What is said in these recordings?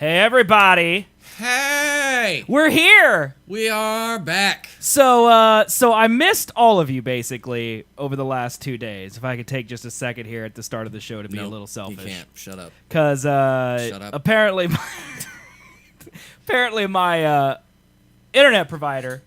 Hey, everybody. Hey! We're here. We are back. So I missed all of you, basically, over the last 2 days. If I could take just a second here at the start of the show to be a little selfish. You can't. Shut up. Because Shut up. apparently my internet provider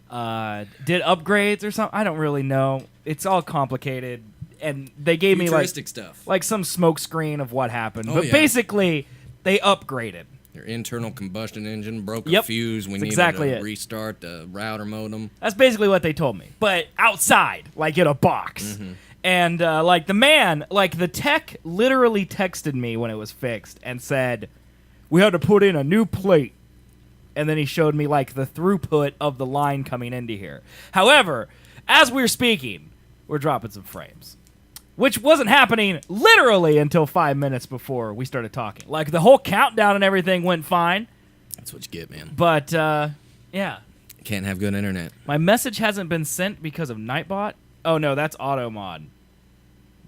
did upgrades or something. I don't really know. It's all complicated. And they gave me stuff. like some smoke screen of what happened. Oh, But yeah. basically, they upgraded. Your internal combustion engine broke Yep. a fuse. We That's needed exactly to it. restart the router modem. That's basically what they told me. But outside, like in a box. Mm-hmm. And the tech literally texted me when it was fixed and said, we had to put in a new plate. And then he showed me like the throughput of the line coming into here. However, as we're speaking, we're dropping some frames. Which wasn't happening literally until 5 minutes before we started talking. Like the whole countdown and everything went fine. That's what you get, man. But yeah. Can't have good internet. My message hasn't been sent because of Nightbot. Oh no, that's AutoMod.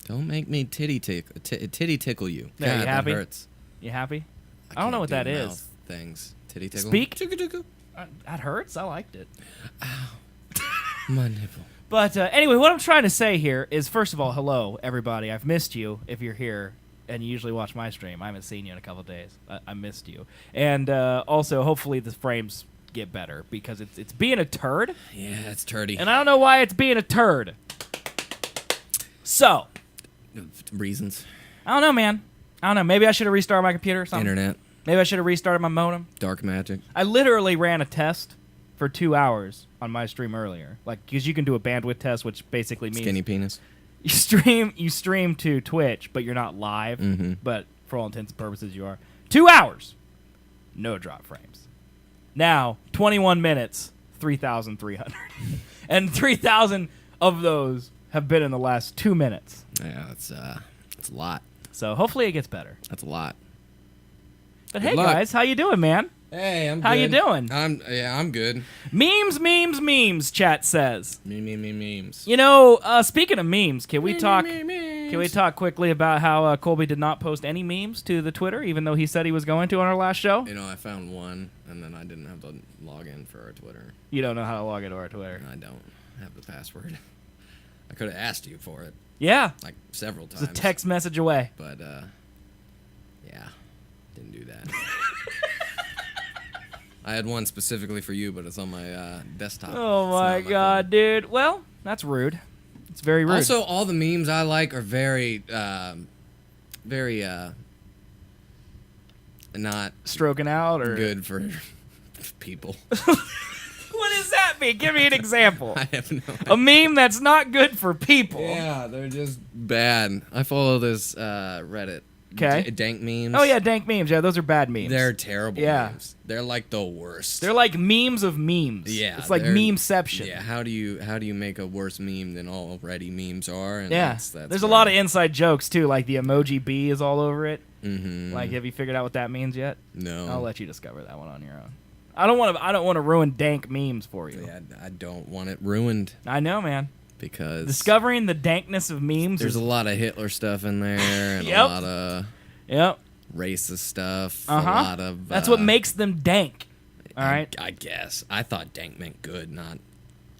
Don't make me titty tickle you. There, God, you happy? That hurts. You happy? I don't can't know what do that is. mouth things. Titty tickle. Speak? Tickle. That hurts. I liked it. My nipple. But anyway, what I'm trying to say here is, first of all, hello, everybody. I've missed you if you're here and you usually watch my stream. I haven't seen you in a couple days. I missed you. And also, hopefully the frames get better because it's being a turd. Yeah, it's turdy. And I don't know why it's being a turd. So. Reasons. I don't know, man. I don't know. Maybe I should have restarted my computer or something. Internet. Maybe I should have restarted my modem. Dark magic. I literally ran a test for 2 hours on my stream earlier. Like, because you can do a bandwidth test, which basically means Skinny penis. you stream to Twitch, but you're not live. Mm-hmm. But for all intents and purposes, you are. 2 hours, no drop frames. Now 21 minutes, 3,300, and 3,000 of those have been in the last 2 minutes. Yeah, that's a lot. So hopefully it gets better. That's a lot. But Good hey luck. guys, how you doing, man? Hey, I'm How good. you doing? I'm good. Memes, chat says. Memes. You know, speaking of memes, can we talk? Memes. Can we talk quickly about how Colby did not post any memes to the Twitter, even though he said he was going to on our last show? You know, I found one, and then I didn't have to log in for our Twitter. You don't know how to log into our Twitter. And I don't have the password. I could have asked you for it, Yeah, like several times. it's a text message away. But, yeah, didn't do that. I had one specifically for you, but it's on my desktop. Oh It's my not god, phone. dude. Well, that's rude. It's very rude. Also, all the memes I like are very not Stroking out or good for people. What does that mean? Give me an example. I have no A meme that's not good for people. Yeah, they're just bad. I follow this Reddit. 'Kay. Dank memes. Oh yeah, dank memes. Yeah, those are bad memes. They're terrible Yeah. memes. They're like the worst. They're like memes of memes. Yeah, it's like they're- memeception. Yeah, how do you make a worse meme than already memes are? And Yeah, that's there's a lot of inside jokes too, like the emoji bee is all over it. Mm-hmm. Like, have you figured out what that means yet? No. I'll let you discover that one on your own. I don't want to ruin dank memes for you. Yeah, I don't want it ruined I know, man. because Discovering the dankness of memes. there's a lot of Hitler stuff in there and Yep. a lot of Yep. racist stuff. Uh huh. A lot of That's what makes them dank. All right. I guess I thought dank meant good, not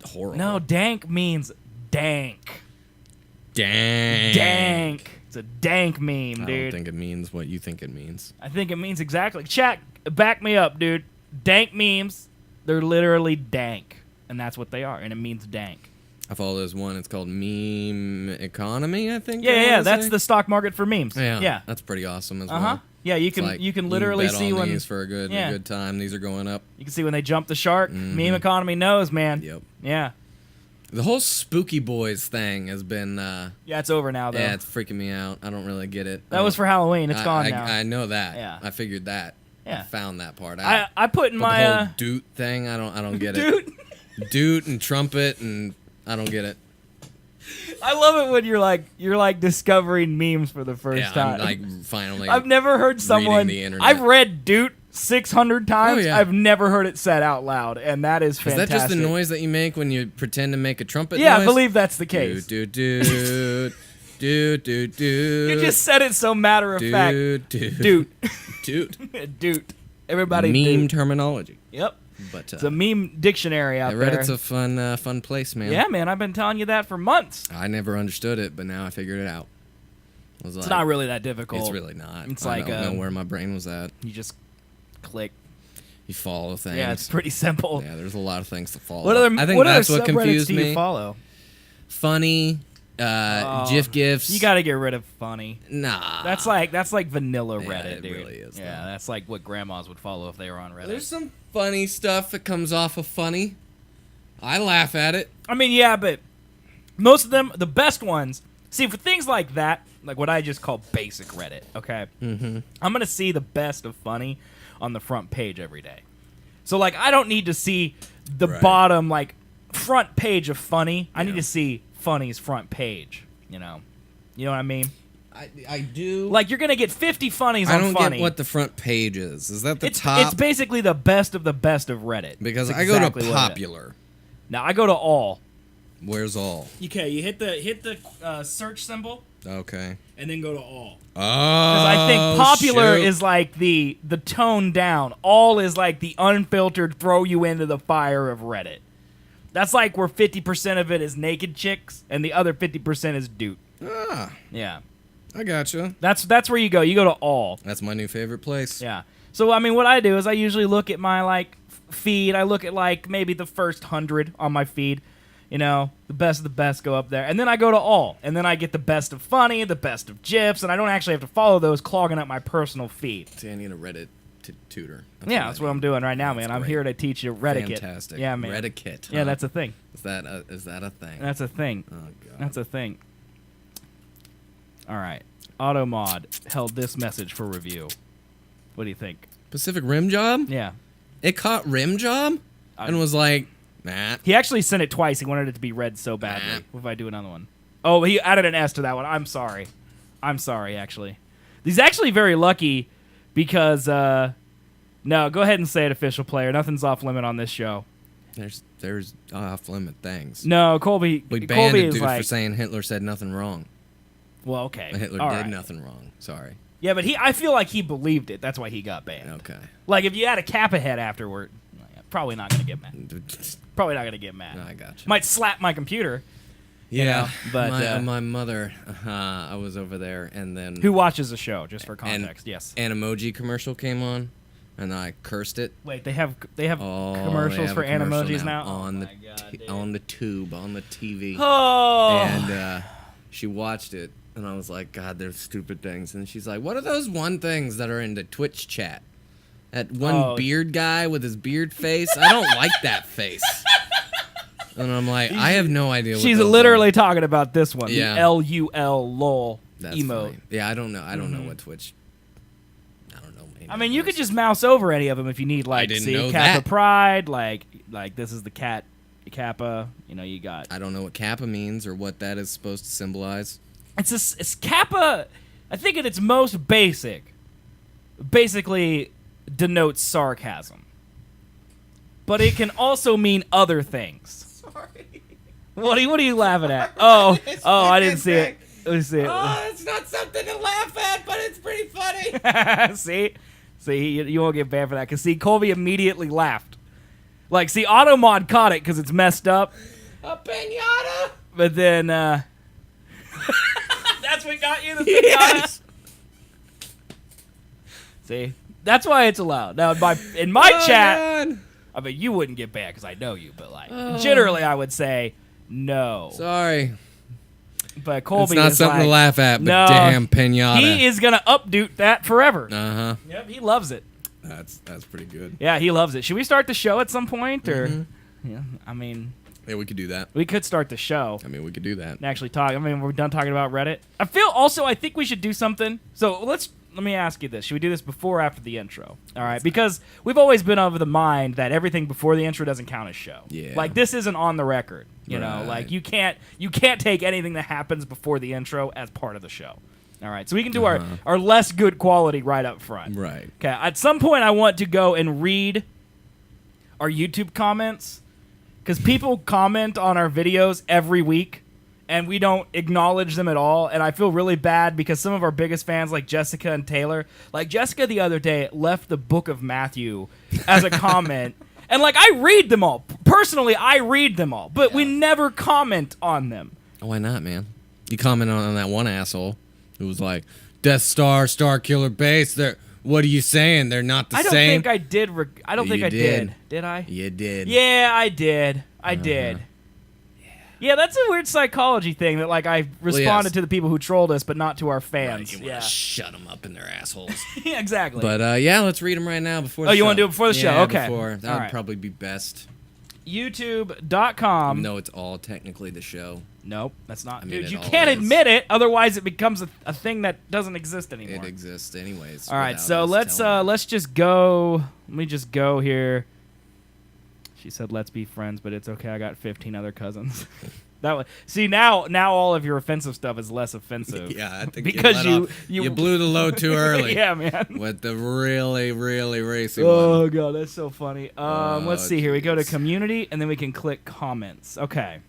horrible. No, dank means dank. dank. Dank. It's a dank meme, I dude. don't think it means what you think it means. I think it means exactly. Chat, back me up, dude. Dank memes, they're literally dank, and that's what they are, and it means dank. I follow this one. It's called Meme Economy, I think. Yeah. That's the stock market for memes. Yeah. Yeah. That's pretty awesome as Uh huh. well. Yeah, you It's can like, you can literally bet see on when these for a good time. These are going up. you can see when they jump the shark. Mhm. Meme economy knows, man. Yep. Yeah. The whole Spooky Boys thing has been. Yeah, it's over now though. Yeah, it's freaking me out. I don't really get it. that was for Halloween. It's gone I, now. I know that. Yeah. I figured that. Yeah. I found that part out. I put in But my the whole doot thing, I don't get dude. it. Doot and trumpet and I don't get it. I love it when you're like discovering memes for the first Yeah, time. I'm like finally. I've never heard someone. the internet. I've read "doot" 600 times. Oh, yeah. I've never heard it said out loud, and that is Is fantastic. that just the noise that you make when you pretend to make a trumpet Yeah, noise? I believe that's the case. Doot, doot, doot. Dude. You just said it so matter of fact. Dude. Dude. Everybody Meme dude. terminology. Yep. But It's a meme dictionary out there. Reddit's a fun place, man. Yeah, man. I've been telling you that for months. I never understood it, but now I figured it out. I was It's like, not really that difficult. It's really not. It's I like, don't know where my brain was at. You just click. You follow things. Yeah, it's pretty simple. Yeah, there's a lot of things to follow. What other? I think what that's other what subreddits confused do you me. follow? Funny, GIF gifs. You got to get rid of funny. Nah. That's like vanilla Yeah, Reddit, it dude. really is, Yeah, though. that's like what grandmas would follow if they were on Reddit. There's some funny stuff that comes off of funny. I laugh at it. I mean, yeah, but most of them, the best ones. See, for things like that, like what I just call basic Reddit. Okay, I'm gonna see the best of funny on the front page every day. So like, I don't need to see the Right. bottom like front page of funny. I need Yeah. to see funny's front page. You know what I mean? I do. Like you're gonna get 50 funnies I on don't funny. get what the front page is. Is that the it's top? basically the best of Reddit. Because That's I go exactly to what it is. popular. Now I go to all. Where's all? Okay, you hit the search symbol Okay. and then go to all. Oh. Because I think popular shoot. is like the tone down. All is like the unfiltered throw you into the fire of Reddit. That's like where 50% of it is naked chicks and the other 50% is dude. Ah, Yeah. I gotcha. That's where you go. You go to all. That's my new favorite place. Yeah. So I mean what I do is I usually look at my like feed. I look at like maybe the first 100 on my feed. You know, the best of the best go up there. And then I go to all. And then I get the best of funny, the best of GIFs, and I don't actually have to follow those clogging up my personal feed. See, I need a Reddit tutor. That's what I'm doing right now, man. I'm great. here to teach you Reddit. Fantastic. Yeah, man. Reddit. Yeah, that's a thing. Is that a thing? That's a thing. Oh god. That's a thing. All right. AutoMod held this message for review. What do you think? Pacific Rim Job? Yeah. It caught Rim Job and was like, nah. He actually sent it twice. He wanted it to be read so badly. What if I do another one? Oh, he added an S to that one. I'm sorry. Actually. He's actually very lucky because, no, go ahead and say it, official player. Nothing's off limit on this show. There's off limit things. No, Colby. We banned Colby a is dude like, for saying Hitler said nothing wrong. well, okay. Hitler All did right. nothing wrong. Sorry. Yeah, but I feel like he believed it. That's why he got banned. Okay. Like if you had a Kappa head afterward, probably not gonna get mad. Probably not gonna get mad. I gotcha. Might slap my computer. Yeah, know, but, my mother, I was over there, and then Who watches the show? Just for context, yes. an emoji commercial came on, and I cursed it. Wait, they have Oh, commercials they have for a commercial Animojis now. on Oh the my God, dude. on the tube on the TV, Oh, and she watched it, and I was like, God, they're stupid things. And she's like, what are those one things that are in the Twitch chat? That one Oh. beard guy with his beard face. I don't like that face. And I'm like, I have no idea. What she's those literally are. talking about this one. Yeah. The LUL lol That's emote. funny. Yeah, I don't know. I don't know what Twitch. I don't know. I mean, you could just mouse over any of them if you need, like, didn't see, know Kappa that. Pride, like this is the cat, Kappa. You know, you got. I don't know what Kappa means or what that is supposed to symbolize. It's Kappa. I think at its most basic, basically denotes sarcasm, but it can also mean other things. Sorry. What are you laughing at? Oh, I didn't see it. Let me see it. it's not something to laugh at, but it's pretty funny. see, you won't get banned for that. Because, see, Colby immediately laughed. Like, see, AutoMod caught it because it's messed up. A pinata. But then, that's what got you, the pinata? Yes. See? That's why it's allowed. Now, in my Oh, chat, God. I mean, you wouldn't get banned because I know you, but, like, generally I would say no. Sorry. But Colby It's not is something like, to laugh at, but no, damn pinata. he is going to updo that forever. Uh-huh. Yep, he loves it. That's pretty good. Yeah, he loves it. Should we start the show at some point, or? Mm-hmm. Yeah, I mean, Yeah, we could do that. we could start the show I mean, we could do that. and actually talk. I mean, we're done talking about Reddit. I think we should do something. So let me ask you this: should we do this before or after the intro? All right, because we've always been of the mind that everything before the intro doesn't count as show. Yeah. Like this isn't on the record. You know, Right. like you can't take anything that happens before the intro as part of the show. All right, so we can do our less good quality right up front. Right. Okay, at some point I want to go and read our YouTube comments because people comment on our videos every week, and we don't acknowledge them at all. And I feel really bad because some of our biggest fans, like Jessica and Taylor, like Jessica the other day left the Book of Matthew as a comment. And like I read them all. Personally, I read them all, but we never comment on them. Why not, man? You commented on that one asshole who was like, Death Star, Star Killer Base, what are you saying? They're not the same? I don't think I did. I don't think I did. Did I? You did. Yeah, I did. I did. Yeah, that's a weird psychology thing that, like, I responded to the people who trolled us, but not to our fans. Right, you want to shut them up in their assholes. Yeah, exactly. But, yeah, let's read them right now before the show. Oh, you want to do it before the show? Okay. Before. That would probably be best. YouTube.com. No, it's all technically the show. Nope, that's not. I mean, dude, you can't admit it, otherwise it becomes a thing that doesn't exist anymore. It exists anyways. All right, so let's just go. Let me just go here. She said, "Let's be friends," but it's okay. I got 15 other cousins. That was, see now all of your offensive stuff is less offensive. Yeah, I think because you blew the load too early. Yeah, man. With the really, really racy one. one. God, that's so funny. Let's see here. We go to community and then we can click comments. Okay.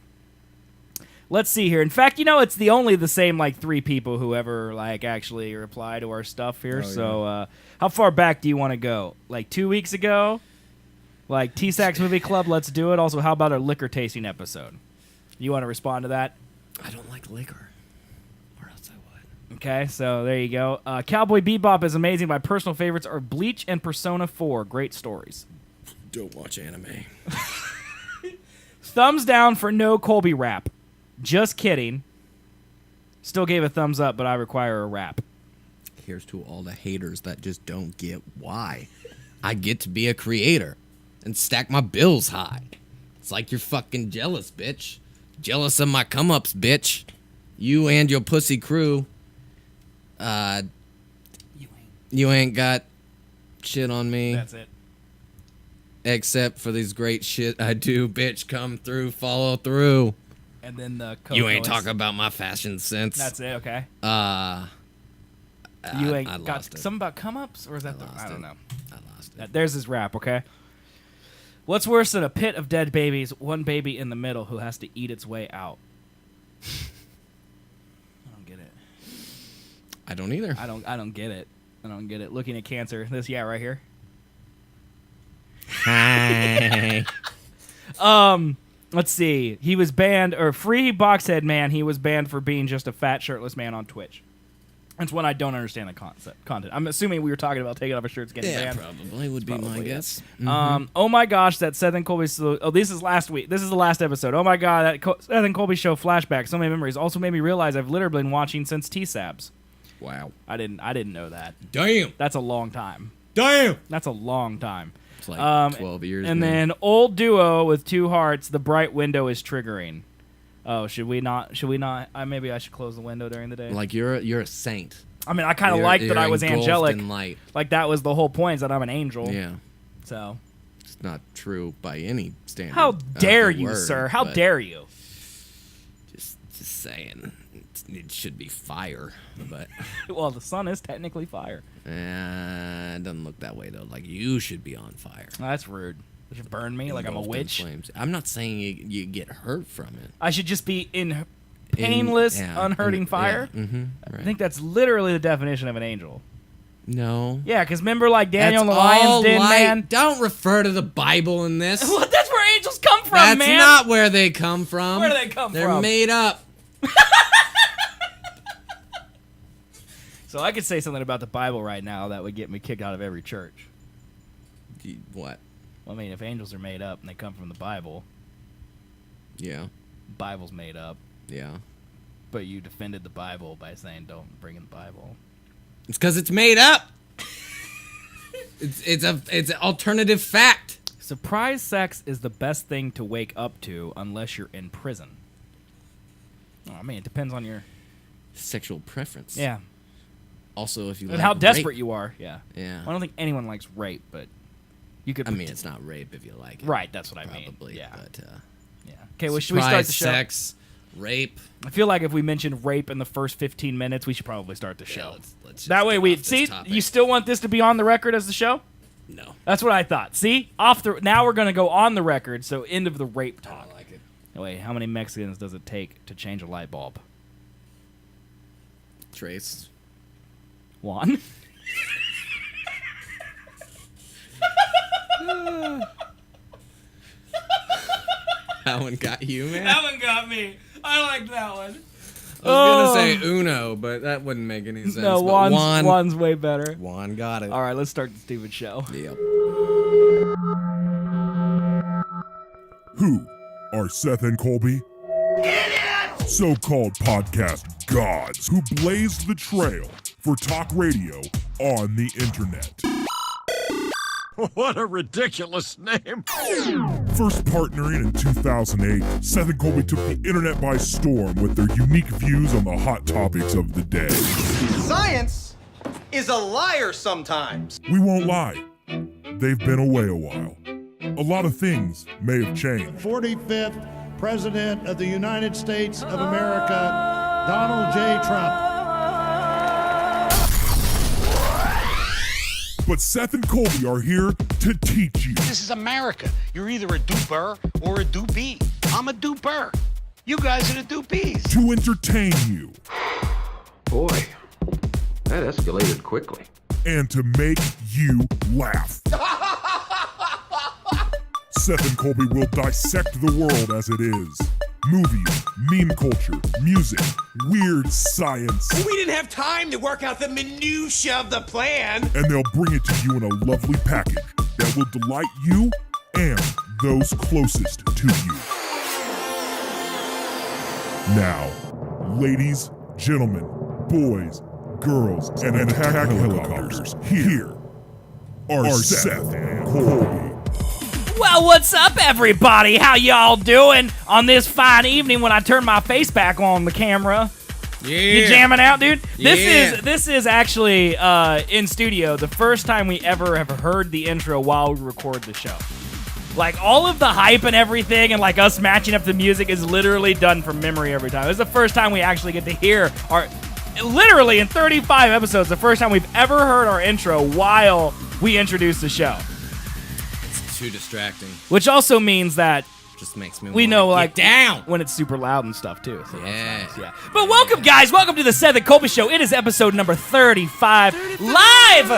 Let's see here. In fact, it's only the same like 3 people who ever like actually reply to our stuff here. So how far back do you want to go? Like 2 weeks ago? Like T-Sax Movie Club, let's do it. Also, how about our liquor tasting episode? You want to respond to that? I don't like liquor. Or else I would. Okay, so there you go. Cowboy Bebop is amazing. My personal favorites are Bleach and Persona 4. Great stories. Don't watch anime. Thumbs down for no Colby rap. Just kidding. Still gave a thumbs up, but I require a rap. Here's to all the haters that just don't get why. I get to be a creator and stack my bills high. It's like you're fucking jealous, bitch. Jealous of my come-ups, bitch. You and your pussy crew. You ain't got shit on me. That's it. Except for these great shit I do, bitch. Come through, follow through. And then the you ain't talking about my fashion sense. That's it, okay. You ain't got something about come-ups? Or is that I don't know. I lost it. There's his rap, okay? What's worse than a pit of dead babies, one baby in the middle who has to eat its way out? I don't get it. I don't either. I don't get it. I don't get it. Looking at cancer. This right here. Hi. Let's see. He was banned, or Free Boxhead Man, he was banned for being just a fat shirtless man on Twitch. That's when I don't understand the content. I'm assuming we were talking about taking off our shirts getting banned. Probably would be my guess. Oh my gosh, that Seth and Colby. This is last week. This is the last episode. Oh my god, that Seth and Colby show flashback. So many memories. Also made me realize I've literally been watching since T-Sabs. Wow. I didn't know that. Damn. That's a long time. Damn. That's a long time. It's like 12 years. And then old duo with 2 hearts. The bright window is triggering. Oh, should we not? Maybe I should close the window during the day. Like you're a saint. I mean, I kind of like that I was angelic. In light. Like that was the whole point, is that I'm an angel. Yeah. So. It's not true by any standard. How dare you, sir? How dare you? Just saying. It should be fire, but. Well, the sun is technically fire. It doesn't look that way though. Like you should be on fire. Oh, that's rude. You should burn me like I'm a witch. Flames. I'm not saying you get hurt from it. I should just be in painless, unhurting fire. Yeah, right. I think that's literally the definition of an angel. No. Yeah, because remember, like Daniel in the Lion's Den, man. Don't refer to the Bible in this. Well, that's where angels come from, man. That's not where they come from. Where do they come from? They're made up. So I could say something about the Bible right now that would get me kicked out of every church. What? Well, I mean, if angels are made up and they come from the Bible. Yeah. Bible's made up. Yeah. But you defended the Bible by saying don't bring in the Bible. It's because it's made up. it's an alternative fact. Surprise sex is the best thing to wake up to unless you're in prison. Oh, I mean, it depends on your sexual preference. Yeah. Also, if you and like how desperate rape. you are. Yeah. Yeah. I don't think anyone likes rape, but you could. I mean, it's not rape if you like it. Right. That's what I mean. Probably. Yeah. But, yeah. Okay. Well, should we start the show? Sex, rape. I feel like if we mentioned rape in the first 15 minutes, we should probably start the show. Yeah, let's that way we see. You still want this to be on the record as the show? No. That's what I thought. See, now we're gonna go on the record. So end of the rape talk. I like it. Wait, how many Mexicans does it take to change a light bulb? Trace. Juan? That one got you, man? That one got me. I like that one. I was going to say Uno, but that wouldn't make any sense. No, But Juan's way better. Juan got it. All right, let's start the stupid show. Yep. Who are Seth and Colby? So-called podcast gods who blazed the trail for talk radio on the internet. What a ridiculous name. First partnering in 2008, Seth and Colby took the internet by storm with their unique views on the hot topics of the day. Science is a liar sometimes. We won't lie, they've been away a while. A lot of things may have changed. 45th President of the United States of America, Donald J. Trump. But Seth and Colby are here to teach you. This is America. You're either a duper or a doopy. I'm a duper. You guys are the doopies. To entertain you. Boy, that escalated quickly. And to make you laugh. Seth and Colby will dissect the world as it is. Movies, meme culture, music, weird science. We didn't have time to work out the minutiae of the plan. And they'll bring it to you in a lovely package that will delight you and those closest to you. Now, ladies, gentlemen, boys, girls, and attack helicopters, here are Seth and Colby. Well, what's up, everybody? How y'all doing on this fine evening when I turn my face back on the camera? Yeah. You jamming out, dude? Yeah. This is actually in studio the first time we ever have heard the intro while we record the show. Like, all of the hype and everything and, like, us matching up the music is literally done from memory every time. It's the first time we actually get to hear our... Literally, in 35 episodes, the first time we've ever heard our intro while we introduce the show. Too distracting. Which also means that Just makes me we wanna know, get like, down when it's super loud and stuff, too. So Yeah. that's nice, yeah. But welcome, guys. Welcome to the Seth and Colby Show. It is episode number 35. Live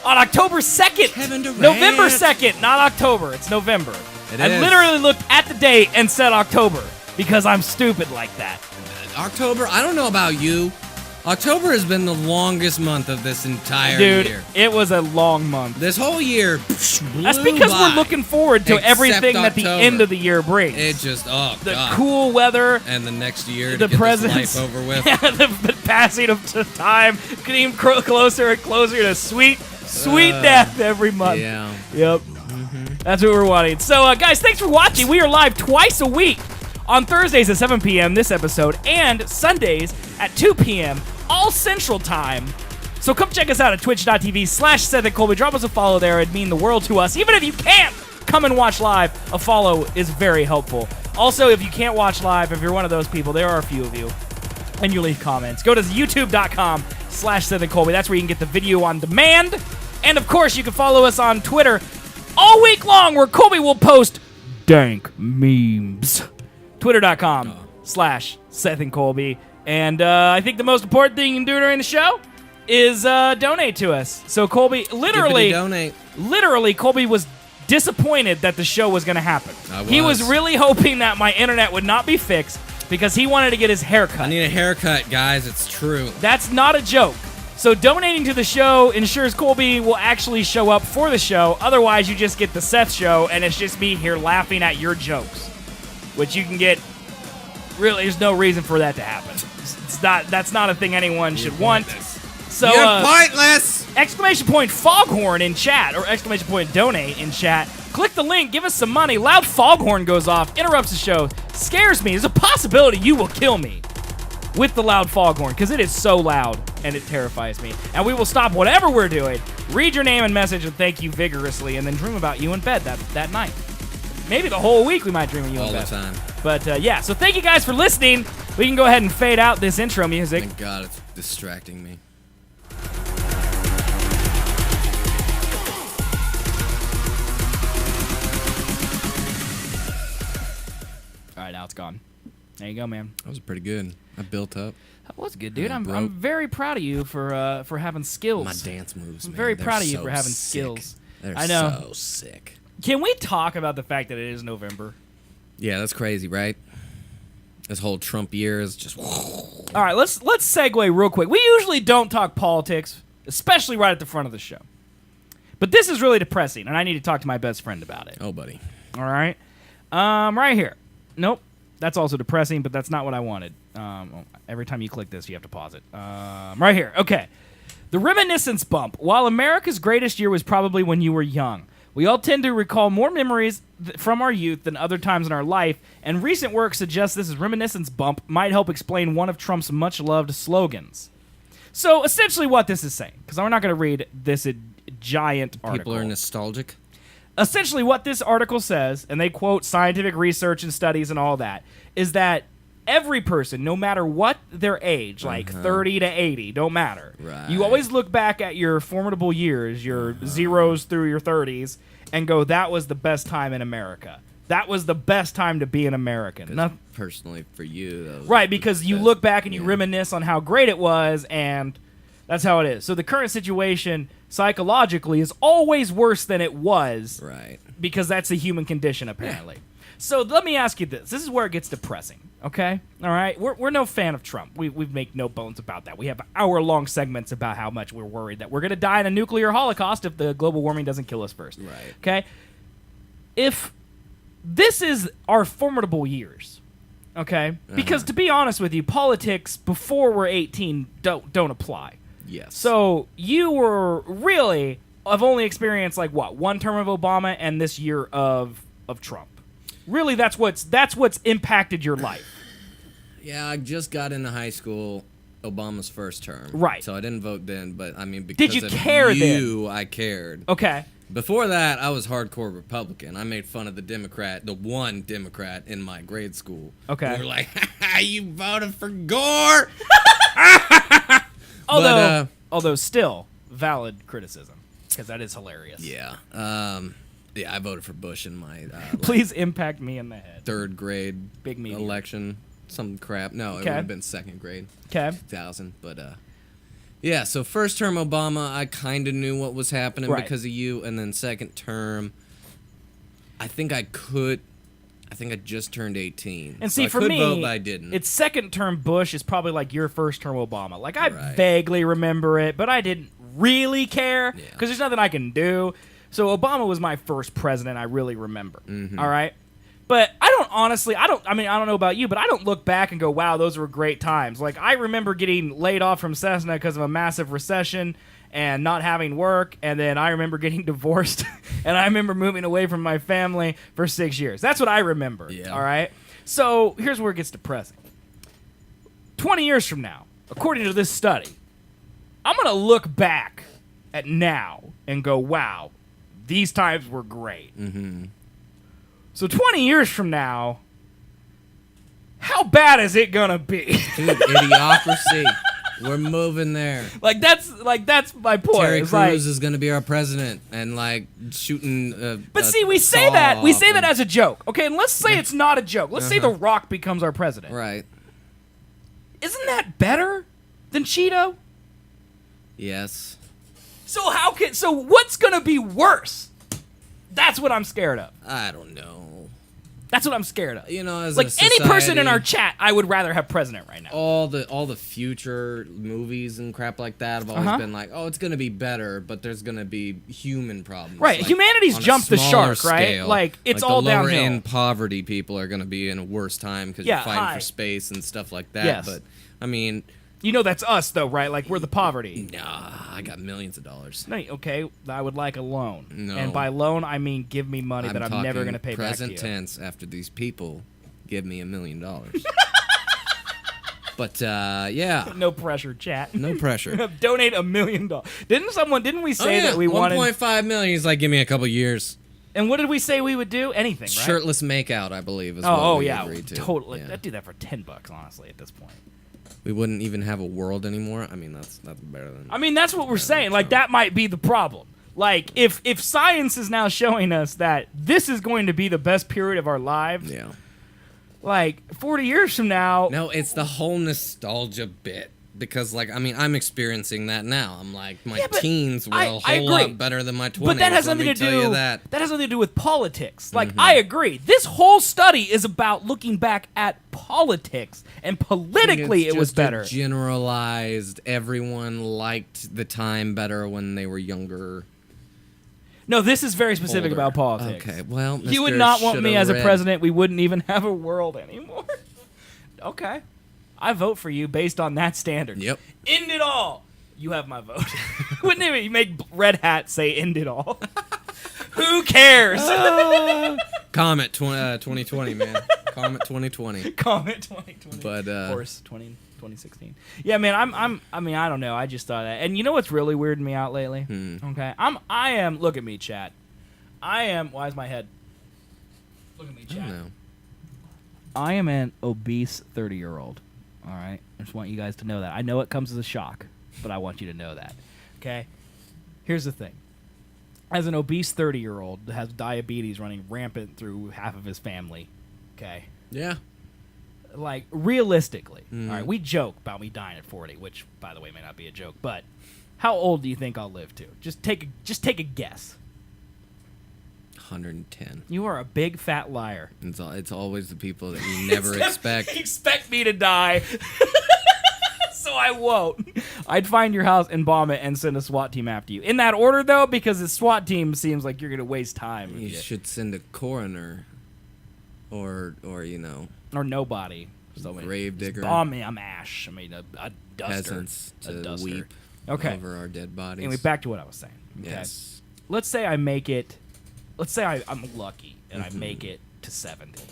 on October 2nd. Kevin Durant. November 2nd, not October. It's November. It I is. literally looked at the date and said October because I'm stupid like that. October, I don't know about you. October has been the longest month of this entire Dude, year. it was a long month. This whole year blew That's because by. we're looking forward to Except everything that the October. end of the year brings. It just, oh, the God. cool weather, And the next year the to get presence, this life over with. the passing of time, getting closer and closer to sweet death every month. Yeah. Yep. That's what we're wanting. So, guys, thanks for watching. We are live twice a week on Thursdays at 7 p.m. this episode, and Sundays at 2 p.m. all Central Time. So come check us out at twitch.tv/Seth and Colby. Drop us a follow there. It'd mean the world to us. Even if you can't come and watch live, a follow is very helpful. Also, if you can't watch live, if you're one of those people, there are a few of you, and you leave comments, go to youtube.com/Seth and Colby. That's where you can get the video on demand. And, of course, you can follow us on Twitter all week long, where Colby will post dank memes. Twitter.com/Seth and Colby. And I think the most important thing you can do during the show is donate to us. So Colby, literally, Colby was disappointed that the show was going to happen. He was really hoping that my internet would not be fixed because he wanted to get his hair cut. I need a haircut, guys. It's true. That's not a joke. So donating to the show ensures Colby will actually show up for the show. Otherwise, you just get the Seth show, and it's just me here laughing at your jokes, which you can get. Really, there's no reason for that to happen. It's not. That's not a thing anyone should want. So, You're pointless! Exclamation point foghorn in chat, or exclamation point donate in chat. Click the link, give us some money. Loud foghorn goes off, interrupts the show, scares me. There's a possibility you will kill me with the loud foghorn, because it is so loud, and it terrifies me. And we will stop whatever we're doing, read your name and message, and thank you vigorously, and then dream about you in bed that night. Maybe the whole week we might dream of you in bed. All the time. But, yeah, so thank you guys for listening. We can go ahead and fade out this intro music. Thank God it's distracting me. All right, now it's gone. There you go, man. That was pretty good. I built up. That was good, dude. Yeah, I'm bro. very proud of you for having skills. My dance moves, I'm man, very they're proud of you so for having sick. skills. They're I know. so sick. Can we talk about the fact that it is November? Yeah, that's crazy, right? This whole Trump year is just... All right, let's segue real quick. We usually don't talk politics, especially right at the front of the show. But this is really depressing, and I need to talk to my best friend about it. Oh, buddy. All right. Right here. Nope. That's also depressing, but that's not what I wanted. Every time you click this, you have to pause it. Right here. Okay. The reminiscence bump. While America's greatest year was probably when you were young, we all tend to recall more memories from our youth than other times in our life, and recent work suggests this reminiscence bump might help explain one of Trump's much-loved slogans. So, essentially what this is saying, because I'm not going to read this giant article. People are nostalgic. Essentially what this article says, and they quote scientific research and studies and all that, is that every person, no matter what their age, like 30 to 80, don't matter. Right. You always look back at your formidable years, your zeros through your 30s, and go, that was the best time in America. That was the best time to be an American. Personally, for you, that was Right, because the you best. look back and you Yeah. reminisce on how great it was, and that's how it is. So the current situation, psychologically, is always worse than it was, Right. because that's the human condition, apparently. So let me ask you this. This is where it gets depressing, okay? All right? We're no fan of Trump. We make no bones about that. We have hour-long segments about how much we're worried that we're going to die in a nuclear holocaust if the global warming doesn't kill us first. Right. Okay? If this is our formidable years, okay? Because to be honest with you, politics before we're 18 don't apply. Yes. So you were really have only experienced like what, one term of Obama and this year of Trump. Really, that's what's impacted your life. Yeah, I just got into high school, Obama's first term. Right. So I didn't vote then, but I mean, because you of care you, I cared. Okay. Before that, I was hardcore Republican. I made fun of the one Democrat in my grade school. Okay. We were like, you voted for Gore? Although still valid criticism, because that is hilarious. Yeah. Yeah, I voted for Bush in my Please impact me in the head. third grade Big meteor. election. Some crap. No, it Okay. would have been second grade. Okay. 2000. But yeah, so first term Obama, I kind of knew what was happening Right. because of you, and then second term, I think I just turned 18. And So see, I for could me, vote, but I didn't. it's second term Bush is probably like your first term Obama. Like, I Right. vaguely remember it, but I didn't really care Yeah. because there's nothing I can do. So Obama was my first president I really remember. Mm-hmm. All right? But I don't know about you, but I don't look back and go, wow, those were great times. Like, I remember getting laid off from Cessna because of a massive recession and not having work, and then I remember getting divorced, and I remember moving away from my family for 6 years. That's what I remember, Yeah. all right? So here's where it gets depressing. 20 years from now, according to this study, I'm going to look back at now and go, wow, these times were great. Mm-hmm. So 20 years from now, how bad is it going to be? Dude, idiocracy. We're moving there. Like that's my point. Terry It's Crews like, is going to be our president and like shooting. but see, we say that as a joke, okay? And let's say it's not a joke. Let's say The Rock becomes our president. Right. Isn't that better than Cheeto? Yes. So what's gonna be worse? That's what I'm scared of. I don't know. That's what I'm scared of. You know, as Like a any person in society, our chat, I would rather have president right now. all the future movies and crap like that have always been like, oh, it's gonna be better, but there's gonna be human problems. Right, like, humanity's on a jumped the smaller shark, right? scale. Like, it's the all lower downhill. end poverty people are gonna be in a worse time because Yeah, you're fighting hi. for space and stuff like that. Yes. But I mean, You know that's us though, right? Like we're the poverty. nah, I got millions of dollars. No, okay, I would like a loan. No. And by loan, I mean give me money that I'm never talking going to pay back to present you. tense after these people give me $1 million. But yeah, No pressure, chat. no pressure. Donate $1 million. Didn't we say that we wanted? 1.5 million. He's like, give me a couple years. And what did we say we would do? Anything, right? Shirtless makeout, I believe, is what Oh we yeah, agreed to. totally. Yeah. I'd do that for $10, honestly, at this point. We wouldn't even have a world anymore. I mean, that's better than. I mean, that's what we're saying. Like that might be the problem. Like if science is now showing us that this is going to be the best period of our lives, yeah. Like 40 years from now. No, it's the whole nostalgia bit. Because, like, I mean, I'm experiencing that now. I'm like, my Yeah, but teens were I a whole agree. lot better than my 20s. But that has let something me to tell do. you that. That has something to do with politics. Like I agree. This whole study is about looking back at politics, and politically It's it was just a better. generalized, everyone liked the time better when they were younger. No, this is very specific Older. about politics. Okay, well, You would Mr. not want me Shoulda as a read. president. We wouldn't even have a world anymore. Okay, I vote for you based on that standard. Yep. End it all. You have my vote. Wouldn't it? You make Red Hat say "end it all." Who cares? Comet 2020, man. Comet 2020. Comment 2020. But, of course, 2016. Yeah, man. I mean, I don't know. I just thought that. And you know what's really weirding me out lately? Okay. I am. Look at me, chat. I am. Why is my head? Look at me, I chat. don't know. I am an obese 30-year-old. All right. I just want you guys to know that. I know it comes as a shock, but I want you to know that. Okay. Here's the thing. As an obese 30-year-old that has diabetes running rampant through half of his family, okay, Yeah. like realistically, all right, we joke about me dying at 40, which by the way may not be a joke, but how old do you think I'll live to? Just take a guess. 110. You are a big fat liar. It's always the people that you never expect. Expect me to die. So I won't. I'd find your house and bomb it and send a SWAT team after you. In that order, though, because the SWAT team seems like you're going to waste time. You should send a coroner or you know, Or nobody. So grave digger. Bomb me, I'm ash. I mean, a duster. peasants A to duster. weep Okay. over our dead bodies. Anyway, back to what I was saying. Okay? Yes. Let's say I make it. Let's say I'm lucky and I make it to 70.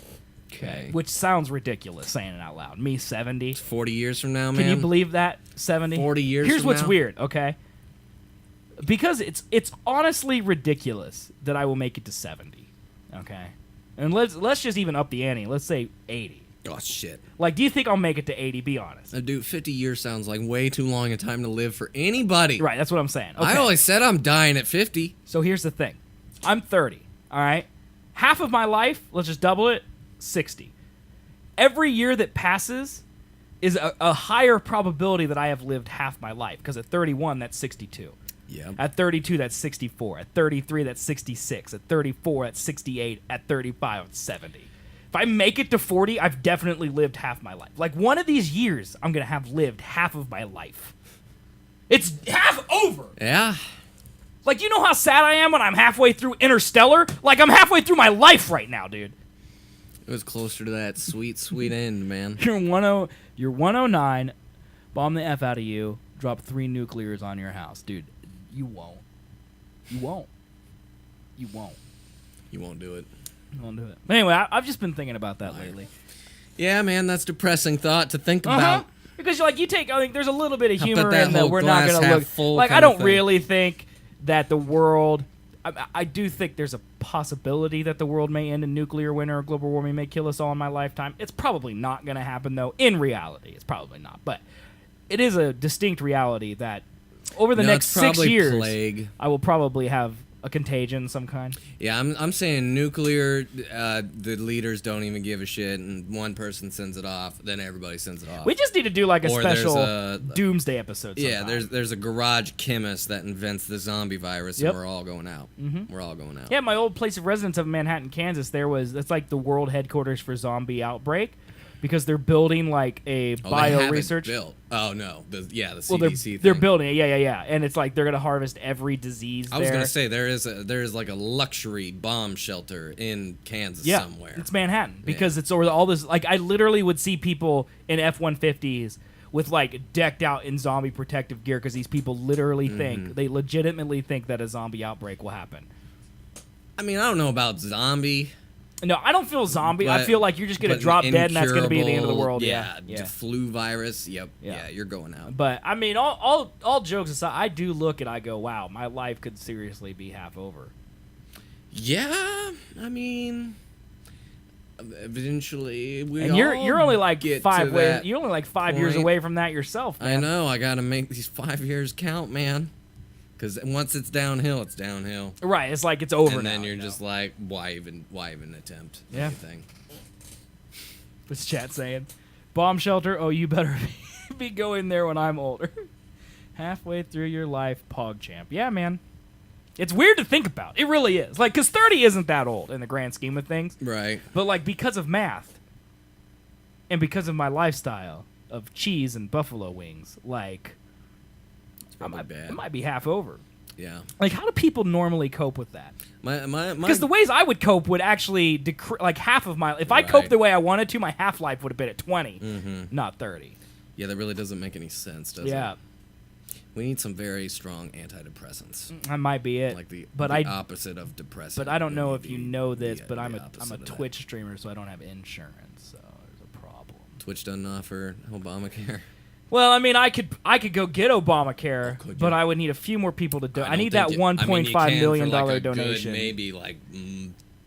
Okay. Which sounds ridiculous saying it out loud. Me 70. 40 years from now, man. Can you believe that? 70? 40 years Here's from what's now? weird, okay? Because it's honestly ridiculous that I will make it to 70. Okay? And let's just even up the ante. Let's say 80. Oh shit. Like, do you think I'll make it to 80? Be honest. Dude, 50 years sounds like way too long a time to live for anybody. Right, that's what I'm saying. Okay. I always said I'm dying at 50. So here's the thing. I'm 30, all right? Half of my life, let's just double it, 60. Every year that passes is a higher probability that I have lived half my life. Because at 31, that's 62. Yep. At 32, that's 64. At 33, that's 66. At 34, that's 68. At 35, it's 70. If I make it to 40, I've definitely lived half my life. Like, one of these years, I'm going to have lived half of my life. It's half over. Yeah. Like, you know how sad I am when I'm halfway through Interstellar? Like, I'm halfway through my life right now, dude. It was closer to that sweet, sweet end, man. You're 109, bomb the F out of you, drop 3 nuclears on your house. Dude, you won't. You won't. You won't. You won't do it. You won't do it. But anyway, I've just been thinking about that lately. Yeah, man, that's depressing thought to think about. Because I think there's a little bit of How humor about that in that whole we're not glass going to half look full like I kind of don't thing? really think that the world. I do think there's a possibility that the world may end in nuclear winter or global warming may kill us all in my lifetime. It's probably not going to happen, though. In reality, it's probably not. But it is a distinct reality that over the No, next it's 6 probably years, plague. I will probably have a contagion of some kind. Yeah, I'm saying nuclear, the leaders don't even give a shit, and one person sends it off, then everybody sends it off. We just need to do like a Or there's special a- doomsday episode. Yeah, sometime. there's a garage chemist that invents the zombie virus, Yep. and we're all going out. Mm-hmm. We're all going out. Yeah, my old place of residence of Manhattan, Kansas, it's like the world headquarters for zombie outbreak because they're building like a Oh, they bio haven't research. built. Oh no, the Well, CDC they're thing. building it, yeah, and it's like they're gonna harvest every disease. I was there. gonna say there is like a luxury bomb shelter in Kansas yeah, somewhere. it's Manhattan because it's over all this. Like I literally would see people in F-150s with like decked out in zombie protective gear because these people literally Mm-hmm. they legitimately think that a zombie outbreak will happen. I mean, I don't know about zombie. No, I don't feel zombie. I But- feel like you're just gonna but drop dead and that's gonna be the end of the incurable- world. Yeah, Yeah. the flu virus. Yep. Yeah. Yeah, you're going out. But I mean, all jokes aside, I do look and I go, wow, my life could seriously be half over. Yeah, I mean, eventually we. And you're only like get 5 to ways. that You're only like 5 years point. away from that yourself. I Man. know. I got to make these 5 years count, man. Because once it's downhill, it's downhill. Right? It's like it's over And now. then you're you know? just like, why even attempt Yeah. anything? What's chat saying? Bomb shelter. Oh, you better be going there when I'm older. Halfway through your life, PogChamp. Yeah, man. It's weird to think about. It really is. Like, because 30 isn't that old in the grand scheme of things. Right. But, like, because of math and because of my lifestyle of cheese and buffalo wings, like, it might be half over. Yeah. Like, how do people normally cope with that? My Because the ways I would cope would actually like half of my. If I coped the way I wanted to, my half life would have been at 20, not 30. Yeah, that really doesn't make any sense, does it? Yeah, We need some very strong antidepressants. that might be it. Like the I opposite of depressing. But I don't know would if you be know this, the- but I'm the a opposite of that. Twitch streamer, so I don't have insurance. So there's a problem. Twitch doesn't offer Obamacare. Well, I mean, I could go get Obamacare, could you? but I would need a few more people to do. I don't need think that you- I mean, you $1.5 can million for like a donation. Good, maybe like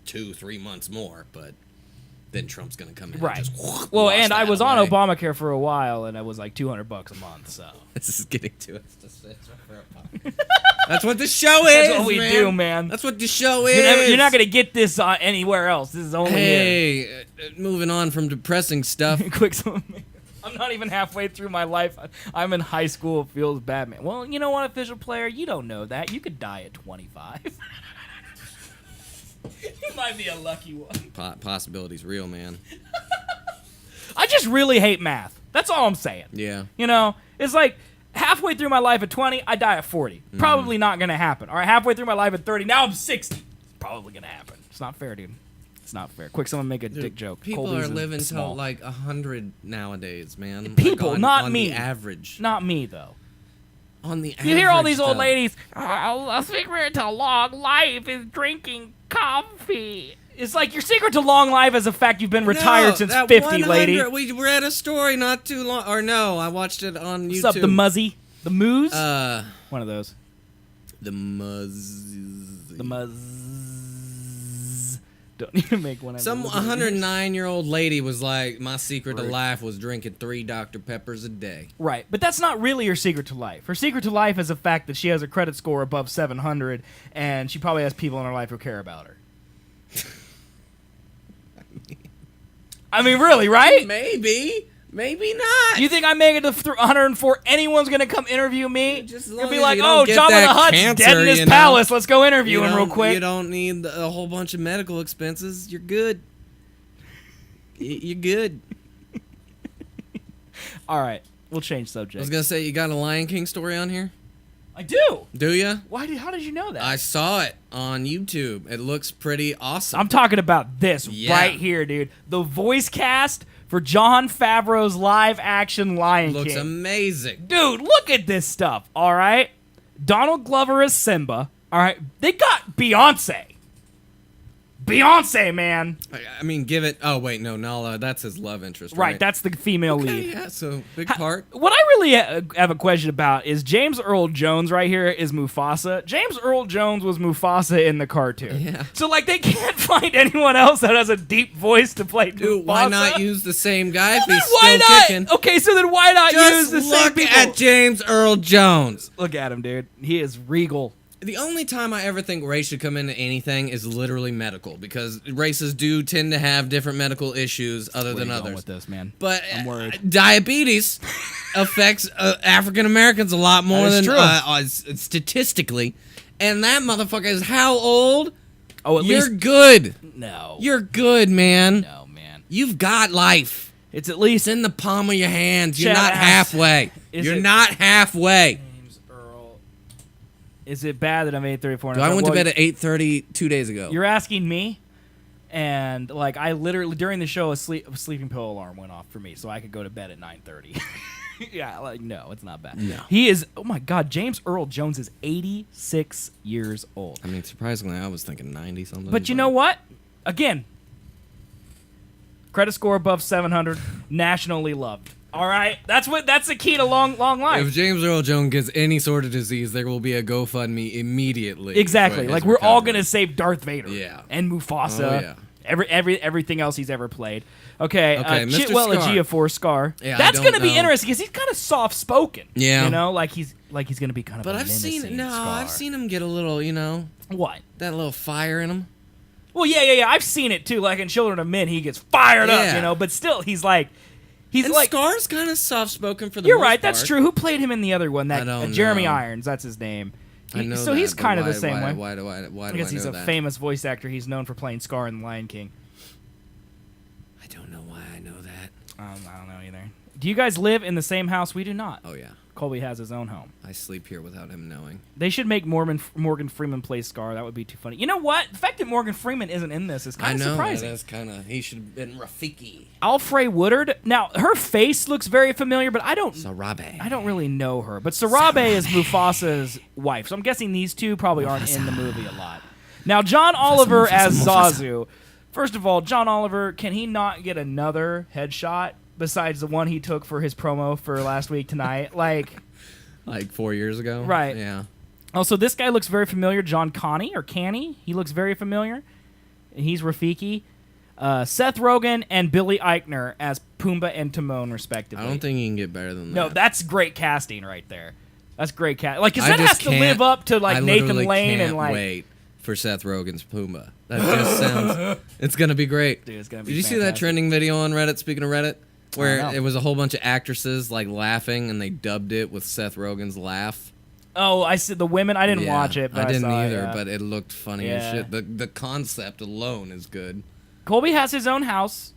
2-3 months more, but then Trump's gonna come in. Right. And just Well, wash and I that was on away. Obamacare for a while, and it was like $200 a month. So This is getting to us. That's what the show is. that's what we do, man. That's what the show is. You're not gonna get this anywhere else. This is only here. Hey, moving on from depressing stuff. Quick, I'm not even halfway through my life. I'm in high school. It feels bad, man. Well, you know what, official player? You don't know that. You could die at 25. You might be a lucky one. Possibility's real, man. I just really hate math. That's all I'm saying. Yeah. You know, it's like halfway through my life at 20, I die at 40. Probably not gonna happen. All right, halfway through my life at 30, now I'm 60. It's probably gonna happen. It's not fair, dude. It's not fair. Quick, someone make a dick joke. People Colby's are is living small. till like 100 nowadays, man. People, like not on me. The average. Not me though. On the You hear all average, these old though. ladies, a secret to long life is drinking coffee. It's like your secret to long life is the fact you've been retired since that 50, 100 lady. We read a story not too long, or no, I watched it on YouTube. What's up, the muzzy? The moose? One of those. The The muzz. Don't even make one of Some those. 109-year-old lady was like, my secret to life was drinking 3 Dr. Peppers a day. Right, but that's not really her secret to life. Her secret to life is the fact that she has a credit score above 700, and she probably has people in her life who care about her. I mean, really, right? Maybe. Maybe not. You think I make it to 104? Anyone's gonna come interview me? Just as You'll long be as like, you don't oh, get Jabba the that Hutt's cancer, dead in his you know? palace. Let's go interview You him real don't- quick. You don't need a whole bunch of medical expenses. You're good. You're good. All right, we'll change I subject. was gonna say, you got a Lion King story on here? I do. Do ya? How did you know that? I saw it on YouTube. It looks pretty awesome. I'm talking about this Yeah. right here, dude. The voice cast for Jon Favreau's live-action Lion Looks King. amazing. Dude, look at this stuff, all right? Donald Glover as Simba, all right? They got Beyonce. Beyonce, man. I mean, give it. Oh wait, no, Nala. That's his love interest, Right, right? that's the female Okay, lead. yeah. So big part. What I really have a question about is James Earl Jones right here is Mufasa. James Earl Jones was Mufasa in the cartoon. Yeah. So, like, they can't find anyone else that has a deep voice to play Dude, Mufasa. why not use the same guy if Then he's why still not? kicking? Okay, so then why not use Just the same look people? at James Earl Jones. Look at him, dude. He is regal. The only time I ever think race should come into anything is literally medical, because races do tend to have different medical issues other than Where you going others. with this, man? But I'm worried. diabetes affects African Americans a lot more That is than true. statistically. And that motherfucker is how old? Oh, at You're least good. no. You're good, man. No, man. You've got life. It's at least It's in the palm of your hands. You're Chat not asks, halfway. is You're it- not halfway. James Earl. Is it bad that I'm 8:34? I went to bed at 8:30 2 days ago. You're asking me, and like I literally during the show a sleeping pill alarm went off for me, so I could go to bed at 9:30. Yeah, like no, it's not bad. No. He is. Oh my God, James Earl Jones is 86 years old. I mean, surprisingly, I was thinking 90 something. But you know what? Again, credit score above 700, nationally loved. All right, that's the key to long life. If James Earl Jones gets any sort of disease, there will be a GoFundMe immediately. Exactly. for his Like we're all recovery. gonna save Darth Vader. Yeah. And Mufasa. Oh, yeah. Everything else he's ever played. Okay. Okay, Mr. Chitwell Scar. Ejiofor Scar. Yeah, I That's don't gonna be know. interesting because he's kind of soft spoken. Yeah. You know, like he's gonna be kind of. But a I've seen menacing no, Scar. I've seen him get a little, What? that little fire in him. Well, yeah. I've seen it too. Like in Children of Men, he gets fired up, Yeah. you know. But still, he's like Scar's kind of soft-spoken for the You're most right. That's part. true. Who played him in the other one? I don't Jeremy know. Irons. That's his name. I know So that, he's but kind of the why- same way. Why do I Because he's know a that? famous voice actor. He's known for playing Scar in The Lion King. I don't know why I know that. I don't know either. Do you guys live in the same house? We do not. Oh yeah, Colby has his own home. I sleep here without him knowing. They should make Morgan Freeman play Scar. That would be too funny. You know what? The fact that Morgan Freeman isn't in this is I kind of know surprising. that's kind of. He should have been Rafiki. Alfre Woodard. Now her face looks very familiar, but I don't really know her. But Sarabe is Mufasa's wife, so I'm guessing these two probably aren't in the movie a lot. Now John Oliver as Zazu. First of all, John Oliver, can he not get another headshot besides the one he took for his promo for Last Week Tonight? Like 4 years ago. Right. Yeah. Also, this guy looks very familiar. John Canny. He looks very familiar. He's Rafiki. Seth Rogen and Billy Eichner as Pumbaa and Timon, respectively. I don't think you can get better than that. No, that's great casting right there. That's great casting. Like, because I that has just to can't- live up to like I Nathan literally Lane can't and like. wait for Seth Rogen's Pumbaa. That just sounds. It's gonna be great. Dude, it's gonna be Did you see that fantastic. trending video on Reddit? Speaking of Reddit, where know. it was a whole bunch of actresses like laughing, and they dubbed it with Seth Rogen's laugh. Oh, I see the women. I didn't Yeah, watch it. But I didn't saw it, either, yeah. but it looked funny Yeah. as shit. The concept alone is good. Colby has his own house.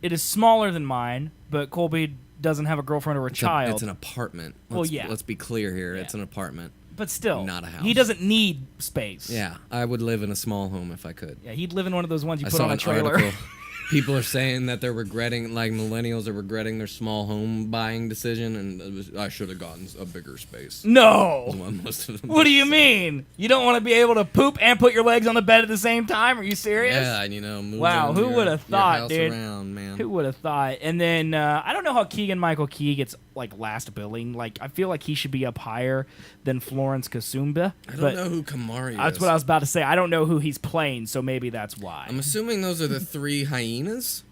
It is smaller than mine, but Colby doesn't have a girlfriend or a child. It's an apartment. Well, Let's, yeah. Let's be clear here. Yeah. It's an apartment. But still, Not a house. he doesn't need space. Yeah, I would live in a small home if I could. Yeah, he'd live in one of those ones you I put saw on a an trailer. article. People are saying that they're regretting, like millennials are regretting their small home buying decision, and I should have gotten a bigger space. No. Is what most of them What do you say. mean? You don't want to be able to poop and put your legs on the bed at the same time? Are you serious? Yeah, and move Wow, who your- would have your thought, house dude? around, man. Who would have thought? And then I don't know how Keegan-Michael Key gets like last billing. Like I feel like he should be up higher than Florence Kasumba. I don't know who Kamari is. That's what I was about to say. I don't know who he's playing, so maybe that's why. I'm assuming those are the three hyenas.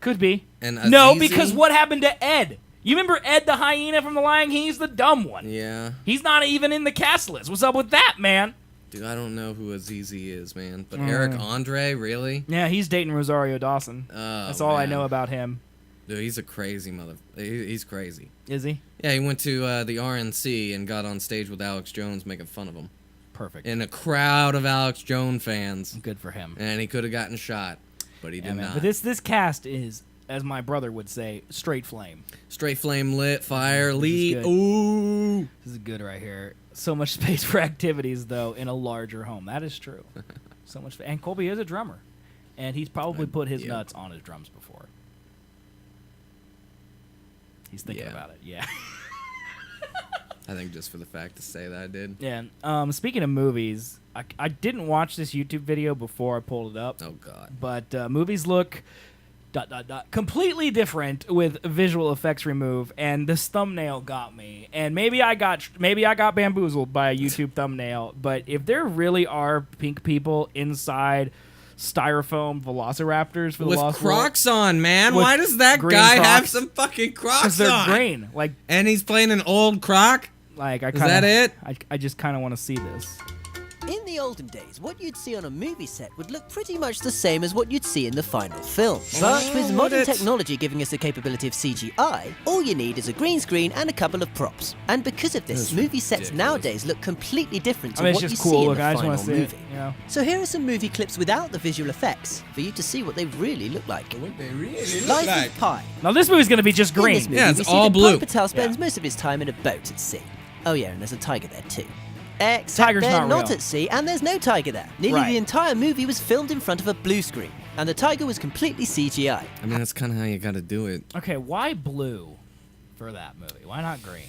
Could be. And No, Azizi? because what happened to Ed? You remember Ed the hyena from The Lion King? He's the dumb one. Yeah. He's not even in the cast list. What's up with that, man? Dude, I don't know who Azizi is, man. But Eric Andre, really? Yeah, he's dating Rosario Dawson. That's all I man. know about him. Dude, he's a crazy He's crazy. Is he? Yeah, he went to the RNC and got on stage with Alex Jones making fun of him. Perfect. In a crowd of Alex Jones fans. Good for him. And he could have gotten shot, but he Yeah, did man. not. But this cast is, as my brother would say, straight flame. Straight flame lit, fire, This is lead. good. Ooh. This is good right here. So much space for activities, though, in a larger home. That is true. So much. And Colby is a drummer. And he's probably put his yeah. nuts on his drums before. He's thinking Yeah. about it. Yeah. I think just for the fact to say that I did. Yeah. Speaking of movies, I didn't watch this YouTube video before I pulled it up. Oh, God. But movies look completely different with visual effects removed, and this thumbnail got me. And maybe I got bamboozled by a YouTube thumbnail. But if there really are pink people inside styrofoam velociraptors for the With Lost World, Crocs on, man. With Why does that green guy have Crocs? some fucking Crocs because they're on? green, like And he's playing an old Croc? I Is kinda, that it? I just kind of want to see this. In the olden days, what you'd see on a movie set would look pretty much the same as what you'd see in the final film. But with modern technology giving us the capability of CGI, all you need is a green screen and a couple of props. And because of this, movie sets nowadays look completely different to I mean, it's what you just see cool. in Look, the I just final want to see movie. it. You know? So here are some movie clips without the visual effects, for you to see what they really look like. What they really Life of Pi. Now this movie's gonna be just In green. this movie, Yeah, it's we see all that blue. Pi Patel spends most of his time in a boat at sea. Oh yeah, and there's a tiger there too. Except Tiger's they're not not real. at sea, and there's no tiger there. Nearly Right. the entire movie was filmed in front of a blue screen, and the tiger was completely CGI. I mean, that's kind of how you got to do it. Okay, why blue for that movie? Why not green?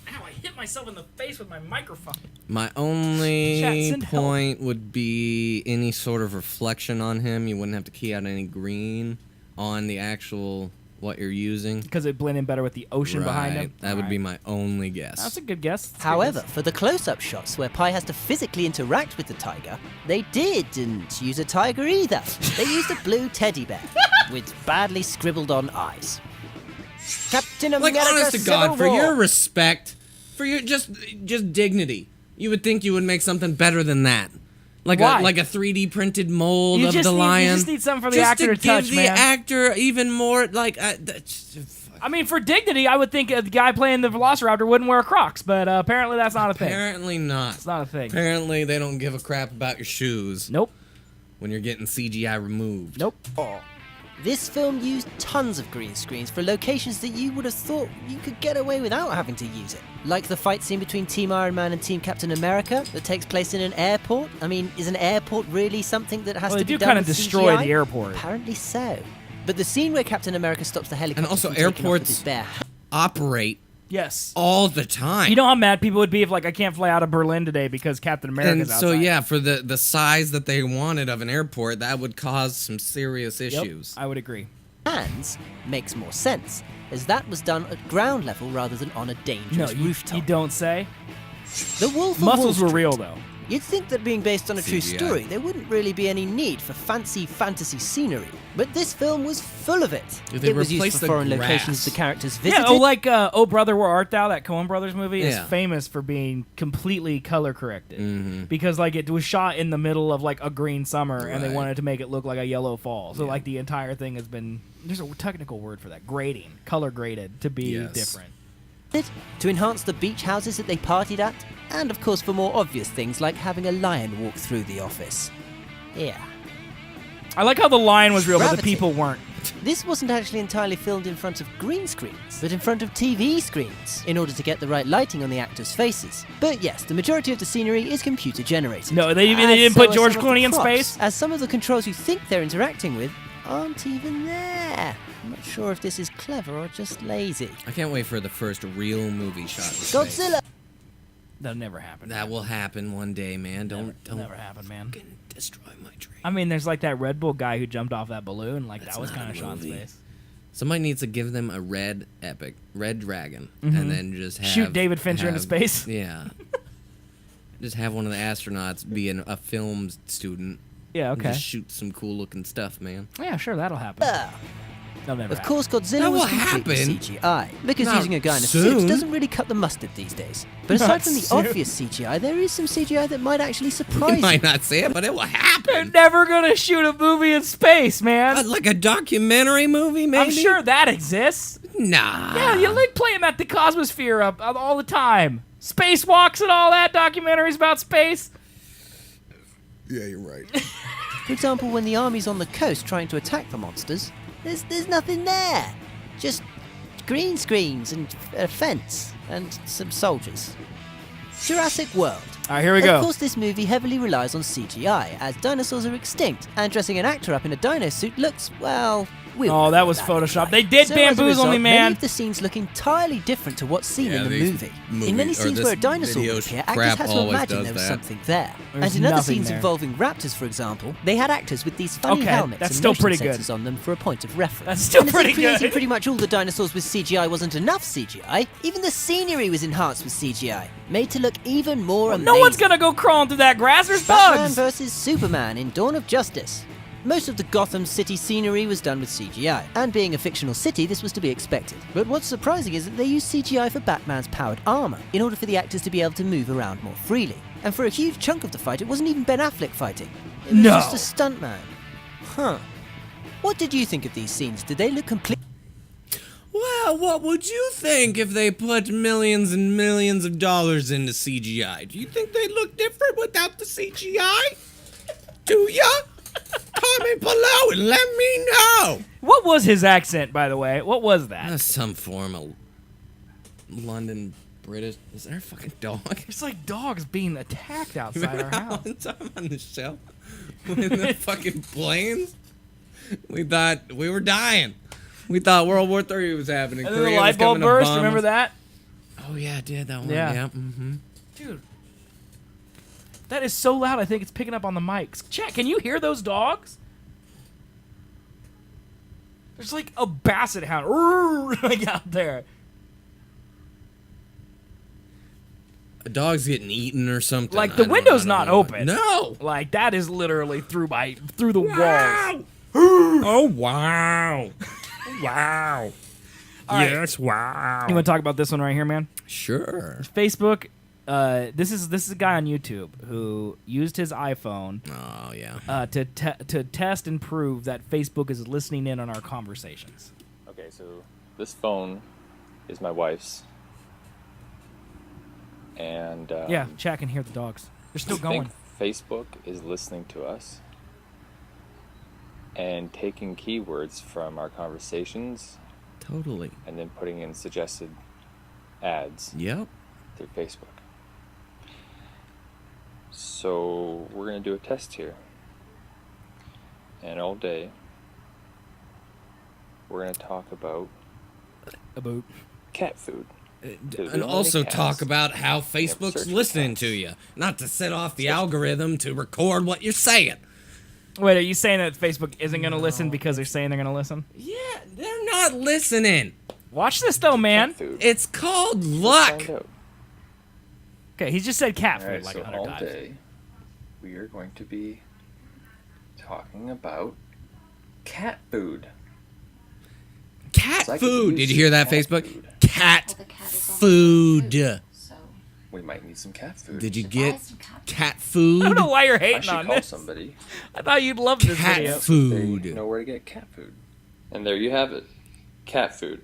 Ow, I hit myself in the face with my microphone. My only Chat, send help. point would be any sort of reflection on him. You wouldn't have to key out any green on the actual what you're using. Because it blend in better with the ocean behind him. That would be my only guess. That's a good guess. That's a good However, guess. for the close-up shots where Pi has to physically interact with the tiger, they didn't use a tiger either. They used a blue teddy bear with badly scribbled on eyes. Captain Like, America honest to Civil God, for War. your respect, for your just dignity, you would think you would make something better than that. Like Why? a 3D printed mold You of just the need- lion. you just need something for the Just actor to touch, give the man. actor even more like. I mean, for dignity, I would think the guy playing the Velociraptor wouldn't wear Crocs, but apparently that's not a thing. Apparently not. It's not a thing. Apparently they don't give a crap about your shoes. Nope. When you're getting CGI removed. Nope. This film used tons of green screens for locations that you would have thought you could get away without having to use it. Like the fight scene between Team Iron Man and Team Captain America that takes place in an airport. I mean, is an airport really something that has Well, to they be do done kind with of destroy CGI? the airport. Apparently so. But the scene where Captain America stops the helicopter also from taking off with airports his bare operate Yes. all the time. You know how mad people would be if, like, I can't fly out of Berlin today because Captain and America's so outside. yeah, for the size that they wanted of an airport, that would cause some serious Yep, issues. I would agree. hands makes more sense, as that was done at ground level rather than on a No, dangerous you rooftop. don't say. The Wolf of Muscles Wall were real, Street. though. You'd think that being based on a true CGI. story, there wouldn't really be any need for fancy fantasy scenery. But this film was full of it. Dude, they It was used replaced for the foreign grass. locations the characters visited. Yeah, like Oh Brother, Where Art Thou? That Coen Brothers movie is Yeah. famous for being completely color corrected Mm-hmm. because like it was shot in the middle of like a green summer and they Right. wanted to make it look like a yellow fall. So like the entire thing has been there's a technical word for that grading, color graded to be Yes. different. to enhance the beach houses that they partied at, and of course for more obvious things like having a lion walk through the office. Yeah. I like how the line was real, but the Gravity. people weren't. This wasn't actually entirely filmed in front of green screens, but in front of TV screens, in order to get the right lighting on the actors' faces. But yes, the majority of the scenery is computer generated. No, they As didn't so put are George some of the Clooney in props, space? As some of the controls you think they're interacting with aren't even there. I'm not sure if this is clever or just lazy. I can't wait for the first real movie shot in space. Godzilla! That'll never happen. That will happen one day, man. Don't Never happen, man. fucking destroy my dream. I mean, there's like that Red Bull guy who jumped off that balloon. Like That's that was not kind a of shot in movie. space. Somebody needs to give them a red dragon, and then just have, Shoot David Fincher into have- space. Yeah. Just have one of the astronauts be a film student. Yeah, And okay. just shoot some cool looking stuff, man. Yeah, sure, that'll happen. That'll never Of happen. course, Godzilla That was will completely happen. CGI, because Not using a guy in a soon. suit doesn't really cut the mustard these days. But aside Not from the soon. obvious CGI, there is some CGI that might actually You surprise might you. not say it, but it will They're happen. never gonna shoot a movie in space, man. Like a documentary movie, maybe? I'm sure that exists. Nah. Yeah, you like play them at the Cosmosphere up all the time. Spacewalks and all that, documentaries about space. Yeah, you're right. For example, when the army's on the coast trying to attack the monsters, there's nothing there. Just green screens and a fence and some soldiers. Jurassic World. All right, here we Of go. course, this movie heavily relies on CGI, as dinosaurs are extinct, and dressing an actor up in a dino suit looks, well, weird. Oh, that was Photoshop. They did So as a bamboozle result, me, Many man. of the scenes look entirely different to what's seen Yeah, in the these movie. In many movies- or scenes this where a dinosaur video would appear, crap actors had to always imagine does there was that. something there. There's and in other nothing scenes there. involving raptors, for example, they had actors with these funny Okay, helmets that's and still motion pretty good. sensors on them for a point of reference. That's still and as if pretty creating good. pretty much all the dinosaurs with CGI wasn't enough CGI, even the scenery was enhanced with CGI, made to look even more amazing. No one's gonna go crawling through that grass. There's Batman bugs. vs. Superman in Dawn of Justice. Most of the Gotham City scenery was done with CGI, and being a fictional city, this was to be expected. But what's surprising is that they used CGI for Batman's powered armor, in order for the actors to be able to move around more freely. And for a huge chunk of the fight, it wasn't even Ben Affleck fighting. It was No. just a stuntman. Huh. What did you think of these scenes? Did they look complete? Well, what would you think if they put millions and millions of dollars into CGI? Do you think they'd look different without the CGI? Do ya? Comment below and let me know. What was his accent, by the way? What was that? That's some form of London British. Is there a fucking dog? It's like dogs being attacked outside our house. One time on the show, in the fucking planes, we thought we were dying. We thought World War III was happening. And then the Korea was light bulb coming to burst. bomb Remember us. that? Oh yeah, I did that one. Yeah. Yeah. Mm-hmm. Dude. That is so loud, I think it's picking up on the mics. Chat, can you hear those dogs? There's like a basset hound like out there. A dog's getting eaten or something. Like I the don't- window's I don't not know. open. No. Like that is literally through the walls. Oh, wow. Wow. All right. Yes, wow. You want to talk about this one right here, man? Sure. Facebook this is a guy on YouTube who used his iPhone Oh yeah. to test and prove that Facebook is listening in on our conversations. Okay, so this phone is my wife's. And Yeah, chat can hear the dogs. They're still I going. think Facebook is listening to us and taking keywords from our conversations Totally. and then putting in suggested ads Yep. through Facebook. So we're going to do a test here. And all day, we're going to talk about About cat food. And also talk about how Facebook's listening to you. Not to set off the algorithm to record what you're saying. Wait, are you saying that Facebook isn't going to listen because they're saying they're going to listen? Yeah, they're not listening. Watch this though, man. It's called luck. Find out. Okay, he just said cat food Alright, like so 100 all times. day, we are going to be talking about cat food. Cat So I could food. use Did you hear that, cat Facebook? food. Cat food. We might need some cat food. Did you get cat I food? don't know why you're I hating should on call this. somebody. I thought you'd love this Cat video. They food. know where to get cat food. And there you have it. Cat food.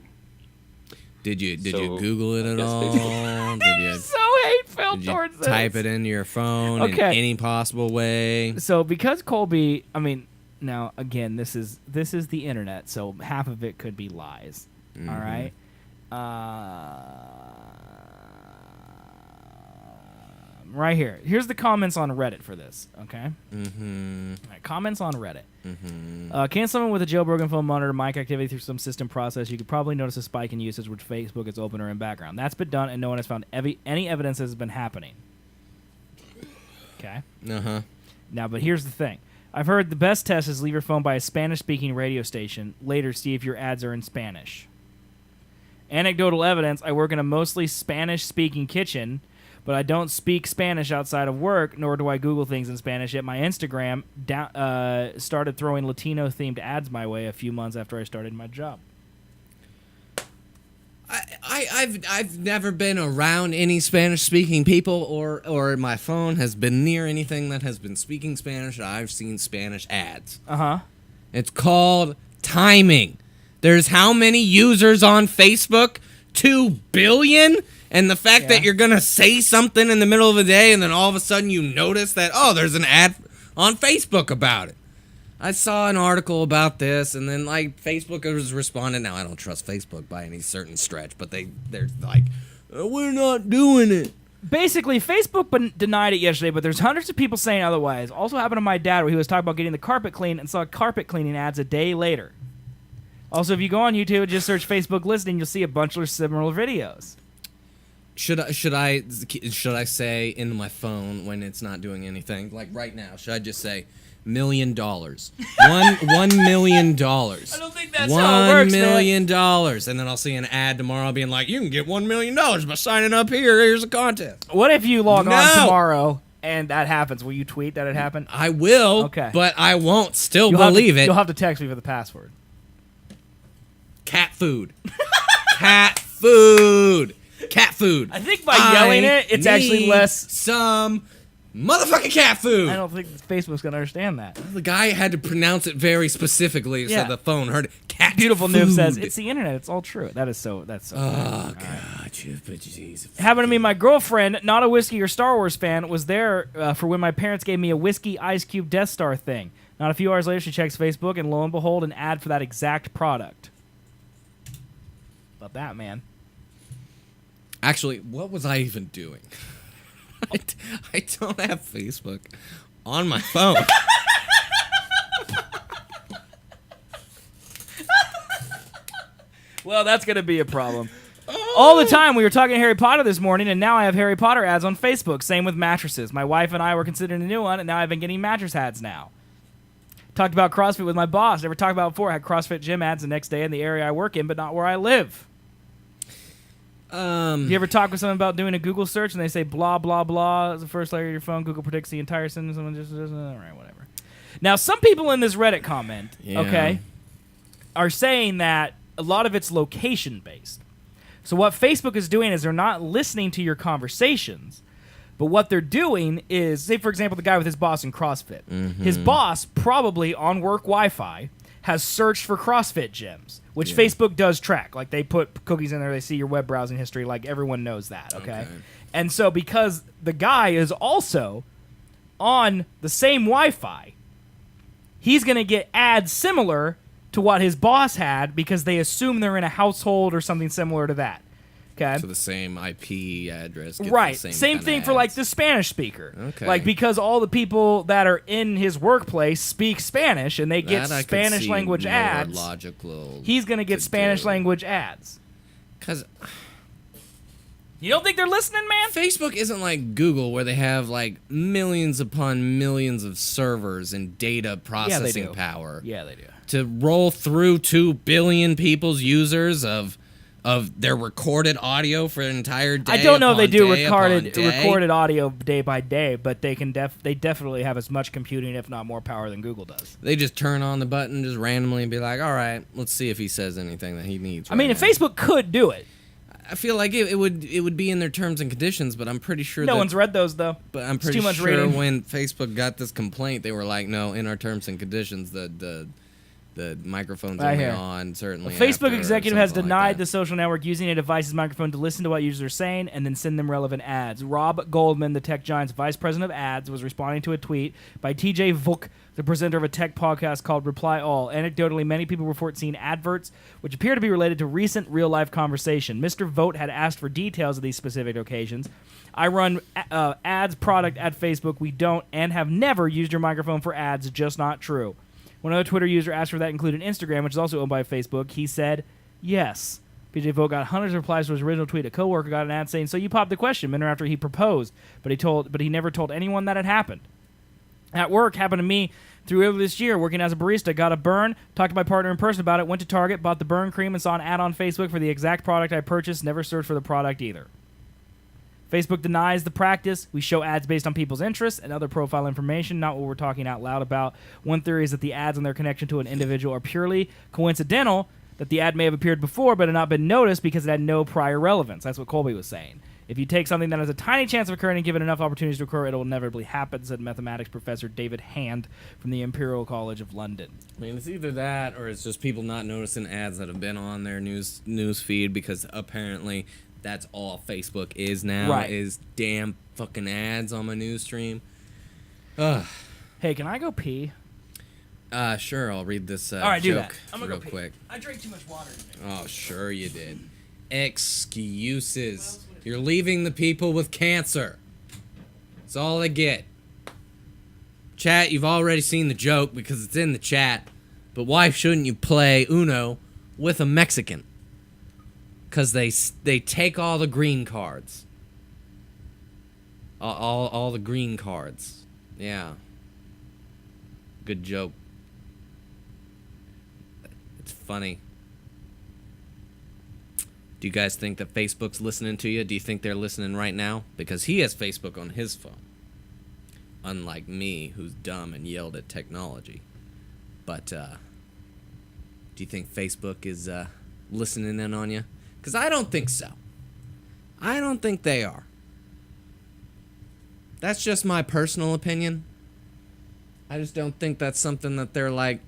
Did you So, Google it I at guess all? Facebook- Did you So hateful Did you towards this. type it into your phone in Okay. any possible way? So because Colby, I mean, now again, this is the internet, so half of it could be lies. Mm-hmm. All right. Right here. Here's the comments on Reddit for this. Okay. Mm-hmm. All right, comments on Reddit. Mm-hmm. Can someone with a jailbroken phone monitor mic activity through some system process? You could probably notice a spike in usage which Facebook is open or in background. That's been done, and no one has found any evidence that has been happening. Okay. Uh-huh. Now, but here's the thing. I've heard the best test is leave your phone by a Spanish-speaking radio station. Later, see if your ads are in Spanish. Anecdotal evidence, I work in a mostly Spanish-speaking kitchen, but I don't speak Spanish outside of work, nor do I Google things in Spanish. Yet my Instagram started throwing Latino-themed ads my way a few months after I started my job. I've never been around any Spanish speaking people or my phone has been near anything that has been speaking Spanish. I've seen Spanish ads. Uh-huh. It's called timing. There's how many users on Facebook? 2 billion? And the fact that you're going to say something in the middle of the day and then all of a sudden you notice that, oh, there's an ad on Facebook about it. I saw an article about this, and then like Facebook was responding. Now I don't trust Facebook by any certain stretch, but they're like, we're not doing it. Basically, Facebook denied it yesterday, but there's hundreds of people saying otherwise. Also happened to my dad where he was talking about getting the carpet cleaned and saw carpet cleaning ads a day later. Also, if you go on YouTube and just search Facebook listening, you'll see a bunch of similar videos. Should I say in my phone when it's not doing anything? Like right now, should I just say $1 million? $1 million. I don't think that's how it works, $1 million. And then I'll see an ad tomorrow being like, you can get $1 million by signing up here. Here's a contest. What if you log on No. tomorrow and that happens? Will you tweet that it happened? I will, Okay. but I won't still You'll have to- believe it. You'll have to text me for the password. Cat food. Cat food. Cat food. I think by yelling it, it's actually need less. some motherfucking cat food. I don't think Facebook's gonna understand that. The guy had to pronounce it very specifically Yeah. so the phone heard it. Cat Beautiful food. Noob says it's the internet. It's all true. That's so. Oh, God. Jeez. Happened to me. My girlfriend, not a whiskey or Star Wars fan, was there for when my parents gave me a whiskey Ice Cube Death Star thing. Not a few hours later, she checks Facebook, and lo and behold, an ad for that exact product. About that, man. Actually, what was I even doing? I don't have Facebook on my phone. Well, that's going to be a problem. All the time, we were talking Harry Potter this morning, and now I have Harry Potter ads on Facebook. Same with mattresses. My wife and I were considering a new one, and now I've been getting mattress ads now. Talked about CrossFit with my boss. Never talked about it before. I had CrossFit gym ads the next day in the area I work in, but not where I live. Do you ever talk with someone about doing a Google search and they say blah, blah, blah is the first letter of your phone? Google predicts the entire sentence. Someone just all right, whatever. Now, some people in this Reddit comment, okay, are saying that a lot of it's location-based. So what Facebook is doing is they're not listening to your conversations. But what they're doing is, say, for example, the guy with his boss in CrossFit. His boss, probably on work Wi-Fi, has searched for CrossFit gyms, which Facebook does track. Like, they put cookies in there, they see your web browsing history. Like, everyone knows that, okay? And so because the guy is also on the same Wi-Fi, he's going to get ads similar to what his boss had because they assume they're in a household or something similar to that. Okay. So the same IP address. Gets Right. The same thing for like the Spanish speaker. Okay. Like because all the people that are in his workplace speak Spanish and they get That I could Spanish see language more ads. Logical He's going to get Spanish language ads. Because you don't think they're listening, man? Facebook isn't like Google where they have like millions upon millions of servers and data processing power. Yeah, they do. To roll through 2 billion people's users of their recorded audio for an entire day. I don't know if they do day recorded audio day by day, but they can they definitely have as much computing, if not more power, than Google does. They just turn on the button just randomly and be like, all right, let's see if he says anything that he needs. I mean, if Facebook could do it. I feel like it would be in their terms and conditions, but I'm pretty sure no one's read those though. But I'm It's pretty too much sure reading. when Facebook got this complaint, they were like, no, in our terms and conditions, the microphone's Right only here. on certainly. A Facebook after or executive has something like denied that. the social network using a device's microphone to listen to what users are saying and then send them relevant ads. Rob Goldman, the tech giant's vice president of ads, was responding to a tweet by TJ Vuk, the presenter of a tech podcast called Reply All. Anecdotally, many people report seeing adverts which appear to be related to recent real-life conversation. Mr. Vogt had asked for details of these specific occasions. I run ads product at Facebook. We don't and have never used your microphone for ads. Just not true. When another Twitter user asked for that included Instagram, which is also owned by Facebook, he said, yes. PJ Vogt got hundreds of replies to his original tweet. A coworker got an ad saying, so you popped the question minute after he proposed, but he never told anyone that it happened. At work, happened to me through earlier this year, working as a barista, got a burn, talked to my partner in person about it, went to Target, bought the burn cream, and saw an ad on Facebook for the exact product I purchased, never searched for the product either. Facebook denies the practice. We show ads based on people's interests and other profile information, not what we're talking out loud about. One theory is that the ads and their connection to an individual are purely coincidental, that the ad may have appeared before but had not been noticed because it had no prior relevance. That's what Colby was saying. If you take something that has a tiny chance of occurring and give it enough opportunities to occur, it will inevitably happen, said mathematics professor David Hand from the Imperial College of London. I mean, it's either that or it's just people not noticing ads that have been on their news feed because apparently that's all Facebook is now, Right. is damn fucking ads on my news stream. Ugh. Hey, can I go pee? Sure, I'll read this All right, do joke that. I'm gonna real go pee. quick. I drank too much water today. Oh, sure you did. Excuses. You're leaving the people with cancer. That's all they get. Chat, you've already seen the joke because it's in the chat, but why shouldn't you play Uno with a Mexican? Because they take all the green cards. All the green cards. Yeah. Good joke. It's funny. Do you guys think that Facebook's listening to you? Do you think they're listening right now? Because he has Facebook on his phone. Unlike me, who's dumb and yelled at technology. But, do you think Facebook is listening in on you? Because I don't think so. I don't think they are. That's just my personal opinion. I just don't think that's something that they're like,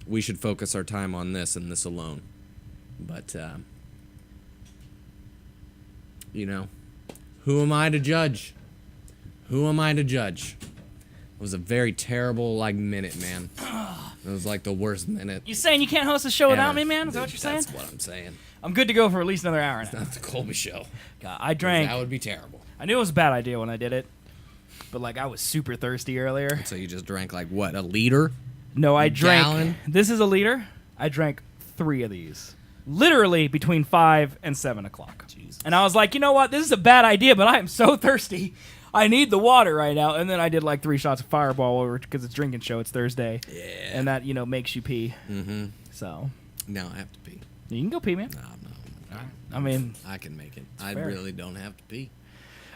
we should focus our time on this and this alone. But, you know, who am I to judge? Who am I to judge? It was a very terrible, minute, man. It was like the worst minute. You saying you can't host a show without ever. me, man? Is that what you're saying? That's what I'm saying. I'm good to go for at least another hour now. Not the Colby Show. God, I drank. That would be terrible. I knew it was a bad idea when I did it, but I was super thirsty earlier. So you just drank what, a liter? No, I drank. Gallon? This is a liter. I drank 3 of these, literally between 5 and 7 o'clock. Jesus. And I was like, you know what? This is a bad idea, but I am so thirsty. I need the water right now. And then I did 3 shots of Fireball because it's drinking show. It's Thursday. Yeah. And that makes you pee. Mm-hmm. So. No, I have to pee. You can go pee, man. No. I mean, I can make it. I fair. really don't have to pee.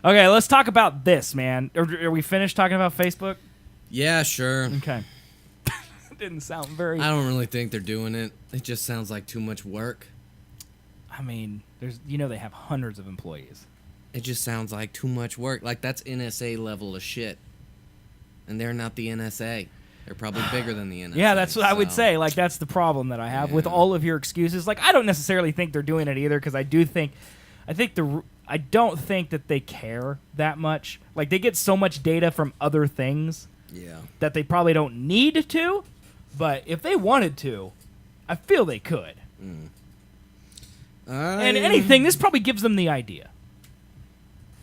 Okay, let's talk about this, man. Are we finished talking about Facebook? Yeah, sure. Okay. Didn't sound very. I don't really think they're doing it. It just sounds like too much work. I mean, they have hundreds of employees. It just sounds like too much work. Like, that's NSA level of shit. And they're not the NSA. They're probably bigger than the NSA. Yeah, that's what I would so- say. Like, that's the problem that I have with all of your excuses. Like, I don't necessarily think they're doing it either, because I don't think that they care that much. Like, they get so much data from other things that they probably don't need to. But if they wanted to, I feel they could. And anything, this probably gives them the idea.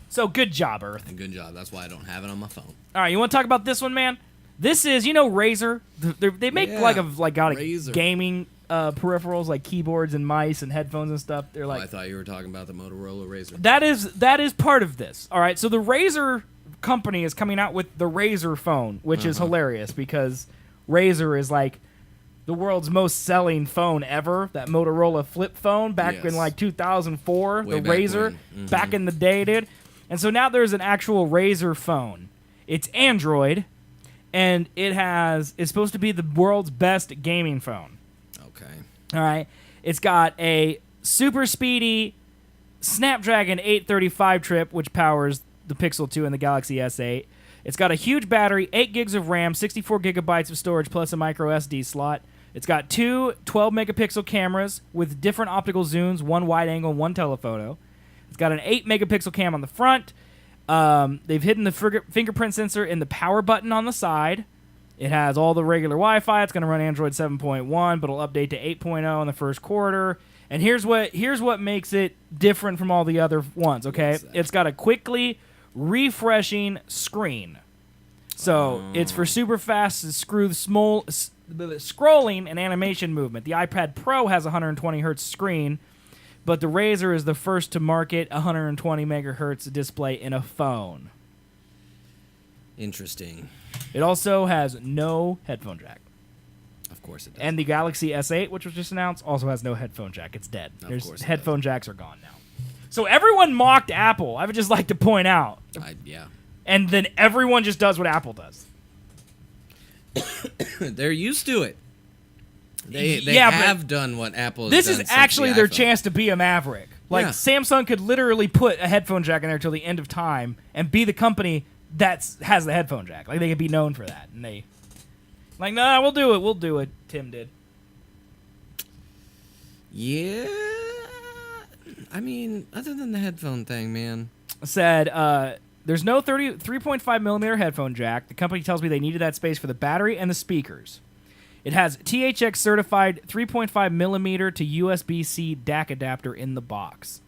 So good job, Earth. Good job. That's why I don't have it on my phone. All right, you want to talk about this one, man? This is, Razer. They make Razer. gaming peripherals, like keyboards and mice and headphones and stuff. They're like, I thought you were talking about the Motorola Razer. that is part of this. All right, so the Razer company is coming out with the Razer phone, which is hilarious because Razer is like the world's most selling phone ever. That Motorola flip phone back in like 2004, Way the back Razer when. back in the day, dude. And so now there's an actual Razer phone. It's Android, and it's supposed to be the world's best gaming phone. Okay. All right. It's got a super speedy Snapdragon 835 chip, which powers the Pixel 2 and the Galaxy S8. It's got a huge battery, 8 gigs of RAM, 64 gigabytes of storage, plus a micro SD slot. It's got two 12-megapixel cameras with different optical zooms, one wide angle and one telephoto. It's got an 8-megapixel cam on the front. They've hidden the fingerprint sensor in the power button on the side. It has all the regular Wi-Fi. It's going to run Android 7.1, but it'll update to 8.0 in the first quarter. And here's what makes it different from all the other ones, okay? It's got a quickly refreshing screen. So it's for super fast scrolling and animation movement. The iPad Pro has a 120 hertz screen, but the Razer is the first to market a 120 megahertz display in a phone. Interesting. It also has no headphone jack. Of course it does. And the Galaxy S8, which was just announced, also has no headphone jack. It's dead. Of course it headphone jacks are gone now. So everyone mocked Apple. I would just like to point out. Yeah. And then everyone just does what Apple does. They're used to it. They Yeah, have done what Apple has This done is since actually the their iPhone. chance to be a maverick. Like, Yeah. Samsung could literally put a headphone jack in there till the end of time and be the company that has the headphone jack. Like, they could be known for that. And they... Like, nah, we'll do it. Tim did. Yeah. I mean, other than the headphone thing, man. Said, there's no 3.5 millimeter headphone jack. The company tells me they needed that space for the battery and the speakers. It has THX certified 3.5 millimeter to USB-C DAC adapter in the box.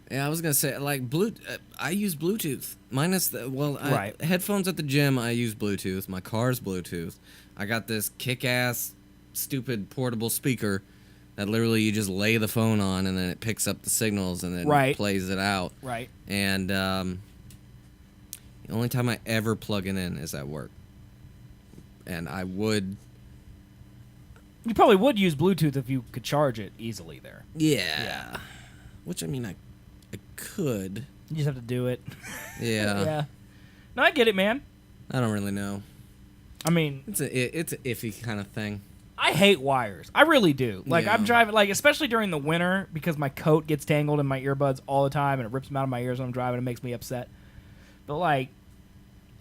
Yeah, I was gonna say I use Bluetooth minus Right. Headphones at the gym. I use Bluetooth. My car's Bluetooth. I got this kick-ass, stupid portable speaker that literally you just lay the phone on and then it picks up the signals and then plays it out. Right. And the only time I ever plug it in is at work. And I would. You probably would use Bluetooth if you could charge it easily there. Yeah. Which, I mean, I could. You just have to do it. Yeah. Yeah. No, I get it, man. I don't really know. I mean, it's an iffy kind of thing. I hate wires. I really do. Like, Yeah. I'm driving, like, especially during the winter because my coat gets tangled in my earbuds all the time and it rips them out of my ears when I'm driving. It makes me upset. But, like,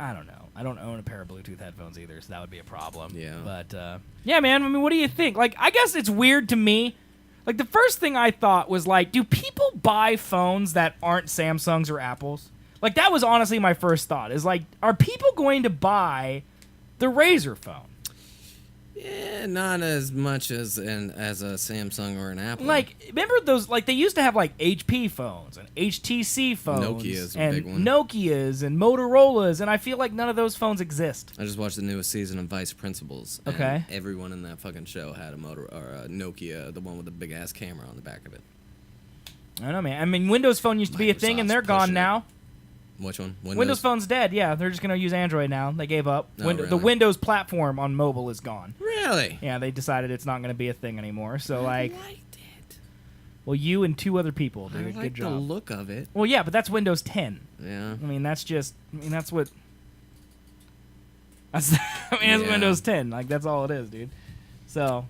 I don't know. I don't own a pair of Bluetooth headphones either, so that would be a problem. Yeah. But, yeah, man, I mean, what do you think? Like, I guess it's weird to me. Like, the first thing I thought was, like, do people buy phones that aren't Samsungs or Apples? Like, that was honestly my first thought. Is, like, are people going to buy the Razer phone? Yeah, not as much as a Samsung or an Apple. Like, remember those? Like, they used to have like HP phones and HTC phones, Nokia's a and big one. Nokia's and Motorola's, and I feel like none of those phones exist. I just watched the newest season of Vice Principals. And Okay. everyone in that fucking show had a Nokia, the one with the big ass camera on the back of it. I don't know, man. I mean, Windows Phone used to be a thing, and they're Microsoft's gone pushing it. now. Which one? Windows Phone's dead. Yeah, they're just gonna use Android now. They gave up. Oh, The really? Windows platform on mobile is gone. Really? Yeah, they decided it's not gonna be a thing anymore. So like, liked it. well, you and two other people, I dude. Good like the job. look of it. Well, yeah, but that's Windows 10. Yeah. I mean, that's what. That's it's Yeah. Windows 10. Like, that's all it is, dude. So,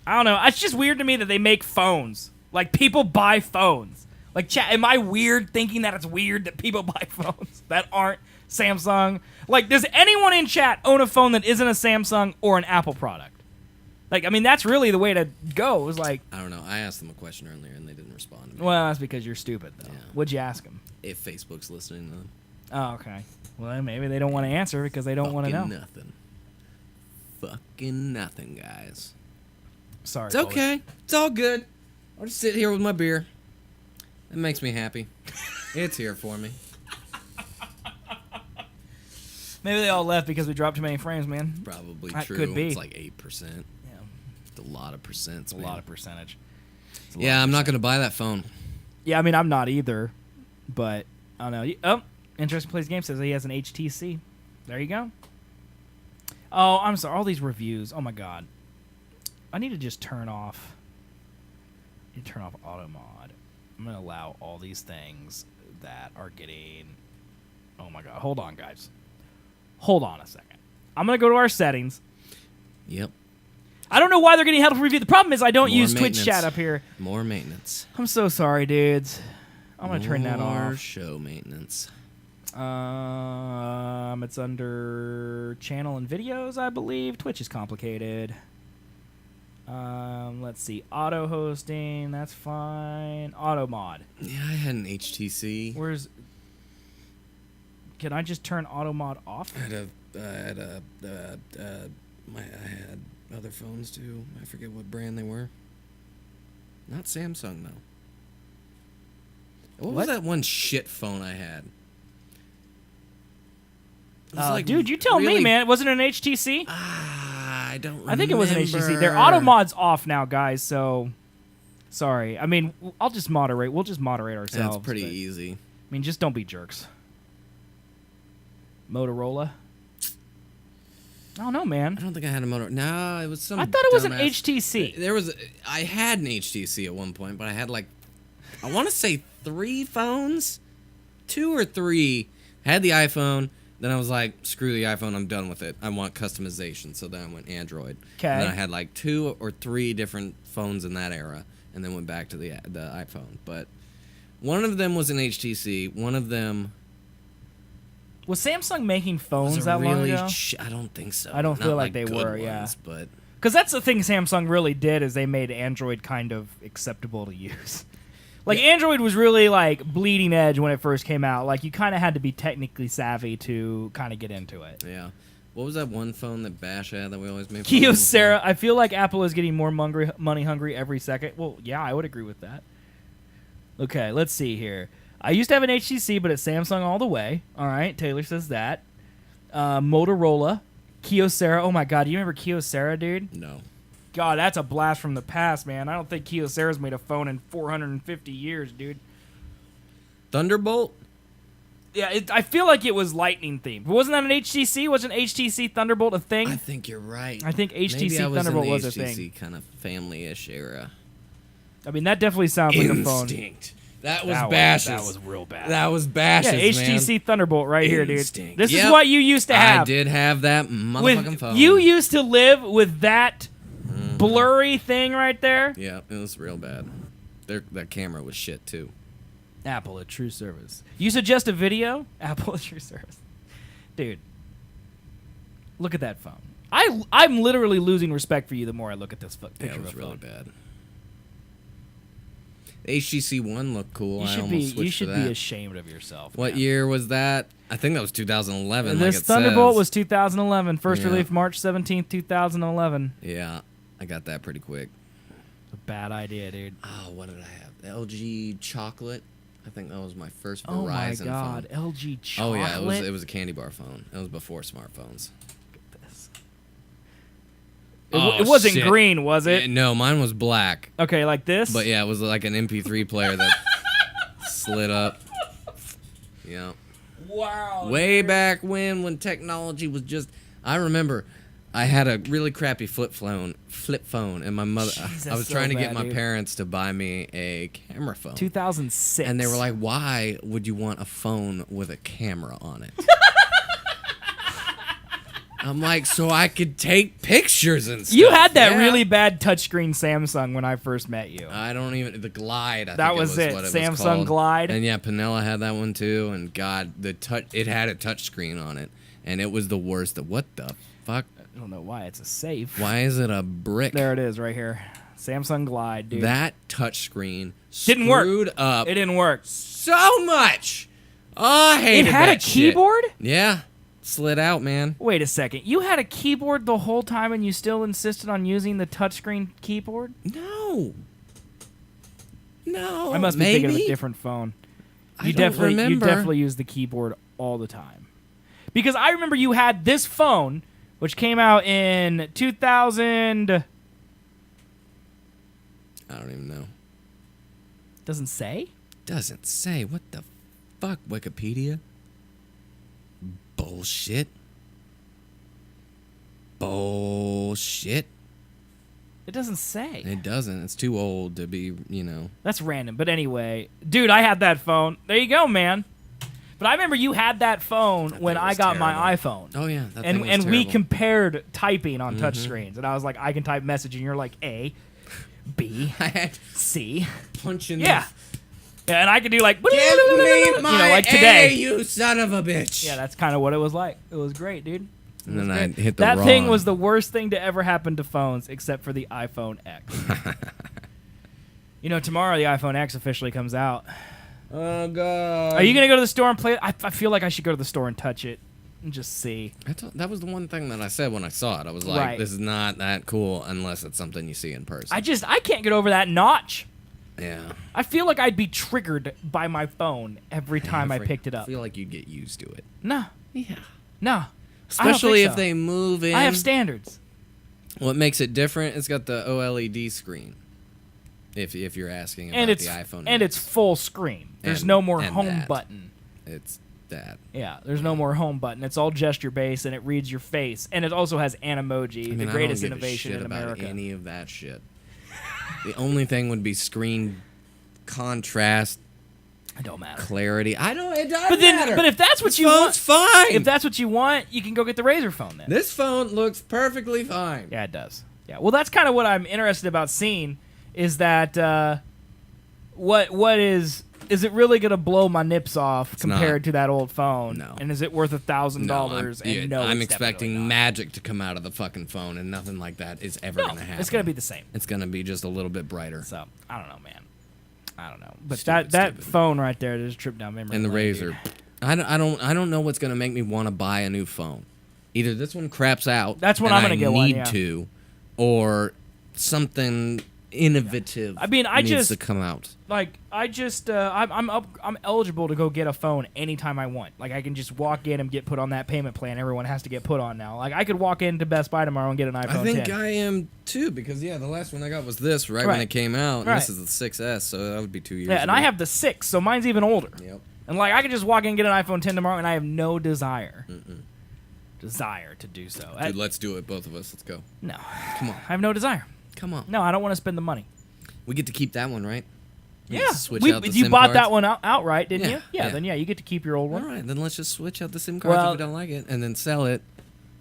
I don't know. It's just weird to me that they make phones. Like, people buy phones. Like, chat, am I weird thinking that it's weird that people buy phones that aren't Samsung? Like, does anyone in chat own a phone that isn't a Samsung or an Apple product? Like, I mean, that's really the way to go. Is like, I don't know. I asked them a question earlier and they didn't respond to me. well, that's because you're stupid, though. Yeah. What'd you ask them? If Facebook's listening to them. Oh, okay. Well, then maybe they don't want to answer because they don't want to know. Nothing. Fucking nothing, guys. Sorry. It's okay. It's all good. I'll just sit here with my beer. It makes me happy. It's here for me. Maybe they all left because we dropped too many frames, man. Probably That true. could be. It's like 8%. Yeah. It's a lot of percents, It's a man. lot of percentage. Yeah, I'm not going to buy that phone. Yeah, I mean, I'm not either, but I don't know. Oh, Interesting Plays Game says he has an HTC. There you go. Oh, I'm sorry. All these reviews. Oh, my God. I need to just turn off. I need to turn off auto mod. I'm going to allow all these things that are getting... Oh, my God. Hold on, guys. Hold on a second. I'm going to go to our settings. Yep. I don't know why they're getting held for review. The problem is I don't More use Twitch maintenance. chat up here. More maintenance. I'm so sorry, dudes. I'm going to turn that More off. show maintenance. It's under channel and videos, I believe. Twitch is complicated. Let's see. Auto hosting, that's fine. Auto mod. Yeah, I had an HTC. Where's... Can I just turn auto mod off? I had other phones too. I forget what brand they were. Not Samsung though. What was that one shit phone I had? It was Dude, you tell me, really- man. Was it an HTC? I don't remember. I think it was an HTC. Their auto mod's off now, guys, so... Sorry. I mean, I'll just moderate. We'll just moderate ourselves. That's pretty but- easy. I mean, just don't be jerks. Motorola? I don't know, man. I don't think I had a motor. No, it was some. I thought it was an dumbass- HTC. There was. I had an HTC at one point, but I had like, I want to say 3 phones, 2 or 3. Had the iPhone. Then I was like, screw the iPhone. I'm done with it. I want customization. So then I went Android. Okay. And then I had like 2 or 3 different phones in that era, and then went back to the iPhone. But one of them was an HTC. One of them. Was Samsung making phones was a that long really ago? I don't think so. I don't Not feel like they good were, ones, yeah. But Because that's the thing Samsung really did is they made Android kind of acceptable to use. Like, Android was really, like, bleeding edge when it first came out. Like, you kind of had to be technically savvy to kind of get into it. yeah. What was that one phone that Bash had that we always made fun of? Kyocera, I feel like Apple is getting more money hungry every second. Well, yeah, I would agree with that. Okay, let's see here. I used to have an HTC, but it's Samsung all the way. All right, Taylor says that. Motorola, Kyocera. Oh, my God. Do you remember Kyocera, dude? No. God, that's a blast from the past, man. I don't think Kyocera's made a phone in 450 years, dude. Thunderbolt? Yeah, I feel like it was lightning themed. Wasn't that an HTC? Wasn't HTC Thunderbolt a thing? I think you're right. I think HTC Maybe I was Thunderbolt in the was a HTC thing. kind of family-ish era. I mean, that definitely sounds like a phone. Instinct. That was That Bash's. that was real bad. That was Bash's, Yeah, HTC Thunderbolt right here, dude. Instinct. This is Yep. what you used to have. I did have that motherfucking phone. You used to live with that blurry thing right there. Yeah, it was real bad. That camera was shit, too. Apple, a true service. You suggest a video? Apple, a true service. Dude, look at that phone. I'm literally losing respect for you the more I look at this picture Yeah, it of was a really phone. bad. The HTC One looked cool. You I should almost switched you should to be that. ashamed of yourself. What man. year was that? I think that was 2011. This like it Thunderbolt says. was 2011. First Yeah. release March 17th, 2011. Yeah, I got that pretty quick. A bad idea, dude. Oh, what did I have? The LG Chocolate. I think that was my first Verizon Oh my God, phone. LG Oh Chocolate. yeah, it was a candy bar phone. It was before smartphones. It wasn't green, was it? Yeah, no, mine was black. Okay, like this. But yeah, it was like an MP3 player that slid up. Yeah. Wow. Way back when technology was just. I remember, I had a really crappy flip phone, and my mother. Jeez, I was that's trying so to get bad, my dude. parents to buy me a camera phone. 2006. And they were like, "Why would you want a phone with a camera on it?" I'm like, so I could take pictures and stuff. You had that Yeah. really bad touchscreen Samsung when I first met you. I don't even the Glide. That think was it it, was what Samsung it was called. Glide. And yeah, Panella had that one too. And God, it had a touch screen on it, and it was the worst. What the fuck? I don't know why it's a safe. Why is it a brick? There it is, right here. Samsung Glide, dude. That touch screen Didn't work. screwed up It didn't work. so much. Oh, I hated It had that a shit. keyboard? Yeah, slid out, man. Wait a second. You had a keyboard the whole time and you still insisted on using the touchscreen keyboard? No. I must be maybe? thinking of a different phone. I don't You remember. definitely use the keyboard all the time. Because I remember you had this phone, which came out in 2000. I don't even know. Doesn't say? Doesn't say. What the fuck, Wikipedia? Bullshit. Bullshit. It doesn't say. It doesn't. It's too old to be, That's random. But anyway, dude, I had that phone. There you go, man. But I remember you had that phone when I got my iPhone. Oh yeah, that And thing was and we terrible. Mm-hmm. compared typing on touch screens. And I was like, I can type message, and you're like A, B, I had C. punching. Yeah. Yeah, and I could do like Give me my like today. A, you son of a bitch. Yeah, that's kind of what it was like. It was great, dude. And then I hit the That wrong. thing was the worst thing to ever happen to phones, except for the iPhone X. Tomorrow the iPhone X officially comes out. Oh god. Are you gonna go to the store and play it? I feel like I should go to the store and touch it and just see. That was the one thing that I said when I saw it. I was like, Right. this is not that cool unless it's something you see in person. I can't get over that notch. Yeah. I feel like I'd be triggered by my phone every time I picked it I up. feel like you'd get used to it. No, Yeah. no. Especially I don't if think so. they move in. I have standards. What makes it different? It's got the OLED screen. If you're asking about And it's the iPhone, and X. it's full screen. There's And- no more and home that. button. It's that. Yeah, there's no more home button. It's all gesture based, and it reads your face, and it also has Animoji, I mean, the I greatest don't give a innovation shit in about America. any of that shit. The only thing would be screen contrast, It don't matter. clarity. I don't. It doesn't But then, matter. but if that's what This you want, phone's fine. if that's what you want, you can go get the Razer phone then. This phone looks perfectly fine. Yeah, it does. Yeah, well, that's kind of what I'm interested about seeing. Is that what is it really gonna blow my nips off compared to that old phone? No. And is it worth $1,000? I'm No, I'm it's definitely expecting not. magic to come out of the fucking phone, and nothing like that is ever No, gonna happen. it's gonna be the same. It's gonna be just a little bit brighter. So I don't know, man. I don't know, but Stupid, that stupid. phone right there is a trip down memory And the lane, Razer, dude. I don't know what's gonna make me want to buy a new phone. Either this one craps out. That's when and I'm gonna I get one, need yeah. to, or something innovative. I mean, I needs just- to come out. Like I'm eligible to go get a phone anytime I want. Like I can just walk in and get put on that payment plan everyone has to get put on now. Like I could walk into Best Buy tomorrow and get an iPhone I think 10. I am too, because the last one I got was this right when Right. it came out. And Right. this is the 6S, so that would be 2 years. Yeah, and ago. I have the 6, so mine's even older. Yep. And like I could just walk in and get an iPhone 10 tomorrow, and I have no desire to do so. Dude, let's do it, both of us. Let's go. No, Come on, I have no desire. come on. No, I don't want to spend the money. We get to keep that one, right? We Yeah, just switch out the you SIM bought cards? that one outright, didn't Yeah, you? Yeah, yeah. then you get to keep your old one. All right, then let's just switch out the SIM cards Well- if we don't like it, and then sell it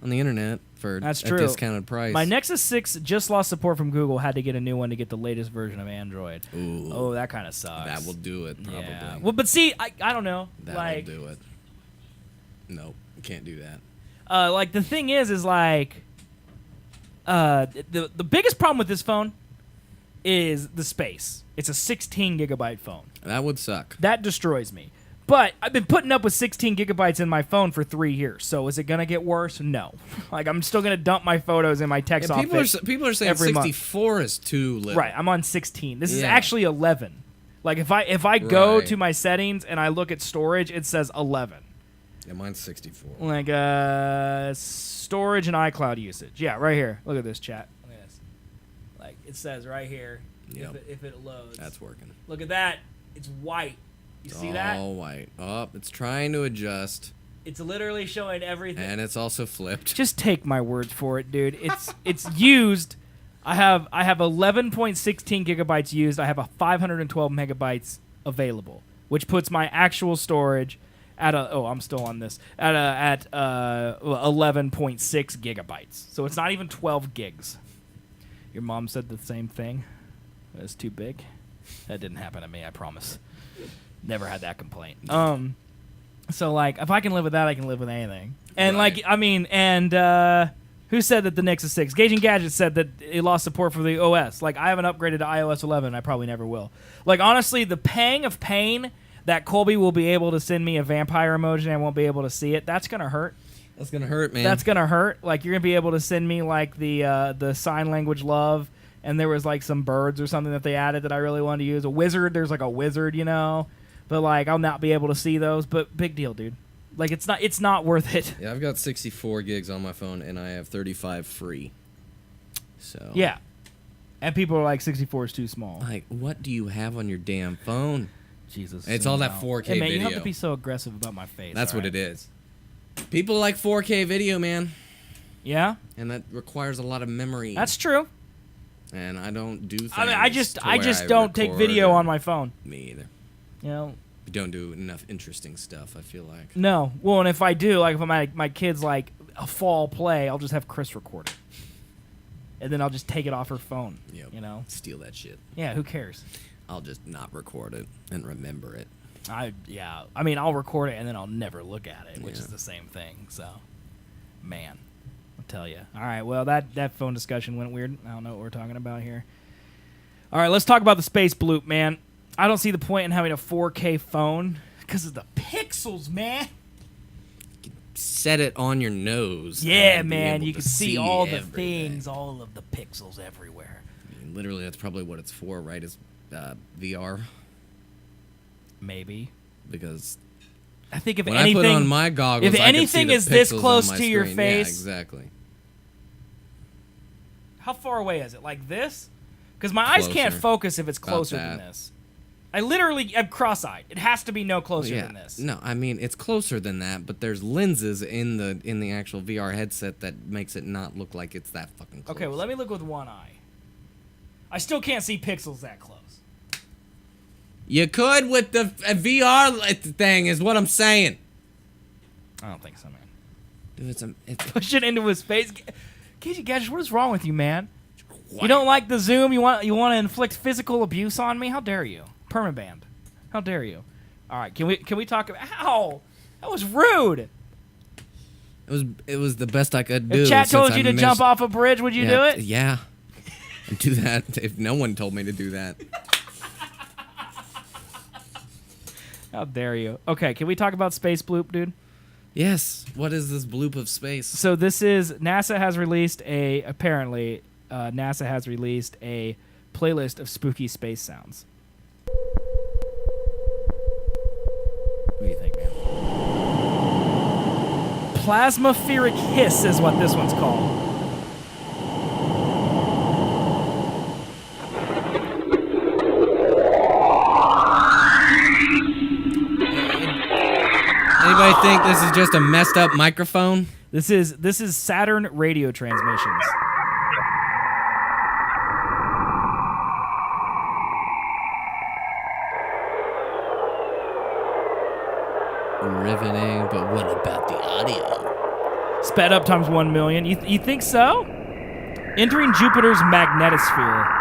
on the internet for That's a true. discounted price. My Nexus 6 just lost support from Google. Had to get a new one to get the latest version of Android. Ooh, Oh, that kind of sucks. that will do it, probably. Yeah. Well, but see, I don't know. that like, will do it. Nope, you can't do that. like the thing is like, the biggest problem with this phone is the space. It's a 16 gigabyte phone. That would suck. That destroys me. But I've been putting up with 16 gigabytes in my phone for 3 years. So is it gonna get worse? No. Like I'm still gonna dump my photos in my text Yeah, office. people are saying every month. 64 is too little. Right, I'm on 16. This is Yeah. actually 11. Like if I go Right. to my settings and I look at storage, it says 11. Yeah, mine's 64. Like storage and iCloud usage. Yeah, right here. Look at this, chat. Look at this. Like it says right here. Yep. If it loads. That's working. Look at that. It's white. You see that? All white. Oh, it's trying to adjust, It's literally showing everything. and it's also flipped. Just take my word for it, dude. It's used. I have 11.16 gigabytes used. I have a 512 megabytes available, which puts my actual storage I'm still on this at 11.6 gigabytes. So it's not even 12 gigs. Your mom said the same thing. It was too big. That didn't happen to me, I promise. Never had that complaint. So like, if I can live with that, I can live with anything. And Right. like, I mean, and who said that the Nexus 6? Gauging Gadget said that it lost support for the OS. Like, I haven't upgraded to iOS 11. I probably never will. Like, honestly, the pang of pain that Colby will be able to send me a vampire emoji and I won't be able to see it, that's gonna hurt. That's gonna hurt, man. That's gonna hurt. Like, you're gonna be able to send me like the sign language love, and there was like some birds or something that they added that I really wanted to use. A wizard. There's like a wizard, you know. But like, I'll not be able to see those. But big deal, dude. Like, it's not worth it. Yeah, I've got 64 gigs on my phone, and I have 35 free. So Yeah. And people are like, 64 is too small. like, what do you have on your damn phone? Jesus. It's zoom all that out. 4K hey, man, You video. have to be so aggressive about my face. That's all what right? it is. People like 4K video, man, Yeah, and that requires a lot of memory. that's true. And I don't do things. I mean, I just to where don't take record video or- on my phone. Me either. You know. You don't do enough interesting stuff, I feel like. No. Well, and if I do, like, if my kids like a fall play, I'll just have Chris record it, and then I'll just take it off her phone. Yep. You know. Steal that shit. Yeah. Who cares? I'll just not record it and remember it. I mean, I'll record it and then I'll never look at it, which Yeah. is the same thing. So, man, I'll tell you. All right. Well, that phone discussion went weird. I don't know what we're talking about here. All right, let's talk about the space bloop, man. I don't see the point in having a 4K phone because of the pixels, man. Set it on your nose. Yeah, and be man, able you to can see all the everything. things, all of the pixels everywhere. I mean, literally, that's probably what it's for, right? Is VR? Maybe. Because I think if when anything, I put on my goggles, if I could anything see the is this pixels close on my to your screen. face, Yeah, exactly. how far away is it? Like this? Because my eyes can't Closer. focus if it's About closer than that. this. I literally am cross-eyed. It has to be no closer Yeah. than this. No, I mean it's closer than that, but there's lenses in the actual VR headset that makes it not look like it's that fucking close. Okay, well, let me look with one eye. I still can't see pixels that close. You could with the VR thing, is what I'm saying. I don't think so, man. Dude, it's Push it into his face. Casey Gadget, what is wrong with you, man? You don't like the zoom? You want to inflict physical abuse on me? How dare you? Permaband. How dare you? All right, can we talk about? Ow! That was rude. it was the best I could do. If chat since told I you to missed- jump off a bridge, would you do it? Yeah. I'd do that if no one told me to do that. How dare you? Okay, can we talk about Space Bloop, dude? Yes. What is this bloop of space? So this is NASA has released a playlist of spooky space sounds. What do you think, man? Plasmapheric hiss is what this one's called. Anybody think this is just a messed up microphone? This is Saturn radio transmissions. Riveting, but what about the audio? Sped up times 1 million. You think so? Entering Jupiter's magnetosphere.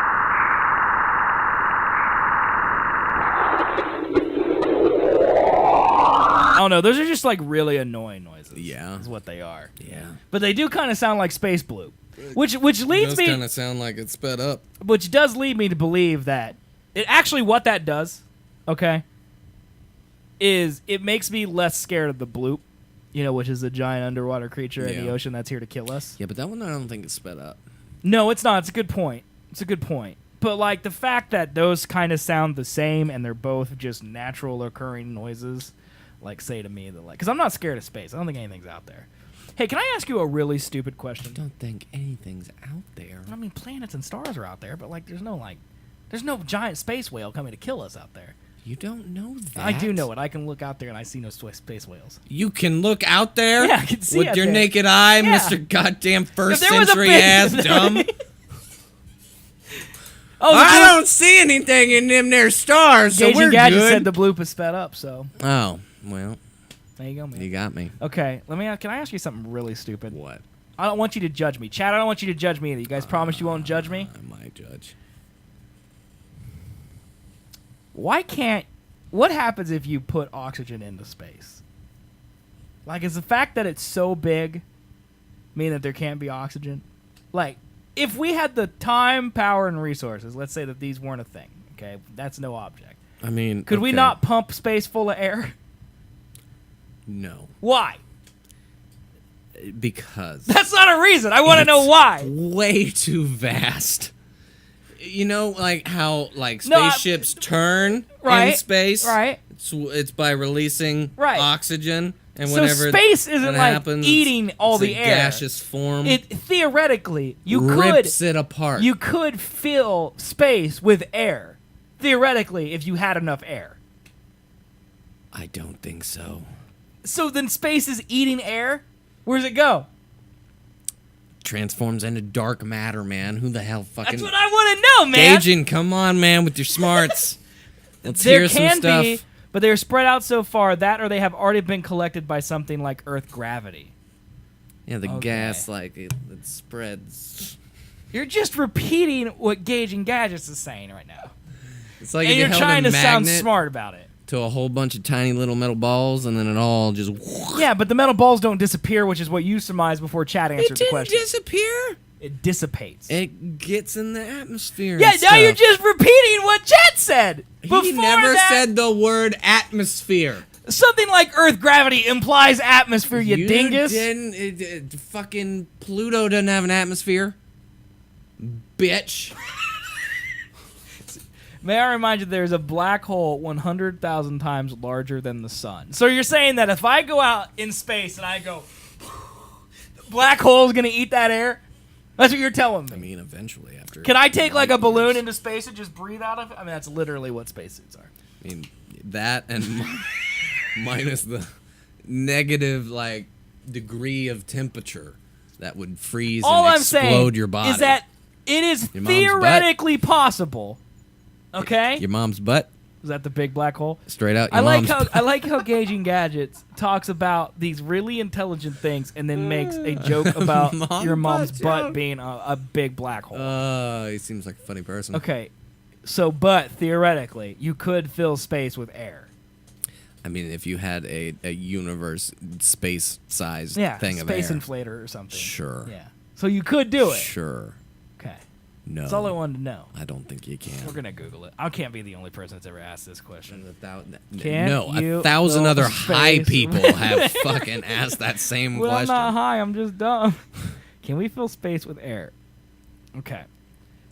I don't know. Those are just like really annoying noises. Yeah. Is what they are. Yeah. But they do kind of sound like Space Bloop. Which leads Does me kind of sound like it's sped up. which does lead me to believe that it actually what that does, okay, is it makes me less scared of the bloop, which is a giant underwater creature in the Yeah. ocean that's here to kill us. Yeah, but that one I don't think is sped up. No, it's not. It's a good point. But like the fact that those kind of sound the same and they're both just natural occurring noises, like say to me that like, because I'm not scared of space. I don't think anything's out there. Hey, can I ask you a really stupid question? I don't think anything's out there. I mean, planets and stars are out there, but like, there's no giant space whale coming to kill us out there. You don't know that. I do know it. I can look out there and I see no space whales. You can look out there? Yeah, I can see with out your there. naked eye, Yeah. Mr. Goddamn first If there was a century big- ass dumb. Oh, the I bloop- don't see anything in them there stars, so Gauging we're Gadget good. said the bloop is sped up, so. Oh, well. There you go, man. You got me. Okay, can I ask you something really stupid? What? I don't want you to judge me. Chad, I don't want you to judge me either. You guys promise you won't judge me? I might judge. What happens if you put oxygen into space? Like, is the fact that it's so big mean that there can't be oxygen? Like, if we had the time, power, and resources, let's say that these weren't a thing, okay? That's no object. I mean, Could we not pump space full of air? No. Why? Because that's not a reason. I want to know why. Way too vast. You know, like how spaceships turn in space. Right. It's by releasing oxygen, and so whenever space isn't that like happens, eating all the a air. gaseous form. It theoretically rips it apart. You could fill space with air. Theoretically, if you had enough air. I don't think so. So then space is eating air? Where does it go? Transforms into dark matter, man. Who the hell fucking... That's what I want to know, man. Gaijin, come on, man, with your smarts. Let's hear some stuff. There can be, but they're spread out so far that or they have already been collected by something like Earth gravity. Yeah, the gas, like, it spreads. You're just repeating what Gaijin Gadgets is saying right now. It's like and if you you're trying to sound magnet smart about it. To a whole bunch of tiny little metal balls, and then it all just... Yeah, but the metal balls don't disappear, which is what you surmised before Chad answered the question. It didn't disappear. It dissipates. It gets in the atmosphere. Yeah, and now stuff. you're just repeating what Chad said. He never said the word atmosphere. Something like Earth gravity implies atmosphere, you dingus. Fucking Pluto doesn't have an atmosphere. Bitch. May I remind you, there's a black hole 100,000 times larger than the sun. So you're saying that if I go out in space and I go, the black hole's going to eat that air? That's what you're telling me. I mean, eventually after... Can I take like a balloon into space and just breathe out of it? I mean, that's literally what spacesuits are. I mean, that and minus the negative, like, degree of temperature that would freeze All and I'm explode saying your body. is that it is Your mom's theoretically possible. Okay? Your mom's butt? Is that the big black hole? Straight out your I like mom's how butt. I like how Gaijin Gadgets talks about these really intelligent things and then makes a joke about your mom's butt being a big black hole. He seems like a funny person. Okay, so but theoretically, you could fill space with air. I mean, if you had a universe space-sized thing of air. Space inflator or something. Sure. Yeah. So you could do it. Sure. Okay. No. That's all I wanted to know. I don't think you can. We're gonna Google it. I can't be the only person that's ever asked this question. No, 1,000 other high people have fucking asked that same well, question. I'm not high. I'm just dumb. Can we fill space with air? Okay.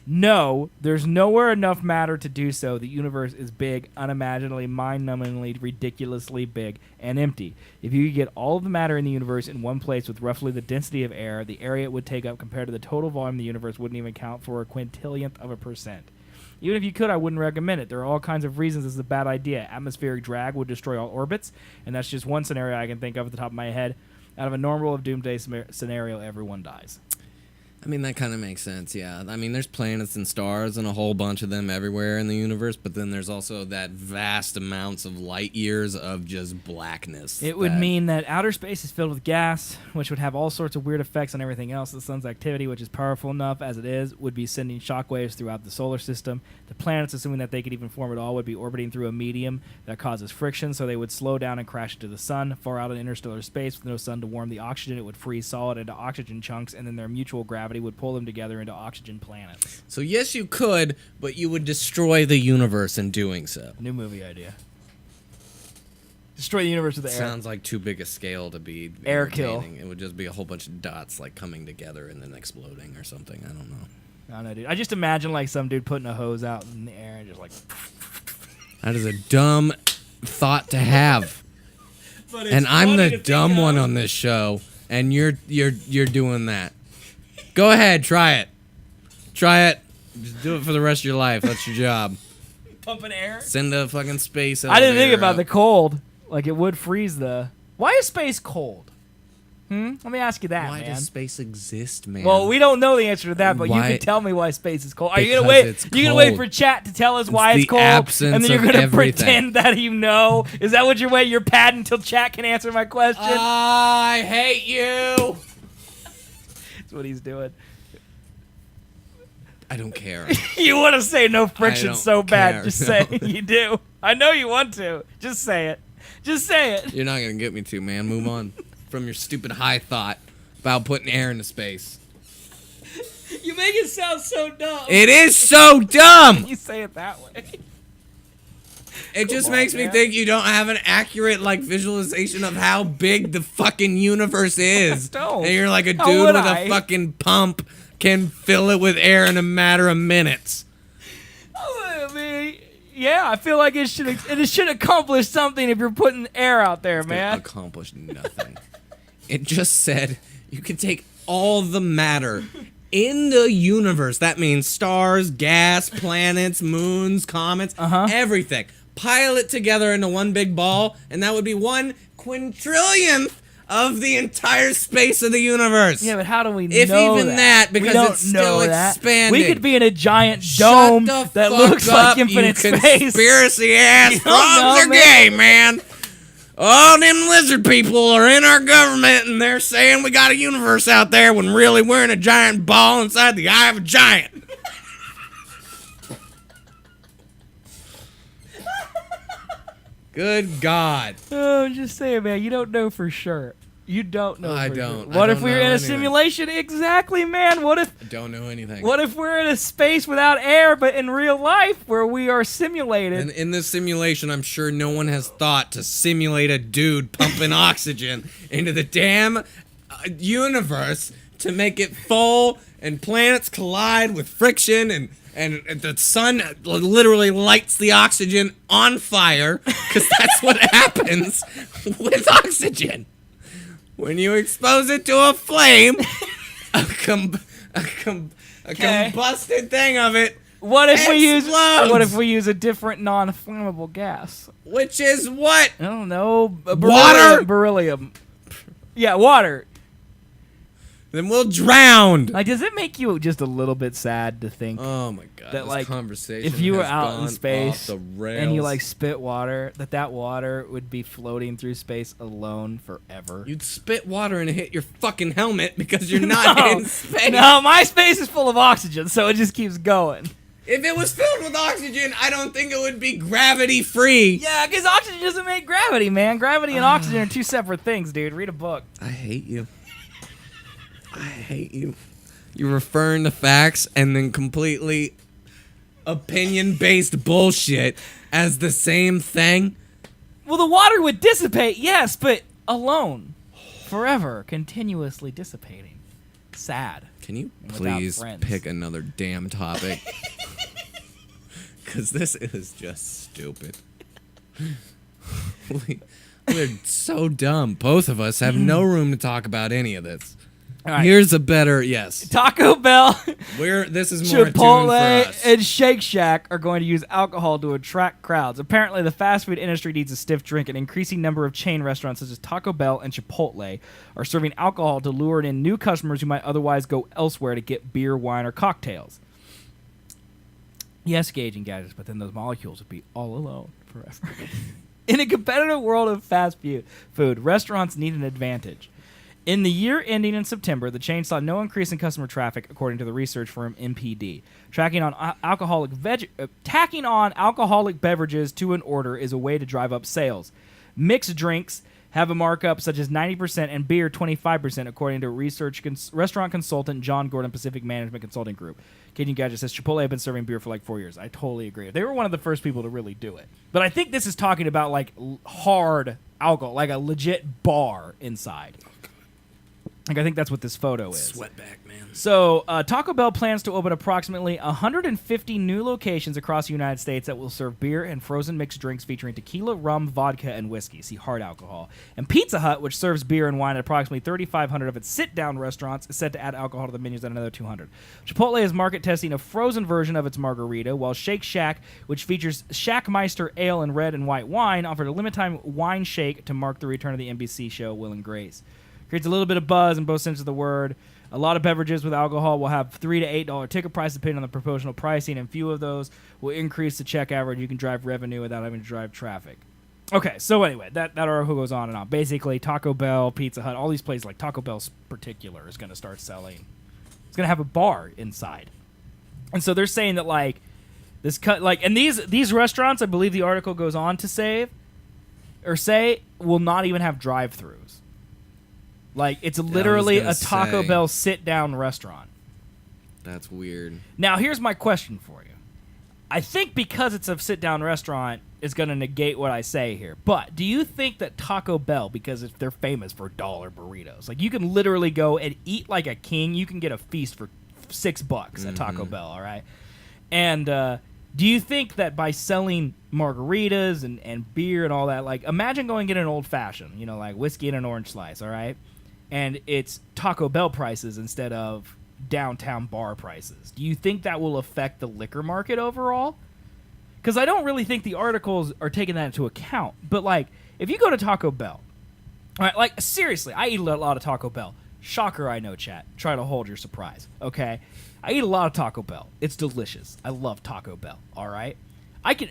No, there's nowhere enough matter to do so. The universe is big, unimaginably, mind-numbingly, ridiculously big, and empty. If you could get all of the matter in the universe in one place with roughly the density of air, the area it would take up compared to the total volume of the universe wouldn't even count for a quintillionth of a percent. Even if you could, I wouldn't recommend it. There are all kinds of reasons this is a bad idea. Atmospheric drag would destroy all orbits, and that's just one scenario I can think of at the top of my head. Out of a normal of doomsday scenario, everyone dies. I mean, that kind of makes sense, yeah. I mean, there's planets and stars and a whole bunch of them everywhere in the universe, but then there's also that vast amounts of light years of just blackness. It would mean that outer space is filled with gas, which would have all sorts of weird effects on everything else. The sun's activity, which is powerful enough as it is, would be sending shockwaves throughout the solar system. The planets, assuming that they could even form at all, would be orbiting through a medium that causes friction, so they would slow down and crash into the sun. Far out in interstellar space, with no sun to warm the oxygen, it would freeze solid into oxygen chunks, and then their mutual gravity would pull them together into oxygen planets. So yes, you could, but you would destroy the universe in doing so. New movie idea. Destroy the universe with the air. Sounds like too big a scale to be air kill. It would just be a whole bunch of dots like coming together and then exploding or something. I don't know. I don't know, dude. I just imagine like some dude putting a hose out in the air and just like. That is a dumb thought to have. And I'm the dumb one on this show, and you're doing that. Go ahead, try it. Try it. Just do it for the rest of your life. That's your job. Pumping air? Send a fucking space I didn't think elevator about up. the cold. Like, it would freeze the... Why is space cold? Let me ask you that, Why man. does space exist, man? Well, we don't know the answer to that, but you Why- can tell me why space is cold. Are you Because gonna wait? it's You gonna wait cold. for chat to tell us why the it's cold, absence and then you're of gonna everything. pretend that you know? Is that what you're waiting? You're padding until chat can answer my question. I hate you. That's what he's doing. I don't care. You want to say no friction don't so bad? care, Just no. say it. You do. I know you want to. Just say it. Just say it. You're not gonna get me to, man. Move on from your stupid high thought about putting air into space. You make it sound so dumb. It is so dumb. You say it that way. It just on, makes me man. think you don't have an accurate visualization of how big the fucking universe is. don't. And you're like a How dude would with I? a fucking pump can fill it with air in a matter of minutes. I mean, yeah, I feel like it should accomplish something if you're putting air out there, man. Accomplished nothing. It just said you can take all the matter in the universe. That means stars, gas, planets, moons, comets, everything. Pile it together into one big ball, and that would be 1/quintrillionth of the entire space of the universe. Yeah, but how do we If know even that, because we don't it's still know that. expanding. We could be in a giant Shut dome the that fuck looks up, like infinite you space. Conspiracy ass You don't frogs know, are gay, man. All them lizard people are in our government, and they're saying we got a universe out there when really we're in a giant ball inside the eye of a giant. Good God. Oh, I'm just saying, man. You don't know for sure. You don't know. I for don't. Sure. What I if don't we were know in a anything. simulation? Exactly, man. What if? I don't know anything. What if we're in a space without air, but in real life where we are simulated? And in this simulation, I'm sure no one has thought to simulate a dude pumping oxygen into the damn universe to make it full and planets collide with friction and the sun literally lights the oxygen on fire because that's what happens with oxygen. When you expose it to a flame, a combusted thing of it. What if we use? explodes. What if we use a different non-flammable gas? Which is what? I don't know. Water? Beryllium. Yeah, water. Then we'll drown. Like, does it make you just a little bit sad to think Oh my god! that, this like, conversation if you were has out in gone space off the and you rails. like spit water, that water would be floating through space alone forever? You'd spit water and hit your fucking helmet because you're not in space. No, my space is full of oxygen, so it just keeps going. If it was filled with oxygen, I don't think it would be gravity free. Yeah, because oxygen doesn't make gravity, man. Gravity and oxygen are two separate things, dude. Read a book. I hate you. I hate you. You're referring to facts and then completely opinion-based bullshit as the same thing. Well, the water would dissipate, yes, but alone. Forever, continuously dissipating. Sad. Can you Without please friends. pick another damn topic? Because this is just stupid. We're so dumb. Both of us have no room to talk about any of this. All right. Here's a better yes. Taco Bell, This is more attuned for Chipotle, us. and Shake Shack are going to use alcohol to attract crowds. Apparently, the fast food industry needs a stiff drink. An increasing number of chain restaurants such as Taco Bell and Chipotle are serving alcohol to lure in new customers who might otherwise go elsewhere to get beer, wine, or cocktails. Yes, gauging gadgets, but then those molecules would be all alone forever. In a competitive world of fast food, restaurants need an advantage. In the year ending in September, the chain saw no increase in customer traffic, according to the research firm MPD. Tacking on alcoholic beverages to an order is a way to drive up sales. Mixed drinks have a markup such as 90% and beer 25%, according to restaurant consultant John Gordon, Pacific Management Consulting Group. Cajun Gadget says Chipotle have been serving beer for like 4 years. I totally agree. They were one of the first people to really do it. But I think this is talking about like hard alcohol, like a legit bar inside. Like, I think that's what this photo is. Sweatback, man. So, Taco Bell plans to open approximately 150 new locations across the United States that will serve beer and frozen mixed drinks featuring tequila, rum, vodka, and whiskey. See, hard alcohol. And Pizza Hut, which serves beer and wine at approximately 3,500 of its sit-down restaurants, is set to add alcohol to the menus at another 200. Chipotle is market testing a frozen version of its margarita, while Shake Shack, which features Shackmeister ale and red and white wine, offered a limited-time wine shake to mark the return of the NBC show Will and Grace. Creates a little bit of buzz in both senses of the word. A lot of beverages with alcohol will have $3 to $8 ticket price depending on the promotional pricing, and few of those will increase the check average. You can drive revenue without having to drive traffic. Okay, so anyway, that article goes on and on. Basically, Taco Bell, Pizza Hut, all these places, like Taco Bell particular, is going to start selling. It's going to have a bar inside. And so they're saying that, like, this cut, like, and these restaurants, I believe the article goes on to say, will not even have drive-thrus. Like, it's literally a Taco Bell sit-down restaurant. That's weird. Now, here's my question for you. I think because it's a sit-down restaurant, it's going to negate what I say here. But do you think that Taco Bell, because they're famous for dollar burritos, like, you can literally go and eat like a king. You can get a feast for $6 at Taco Bell, all right? And do you think that by selling margaritas and beer and all that, like, imagine going and get an old-fashioned, you know, like whiskey and an orange slice, all right? And it's Taco Bell prices instead of downtown bar prices. Do you think that will affect the liquor market overall? Because I don't really think the articles are taking that into account. But, like, if you go to Taco Bell, all right, like, seriously, I eat a lot of Taco Bell. Shocker, I know, chat. Try to hold your surprise, okay? I eat a lot of Taco Bell. It's delicious. I love Taco Bell, all right?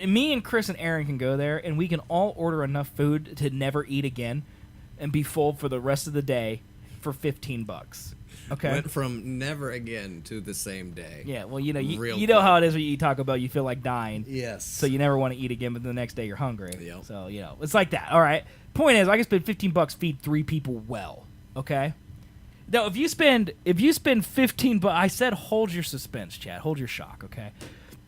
Me and Chris and Aaron can go there, and we can all order enough food to never eat again and be full for the rest of the day for $15. Okay. Went from never again to the same day. Yeah, well, you know, you know how it is when you eat Taco Bell, you feel like dying. Yes. So you never want to eat again, but the next day you're hungry. Yep. So, you know, it's like that. All right. Point is, I can spend $15, feed 3 people well. Okay. Now, if you spend $15, I said hold your suspense, chat. Hold your shock. Okay.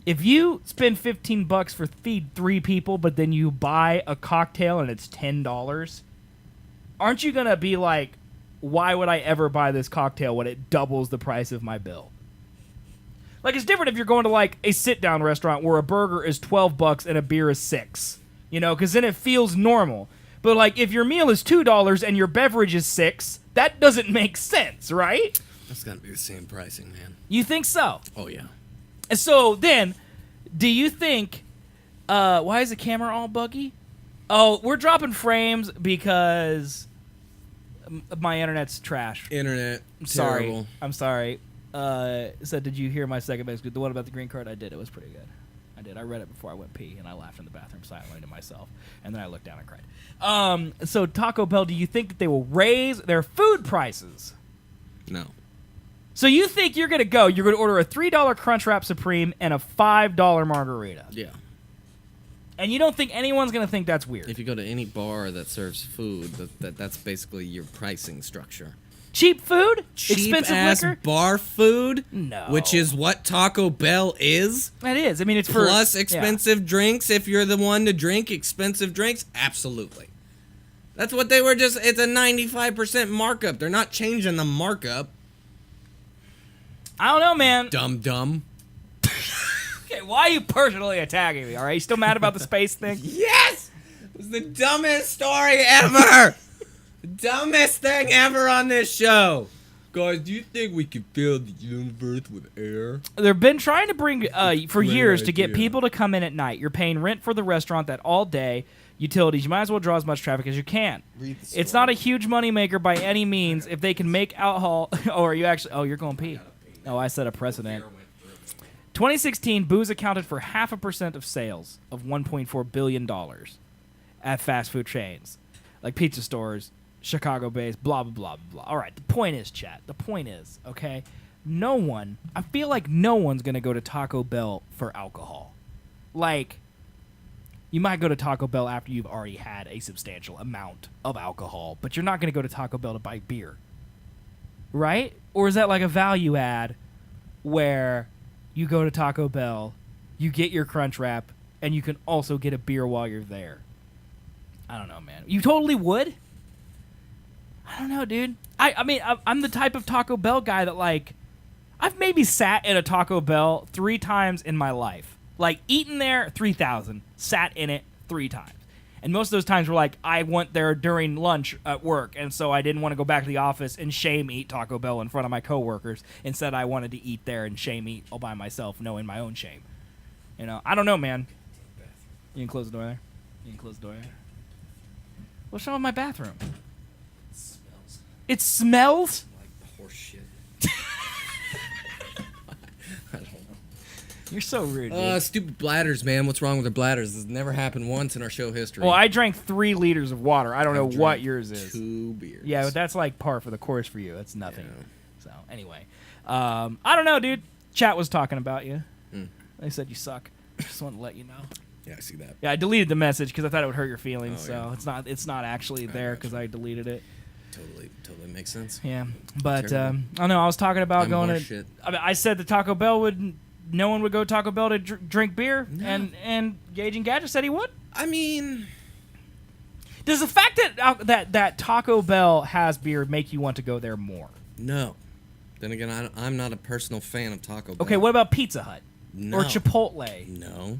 If you spend $15 for feed 3 people, but then you buy a cocktail and it's $10, aren't you gonna be like, why would I ever buy this cocktail when it doubles the price of my bill? Like, it's different if you're going to, like, a sit-down restaurant where a burger is $12 and a beer is $6. You know, because then it feels normal. But, like, if your meal is $2 and your beverage is $6, that doesn't make sense, right? That's gotta be the same pricing, man. You think so? Oh, yeah. And so, then, do you think... why is the camera all buggy? Oh, we're dropping frames because... my internet's trash. Internet. Terrible. I'm sorry. So did you hear my second best? The one about the green card? I did. It was pretty good. I did. I read it before I went pee, and I laughed in the bathroom silently to myself. And then I looked down and cried. So Taco Bell, do you think that they will raise their food prices? No. So you think you're going to order a $3 Crunchwrap Supreme and a $5 margarita? Yeah. And you don't think anyone's going to think that's weird? If you go to any bar that serves food, that's basically your pricing structure. Cheap food? Cheap expensive ass liquor? bar food? No. Which is what Taco Bell is? It is. I mean, it's for... Plus expensive drinks if you're the one to drink expensive drinks? Absolutely. That's what they were just... It's a 95% markup. They're not changing the markup. I don't know, man. Dumb. Okay, why are you personally attacking me, all right? You still mad about the space thing? Yes! It was the dumbest story ever! The dumbest thing ever on this show. Guys, do you think we could fill the universe with air? They've been trying to bring, for years, to get people to come in at night. You're paying rent for the restaurant that all day, utilities. You might as well draw as much traffic as you can. It's not a huge moneymaker by any means if they can make alcohol... Oh, are you actually... Oh, you're going pee. Oh, I set a precedent. 2016, booze accounted for 0.5% of sales of $1.4 billion at fast food chains, like pizza stores, Chicago-based, blah, blah, blah, blah. All right, the point is, chat, the point is, okay, I feel like no one's going to go to Taco Bell for alcohol. Like, you might go to Taco Bell after you've already had a substantial amount of alcohol, but you're not going to go to Taco Bell to buy beer, right? Or is that like a value add where... you go to Taco Bell, you get your Crunchwrap, and you can also get a beer while you're there. I don't know, man. You totally would? I don't know, dude. I mean, I'm the type of Taco Bell guy that, like, I've maybe sat in a Taco Bell 3 times in my life. Like, eaten there 3,000, sat in it 3 times. And most of those times were like, I went there during lunch at work, and so I didn't want to go back to the office and shame eat Taco Bell in front of my coworkers. Instead, I wanted to eat there and shame eat all by myself, knowing my own shame. You know, I don't know, man. You can close the door there? You can close the door there? What's wrong with my bathroom? It smells. It smells? Like horse shit. You're so rude, dude. Stupid bladders, man. What's wrong with their bladders? This never happened once in our show history. Well, I drank 3 liters of water. I don't know what yours is. 2 beers. Yeah, but that's like par for the course for you. That's nothing. Yeah. So, anyway. I don't know, dude. Chat was talking about you. They said you suck. Just wanted to let you know. Yeah, I see that. Yeah, I deleted the message because I thought it would hurt your feelings. Oh, so yeah. it's not actually there because I deleted it. Totally makes sense. Yeah, but I Terrible. don't know. I was talking about I'm going to. horseshit. I mean, I said the Taco Bell would. No one would go to Taco Bell to drink beer, and Gage and Gadget said he would. I mean, does the fact that Taco Bell has beer make you want to go there more? No. Then again, I'm not a personal fan of Taco Bell. Okay, what about Pizza Hut No. or Chipotle? No.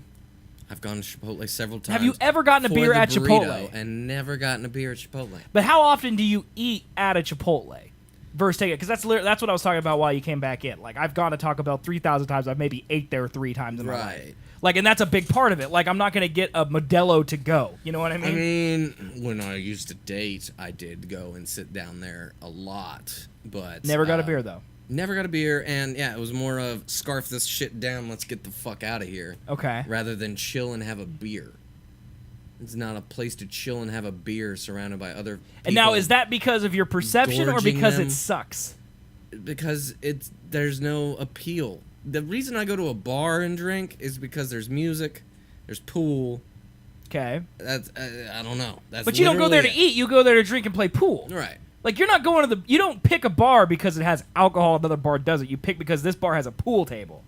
I've gone to Chipotle several times. Have you ever gotten a for beer the at burrito Chipotle? And never gotten a beer at Chipotle. But how often do you eat at a Chipotle versus take it? Because that's what I was talking about while you came back in. Like, I've gone to Taco Bell 3,000 times. I've maybe ate there 3 times in my life. Like, and that's a big part of it. Like, I'm not going to get a Modelo to go. You know what I mean? I mean, when I used to date, I did go and sit down there a lot. But Never got a beer, though. Never got a beer, and yeah, it was more of scarf this shit down, let's get the fuck out of here. Okay. Rather than chill and have a beer. It's not a place to chill and have a beer surrounded by other people. And now, is that because of your perception or gorging because them. it sucks? Because there's no appeal. The reason I go to a bar and drink is because there's music, there's pool. Okay. That's I don't know. That's But you don't go there to literally eat. You go there to drink and play pool. Right. Like, you're not going to you don't pick a bar because it has alcohol, another bar doesn't. You pick because this bar has a pool table.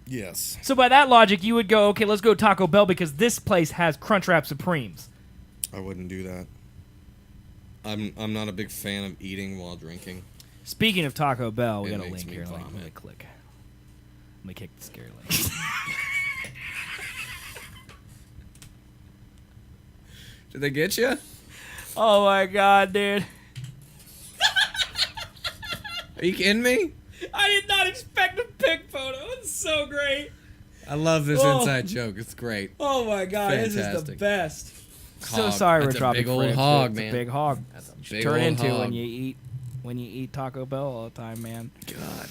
Yes. So by that logic, you would go, okay, let's go Taco Bell because this place has Crunchwrap Supremes. I wouldn't do that. I'm not a big fan of eating while drinking. Speaking of Taco Bell, we It got a makes link me here. Let me vomit. click. Let me kick the scary link. Did they get you? Oh my god, dude. Are you kidding me? I did not expect a pic photo. It's so great. I love this Oh. inside joke. It's great. Oh my god, this is the Fantastic. best. So Hog. sorry we're That's a dropping big old frames, hog, dude. man. It's a big hog. That's a You should big turn old into hog. when you eat Taco Bell all the time, man. God.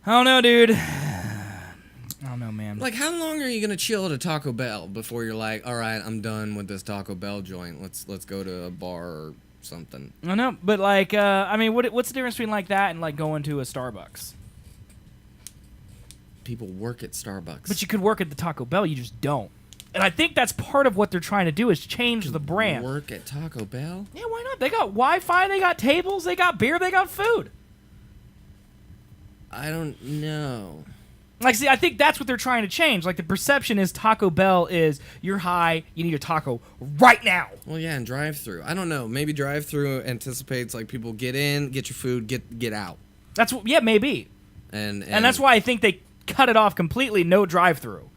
I don't know, dude. I don't know, man. Like, how long are you gonna chill at a Taco Bell before you're like, all right, I'm done with this Taco Bell joint. Let's go to a bar or something. I know, but like, I mean, what's the difference between like that and like going to a Starbucks? People work at Starbucks. But you could work at the Taco Bell, you just don't. And I think that's part of what they're trying to do is change the brand. Work at Taco Bell? Yeah, why not? They got Wi-Fi, they got tables, they got beer, they got food. I don't know. Like, see, I think that's what they're trying to change. Like, the perception is Taco Bell is you're high, you need a taco right now. Well, yeah, and drive-through. I don't know. Maybe drive-through anticipates like people get in, get your food, get out. That's what, yeah, maybe. And that's why I think they cut it off completely. No drive-through.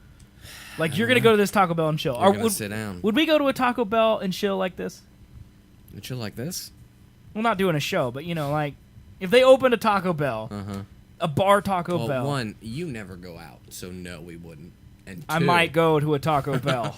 Like, you're gonna go to this Taco Bell and chill. You're gonna sit down. Would we go to a Taco Bell and chill like this? And chill like this? Well, not doing a show, but you know, like if they opened a Taco Bell, a bar Taco Well, Bell. one, you never go out, so no, we wouldn't. And two, I might go to a Taco Bell.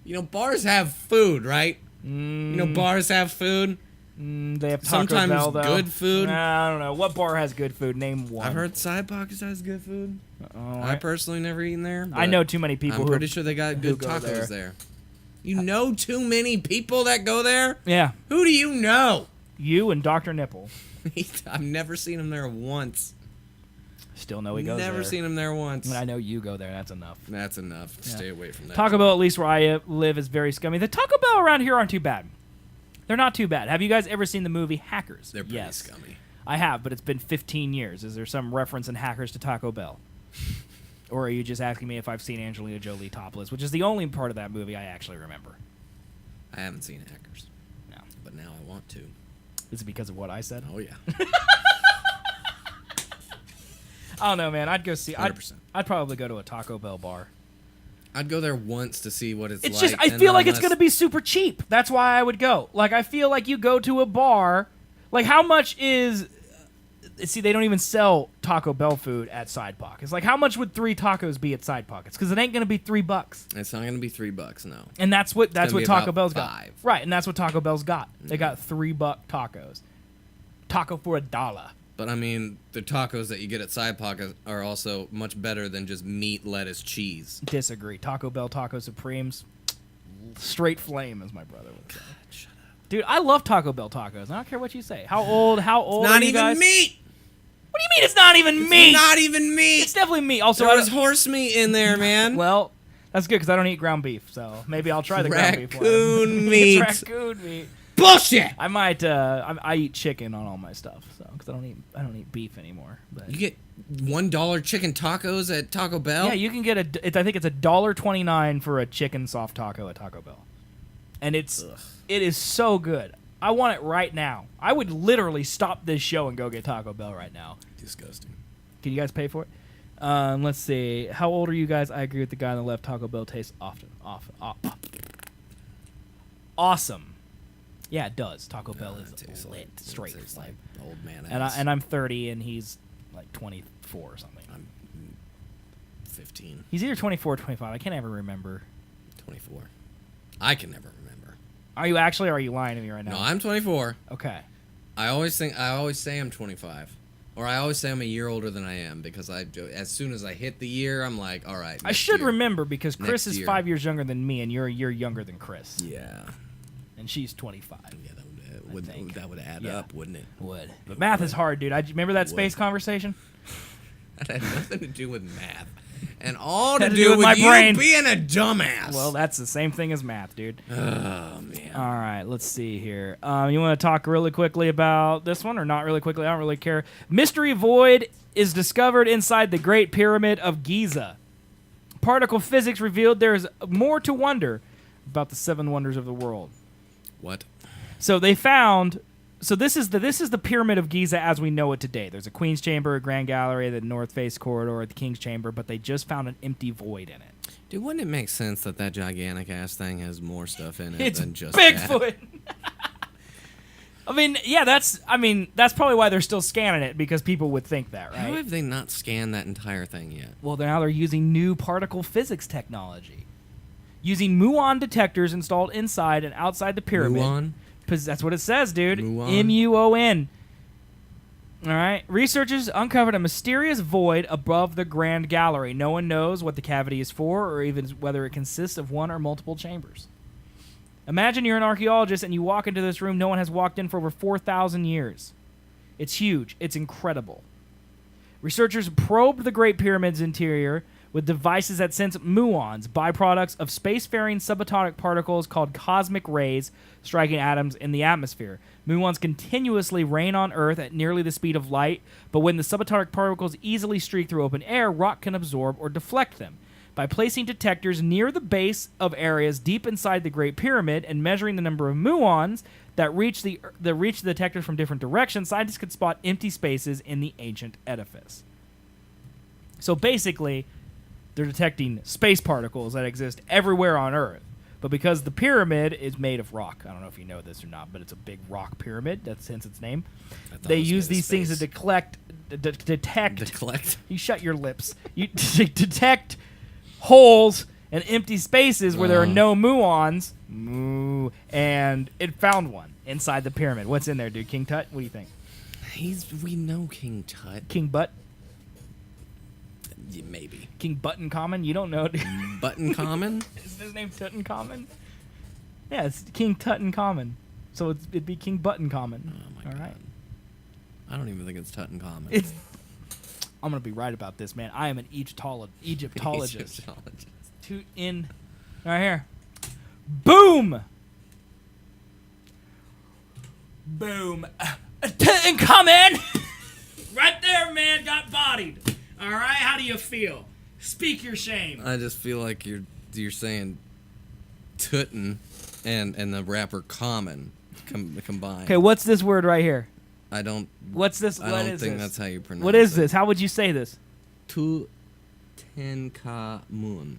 You know, bars have food, right? You know, bars have food. They have Taco Sometimes Bell, though. good food. Nah, I don't know. What bar has good food? Name one. I've heard Side Pockets has good food. I personally never eaten there. I know too many people I'm who pretty sure they got good go tacos there. You know too many people that go there? Yeah. Who do you know? You and Dr. Nipple. I've never seen him there once. Still know he goes there. Never seen him there once. And I know you go there. That's enough. That's enough. Stay away from that. Taco Bell, at least where I live, is very scummy. The Taco Bell around here aren't too bad. They're not too bad. Have you guys ever seen the movie Hackers? They're pretty yes. scummy. I have, but it's been 15 years. Is there some reference in Hackers to Taco Bell? Or are you just asking me if I've seen Angelina Jolie topless, which is the only part of that movie I actually remember? I haven't seen Hackers. No. But now I want to. Is it because of what I said? Oh, yeah. I don't know, man. I'd go see. 100%. I'd probably go to a Taco Bell bar. I'd go there once to see what it's like. It's just, I feel like it's going to be super cheap. That's why I would go. Like, I feel like you go to a bar. Like, how much is see, they don't even sell Taco Bell food at Side Pockets. Like, how much would 3 tacos be at Side Pockets? Because it ain't gonna be $3. It's not going to be $3, no. And that's what gonna be Taco about Bell's got. $5. Right, and that's what Taco Bell's got. They got $3 tacos. Taco for $1. But I mean, the tacos that you get at Side Pocket are also much better than just meat, lettuce, cheese. Disagree. Taco Bell Taco Supremes, straight flame, as my brother would say. Shut up. Dude, I love Taco Bell tacos. I don't care what you say. How old Not are you even guys? meat. What do you mean it's not even meat? Not even meat. It's definitely meat. Also, There I was don't- horse meat in there, man. well, that's good because I don't eat ground beef, so maybe I'll try the ground beef one. Raccoon meat. It's raccoon meat. Bullshit. I might. I eat chicken on all my stuff, so because I don't eat beef anymore. But You get $1 chicken tacos at Taco Bell? yeah, you can get I think it's $1.29 for a chicken soft taco at Taco Bell, and it is so good. I want it right now. I would literally stop this show and go get Taco Bell right now. Disgusting. Can you guys pay for it? Let's see. How old are you guys? I agree with the guy on the left. Taco Bell tastes awesome. Yeah, it does. Taco Bell is tastes lit, like- straight tastes flame. like old man ass. And I'm 30 and he's like 24 or something. I'm 15, He's either 24 or 25. I can't ever remember. 24. I can never remember. Are you actually? Or are you lying to me right now? No, I'm 24. Okay. I always say I'm 25. Or I always say I'm a year older than I am because as soon as I hit the year, I'm like, all right. I should year. remember because Chris Next is year. 5 years younger than me, and you're a year younger than Chris. Yeah. And she's 25. Yeah, think. that would add Yeah. up, wouldn't it? Would. But math is hard, dude. Remember that space conversation? That had nothing to do with math. And all to Had to do do with with my you brain. being a dumbass. Well, that's the same thing as math, dude. oh, man. All right, let's see here. You want to talk really quickly about this one or not really quickly? I don't really care. Mystery void is discovered inside the Great Pyramid of Giza. Particle physics revealed there is more to wonder about the 7 wonders of the world. What? So they found. So this is the Pyramid of Giza as we know it today. There's a Queen's Chamber, a Grand Gallery, the North Face Corridor, the King's Chamber, but they just found an empty void in it. Dude, wouldn't it make sense that gigantic ass thing has more stuff in it It's than just Bigfoot. that? I mean, yeah, that's probably why they're still scanning it because people would think that, right? How have they not scanned that entire thing yet? Well, now they're using new particle physics technology. Using muon detectors installed inside and outside the pyramid. Muon? Because that's what it says, dude. Muon? M-U-O-N. All right. Researchers uncovered a mysterious void above the Grand Gallery. No one knows what the cavity is for or even whether it consists of one or multiple chambers. Imagine you're an archaeologist and you walk into this room no one has walked in for over 4,000 years. It's huge. It's incredible. Researchers probed the Great Pyramid's interior with devices that sense muons, byproducts of spacefaring subatomic particles called cosmic rays striking atoms in the atmosphere. Muons continuously rain on Earth at nearly the speed of light, but when the subatomic particles easily streak through open air, rock can absorb or deflect them. By placing detectors near the base of areas deep inside the Great Pyramid and measuring the number of muons that reach the detectors from different directions, scientists could spot empty spaces in the ancient edifice. So basically, they're detecting space particles that exist everywhere on Earth. But because the pyramid is made of rock, I don't know if you know this or not, but it's a big rock pyramid, that's hence its name. They use these things to detect. Deflect? You shut your lips. You detect holes and empty spaces where there are no muons. And it found one inside the pyramid. What's in there, dude? King Tut? What do you think? We know King Tut. King Butt? Yeah, maybe. King Buttoncommon? You don't know, dude. Buttoncommon? Is his name Tutankhamun? Yeah, it's King Tutankhamun. So it'd be King Buttoncommon. Oh my All God. right. I don't even think it's Tutankhamun. I'm gonna be right about this, man. I am an Egyptologist. Right here. Boom. Boom. Tutankhamun. Right there, man. Got bodied. All right. How do you feel? Speak your shame. I just feel like you're saying Tutin and the rapper Common combined. Okay, what's this word right here? I don't. What's this? I What don't is think this? that's how you pronounce it. What is this? How would you say this? Tutankhamun.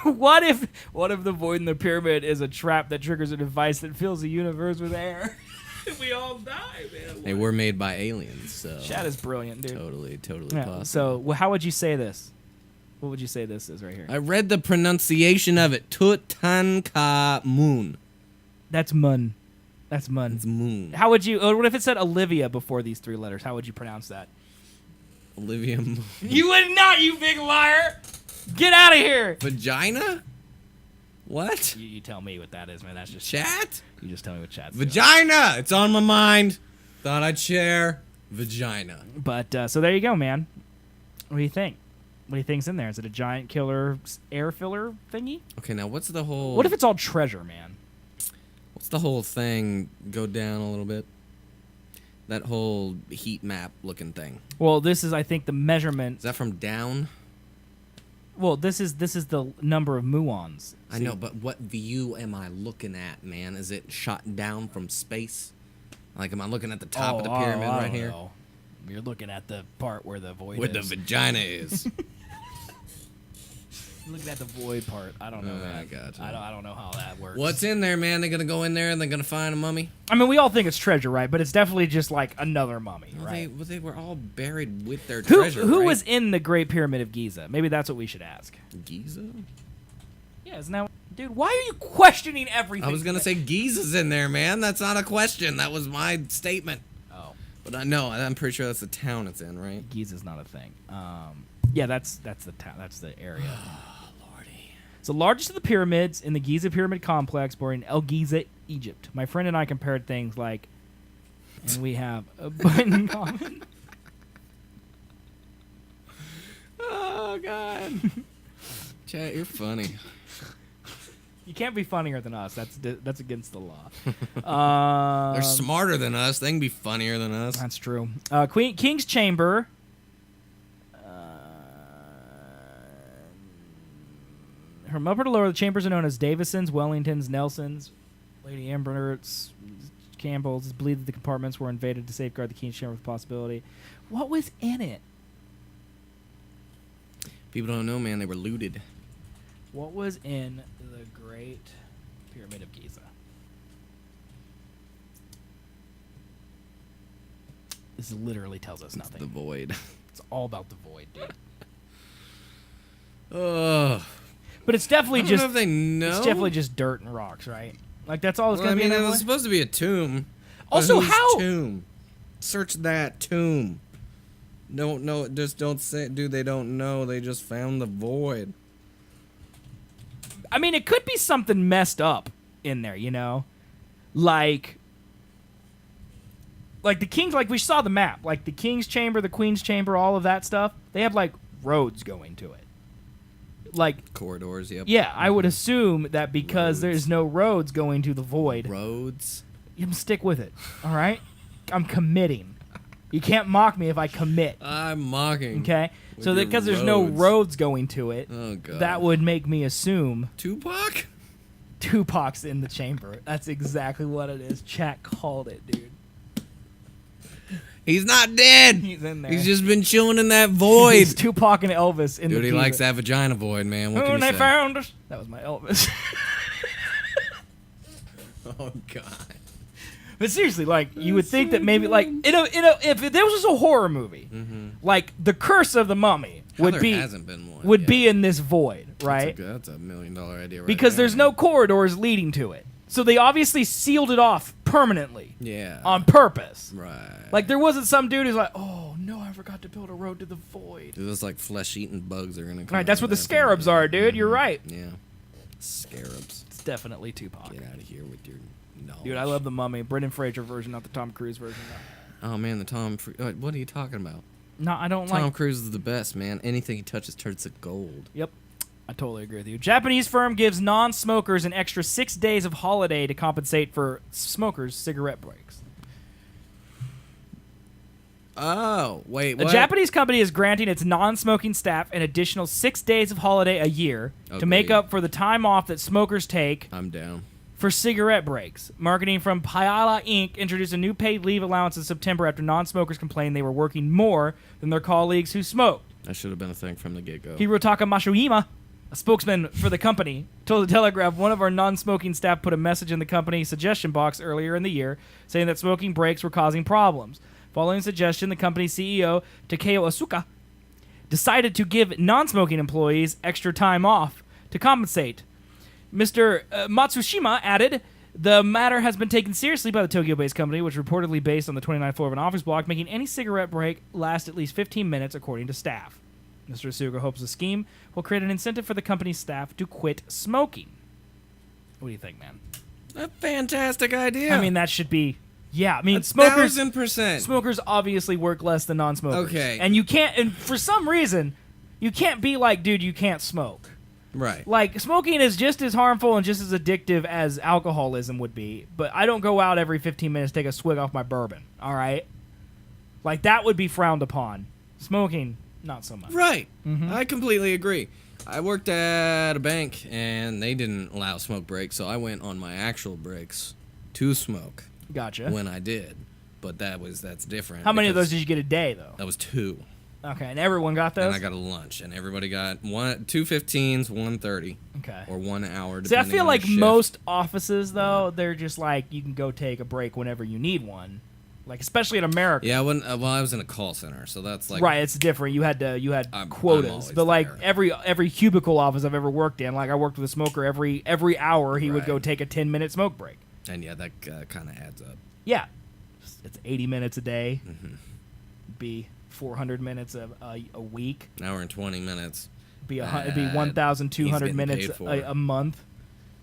What if the void in the pyramid is a trap that triggers a device that fills the universe with air? We all die, man. They were made by aliens, so Chat is brilliant, dude. totally Yeah, possible. so, well, how would you say this? What would you say this is right here? I read the pronunciation of it. Tutankhamun. That's Mun. That's Mun. It's moon. How would you? What if it said Olivia before these 3 letters? How would you pronounce that? Olivia Moon. You would not, you big liar! Get out of here! Vagina? What? You tell me what that is, man. That's just Chat? You just tell me what chat's doing. Vagina! It's on my mind. Thought I'd share. Vagina. But so there you go, man. What do you think? What do you think's in there? Is it a giant killer air filler thingy? Okay, now what's the whole... What if it's all treasure, man? What's the whole thing go down a little bit? That whole heat map looking thing. Well, this is, I think, the measurement. Is that from down? Well, this is the number of muons. I know, but what view am I looking at, man? Is it shot down from space? Like, am I looking at the top of the pyramid I right don't here? know. You're looking at the part where the void Where is. the vagina is. You're looking at the void part. I don't know Oh, that. I gotcha. I don't know how that works. What's in there, man? They're gonna go in there and they're gonna find a mummy? I mean, we all think it's treasure, right? But it's definitely just like another mummy, Well, right? they were all buried with their Who treasure, right? was in the Great Pyramid of Giza? Maybe that's what we should ask. Giza? Yeah, isn't that... Dude, why are you questioning everything? I was gonna say Giza's in there, man. That's not a question. That was my statement. Oh. But I know, I'm pretty sure that's the town it's in, right? Giza's not a thing. Yeah, that's the town. That's the area. Lordy. It's the largest of the pyramids in the Giza Pyramid Complex, bordering El Giza, Egypt. My friend and I compared things like, and we have a button in common. Oh, God. Chat, you're funny. You can't be funnier than us. That's against the law. They're smarter than us. They can be funnier than us. That's true. King's Chamber. From upper to lower, the chambers are known as Davison's, Wellington's, Nelson's, Lady Ambert's, Campbell's. It's believed that the compartments were invaded to safeguard the King's Chamber with possibility. What was in it? People don't know, man. They were looted. What was in the Great Pyramid of Giza? This literally tells us nothing. The void. It's all about the void, dude. Ugh. But it's definitely I don't just know if they know. It's definitely just dirt and rocks, right? Like that's all it's Well, gonna I mean, be. it In was that supposed to be a tomb. But Also, whose how? tomb? Search that tomb. Don't know. Just don't say. Dude, they don't know. They just found the void. I mean, it could be something messed up in there, you know, like the king's. Like we saw the map, like the king's chamber, the queen's chamber, all of that stuff. They have like roads going to it. Like corridors, yep. Yeah, I would assume that because there's no roads going to the void. Roads? You stick with it, all right? I'm committing. You can't mock me if I commit. I'm mocking. Okay? with So your because there's no roads. roads going to it, Oh, God. that would make me assume Tupac? Tupac's in the chamber. That's exactly what it is. Chat called it, dude. He's not dead. He's in there. He's just been chilling in that void. He's Tupac and Elvis in Dude, the he Giza. likes that vagina void, man. What can When you they say? found us. That was my Elvis. Oh, God. But seriously, like you would think that maybe like if there was a horror movie, like The Curse of the Mummy How would there be hasn't been one would yet. be in this void, right? That's a $1 million idea right Because there. there's no corridors leading to it. So they obviously sealed it off permanently. Yeah. On purpose. Right. Like there wasn't some dude who's like, "Oh, no, I forgot to build a road to the void." It was like flesh-eating bugs are gonna come. Right, that's out what of the that scarabs thing. are, dude. You're right. Yeah. Scarabs. It's definitely Tupac. Get out of here with your knowledge. Dude, I love the Mummy. Brendan Fraser version, not the Tom Cruise version. Oh man, the Tom. What are you talking about? No, I don't Tom like. Cruise is the best, man. Anything he touches turns to gold. Yep. I totally agree with you. Japanese firm gives non-smokers an extra 6 days of holiday to compensate for smokers' cigarette breaks. Oh, wait, A what? Japanese company is granting its non-smoking staff an additional 6 days of holiday a year to make Agreed. up for the time off that smokers take I'm down. for cigarette breaks. Marketing from Payala Inc. introduced a new paid leave allowance in September after non-smokers complained they were working more than their colleagues who smoked. That should have been a thing from the get-go. Hirotaka Mashuyama, A spokesman for the company told the Telegraph one of our non-smoking staff put a message in the company suggestion box earlier in the year saying that smoking breaks were causing problems. Following suggestion, the company's CEO, Takeo Asuka, decided to give non-smoking employees extra time off to compensate. Mr. Matsushima added, the matter has been taken seriously by the Tokyo-based company, which reportedly based on the 29th floor of an office block, making any cigarette break last at least 15 minutes, according to staff. Mr. Asuka hopes the scheme will create an incentive for the company's staff to quit smoking. What do you think, man? A fantastic idea. I mean, that should be... Yeah, I mean, smokers... 1,000%. Smokers obviously work less than non-smokers. Okay. And you can't... And for some reason, you can't be like, dude, you can't smoke. Right. Like, smoking is just as harmful and just as addictive as alcoholism would be. But I don't go out every 15 minutes to take a swig off my bourbon, all right? Like, that would be frowned upon. Smoking... Not so much. Right. I completely agree. I worked at a bank, and they didn't allow smoke breaks, so I went on my actual breaks to smoke. Gotcha. When I did. But that's different. How many of those did you get a day, though? That was 2. Okay, and everyone got those? And I got a lunch, and everybody got 2 15s, 1:30. Okay. Or 1 hour, See, I depending feel on like the shift. most offices, though, they're just like, you can go take a break whenever you need one. Like, especially in America. Yeah, I was in a call center, so that's like... Right, it's different. You had I'm quotas. always But, like, there. every cubicle office I've ever worked in, like, I worked with a smoker every hour, he would Right. go take a 10-minute smoke break. And yeah, that kind of adds up. Yeah. It's 80 minutes a day. Be 400 minutes a week. An hour and 20 minutes. It'd be 1,200 getting minutes paid for a month.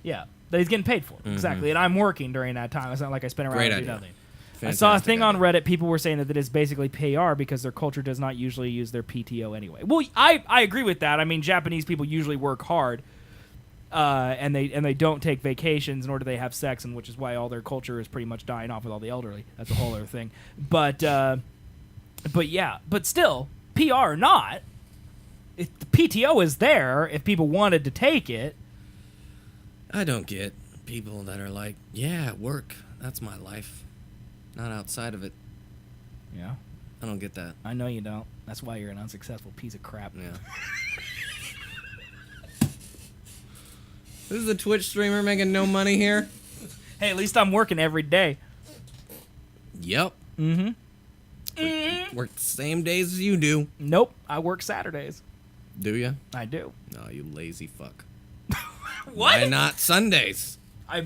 Yeah, that he's getting paid for. Exactly. And I'm working during that time. It's not like I spend around Great and do idea. nothing. Fantastic I saw a thing on idea. Reddit. People were saying that it is basically PR because their culture does not usually use their PTO anyway. Well, I agree with that. I mean, Japanese people usually work hard, and they don't take vacations, nor do they have sex, and which is why all their culture is pretty much dying off with all the elderly. That's a whole other thing. But yeah, but still, PR or not, if the PTO is there, if people wanted to take it. I don't get people that are like, yeah, work. That's my life. Not outside of it. Yeah. I don't get that. I know you don't. That's why you're an unsuccessful piece of crap. Yeah. This is a Twitch streamer making no money here? Hey, at least I'm working every day. Yep. Work the same days as you do. Nope, I work Saturdays. Do you? I do. No, you lazy fuck. What? Why not Sundays? I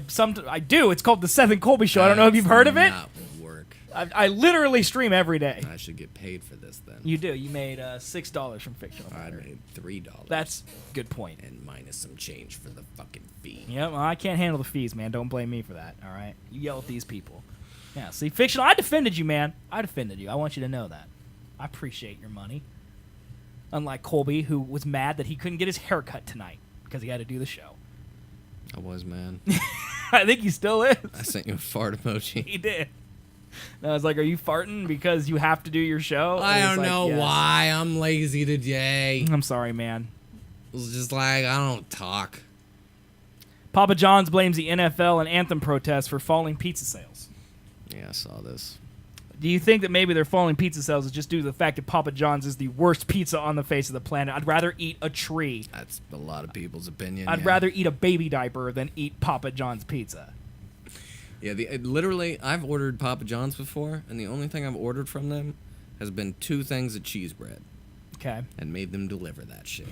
do. It's called the Seth and Colby Show. I don't know if you've heard of it. Not work. I literally stream every day. I should get paid for this then. You do. You made $6 from fictional I matter. made $3. That's a good point. And minus some change for the fucking fee. Yeah, well, I can't handle the fees, man. Don't blame me for that. All right, you yell at these people. Yeah, see, fictional. I defended you, man. I defended you. I want you to know that. I appreciate your money. Unlike Colby, who was mad that he couldn't get his hair cut tonight because he had to do the show. I was, man. I think he still is. I sent you a fart emoji. He did. And I was like, are you farting because you have to do your show? I And he's don't like, know "Yes." why I'm lazy today. I'm sorry, man. It was just like, I don't talk. Papa John's blames the NFL and anthem protests for falling pizza sales. Yeah, I saw this. Do you think that maybe their falling pizza sales is just due to the fact that Papa John's is the worst pizza on the face of the planet? I'd rather eat a tree. That's a lot of people's opinion. I'd yeah. rather eat a baby diaper than eat Papa John's pizza. Yeah, literally, I've ordered Papa John's before, and the only thing I've ordered from them has been 2 things of cheese bread. Okay. And made them deliver that shit.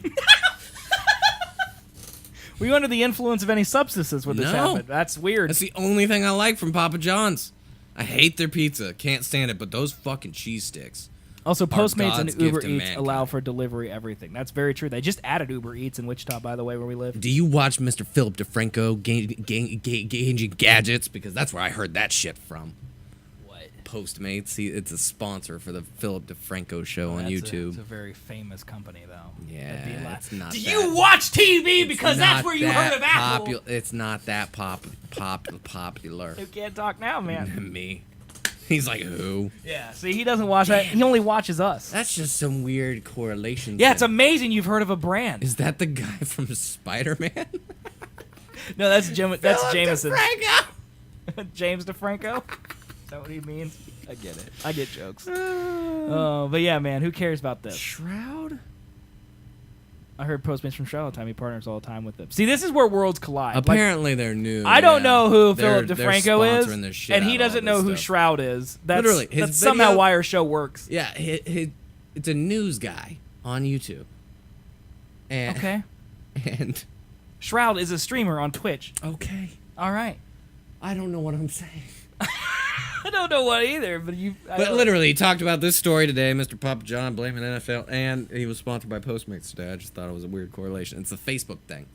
Were you under the influence of any substances when this No. happened? That's weird. That's the only thing I like from Papa John's. I hate their pizza. Can't stand it, but those fucking cheese sticks. Also, Postmates God's and gift Uber to Eats mankind. allow for delivery everything. That's very true. They just added Uber Eats in Wichita, by the way, where we live. Do you watch Mr. Philip DeFranco Gauging Gadgets? Because that's where I heard that shit from. What? Postmates. It's a sponsor for the Philip DeFranco show on YouTube. It's a very famous company, though. Yeah, That'd be it's not Do that- you watch TV? It's Because that's not where you that heard of Apple. It's not that popular. Who can't talk now, man? Me. He's like, who? Yeah, see, he doesn't watch that. He only watches us. That's just some weird correlation. Yeah, it's thing. amazing you've heard of a brand. Is that the guy from Spider-Man? No, that's Jameson. DeFranco! James DeFranco? Is that what he means? I get it. I get jokes. But yeah, man, who cares about this? Shroud? I heard Postmates from Shroud all the time. He partners all the time with them. See, this is where worlds collide. Apparently they're new. I don't yeah. know who They're Philip DeFranco sponsoring their is, shit and he out of all doesn't know this who stuff. Shroud is. That's, Literally, his that's somehow video- why our show works. Yeah, it's a news guy on YouTube. And, Okay. And Shroud is a streamer on Twitch. okay, All right. I don't know what I'm saying. I don't know what either, but you. But literally, he talked about this story today, Mr. Papa John blaming NFL, and he was sponsored by Postmates today. I just thought it was a weird correlation. It's the Facebook thing.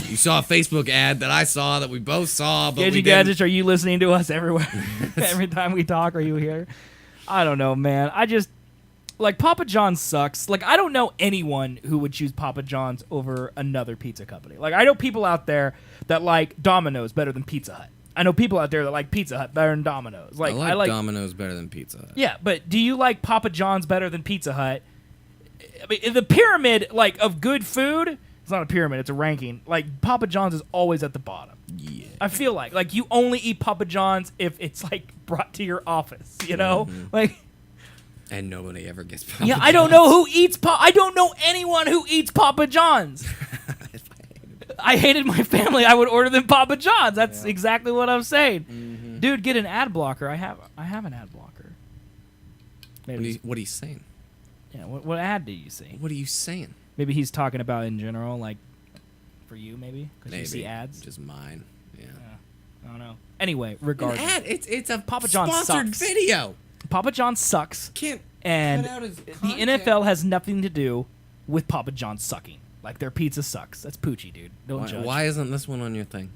You saw a Facebook ad that I saw, that we both saw, but we Gadget didn't. Gadgets, are you listening to us everywhere? Every time we talk, are you here? I don't know, man. I just like Papa John's sucks. Like, I don't know anyone who would choose Papa John's over another pizza company. Like, I know people out there that like Domino's better than Pizza Hut. I know people out there that like Pizza Hut better than Domino's. Like, I like Domino's better than Pizza Hut. Yeah, but do you like Papa John's better than Pizza Hut? I mean, the pyramid like of good food, it's not a pyramid, it's a ranking. Like, Papa John's is always at the bottom. Yeah. I feel like you only eat Papa John's if it's like brought to your office, you know? Like, And nobody ever gets Papa yeah, John's. I don't know who eats I don't know anyone who eats Papa John's. I hated my family. I would order them Papa John's. That's exactly what I'm saying. Dude, get an ad blocker. I have an ad blocker. Maybe What are you saying? yeah. What ad do you see? What are you saying? Maybe he's talking about in general, like for you, maybe because you Maybe. see ads. Just mine. Yeah. I don't know. Anyway, An regardless, ad. It's a Papa John's sponsored sucks. video. Papa John sucks, Can't and cut out his the content. NFL has nothing to do with Papa John sucking. Like, their pizza sucks. That's Poochie, dude. Don't judge. Why isn't this one on your thing?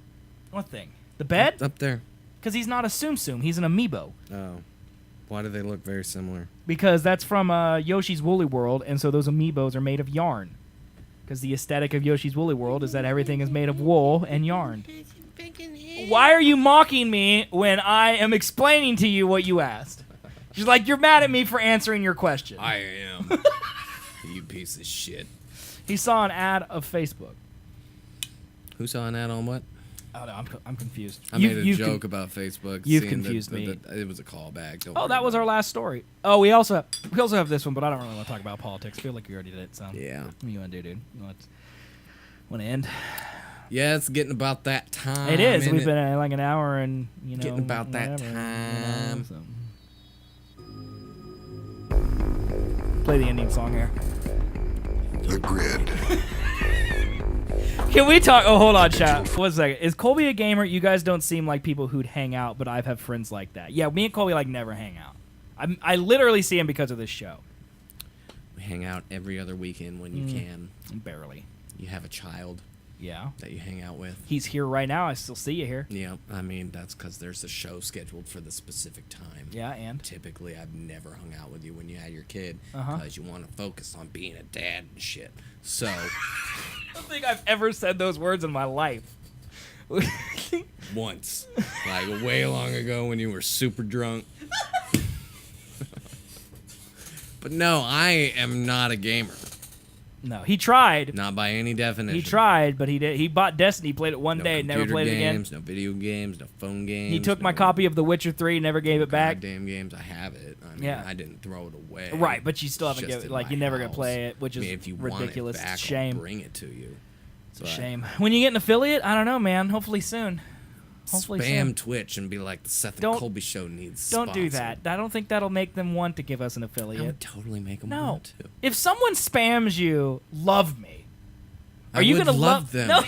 What thing? The bed? It's up there. Because he's not a Tsum Tsum. He's an amiibo. Oh. Why do they look very similar? Because that's from Yoshi's Woolly World, and so those amiibos are made of yarn. Because the aesthetic of Yoshi's Woolly World is that everything is made of wool and yarn. Why are you mocking me when I am explaining to you what you asked? She's like, you're mad at me for answering your question. I am. You piece of shit. He saw an ad of Facebook. Who saw an ad on what? Oh, no, I'm confused. I made a joke about Facebook. you've seeing confused me. It was a callback. Don't Oh, worry that was about our last story. Oh, we also have this one, but I don't really want to talk about politics. I feel like we already did it. So it. Yeah. what do you want to do, dude? You want to end? Yeah, it's getting about that time. It is. isn't We've it? been at like an hour and Getting about that whatever, time. so. Play the ending song here. The grid. Can we talk? Oh, hold on, chat. 1 second. Is Colby a gamer? You guys don't seem like people who'd hang out, but I've had friends like that. Yeah, me and Colby like never hang out. I literally see him because of this show. We hang out every other weekend when you can. Barely. You have a child Yeah. that you hang out with. He's here right now. I still see you here. Yeah, I mean, that's because there's a show scheduled for the specific time. Yeah, and Typically, I've never hung out with you when you had your kid Uh-huh. because you want to focus on being a dad and shit. So, I don't think I've ever said those words in my life. once, like way long ago when you were super drunk. But no, I am not a gamer. No, he tried. Not by any definition. He tried, but he did. He bought Destiny, played it one No day, and never computer played it again. games, no video games, no phone games. He took my no copy of The Witcher 3, never gave it back. goddamn games. I have it. I mean, Yeah. I didn't throw it away. Right, but you still It's haven't just given in like my you never gonna house. play it, which I is mean, if you ridiculous. Want it back, It's a shame. I'll bring it to you. It's a shame. When you get an affiliate, I don't know, man. Hopefully soon. Hopefully Spam soon. Twitch and be like, the Seth Don't- and Colby show needs Don't do sponsored." that. I don't think that'll make them want to give us an I affiliate. would totally make them No. want to. If someone spams you, love me. I Are you would gonna love them. No.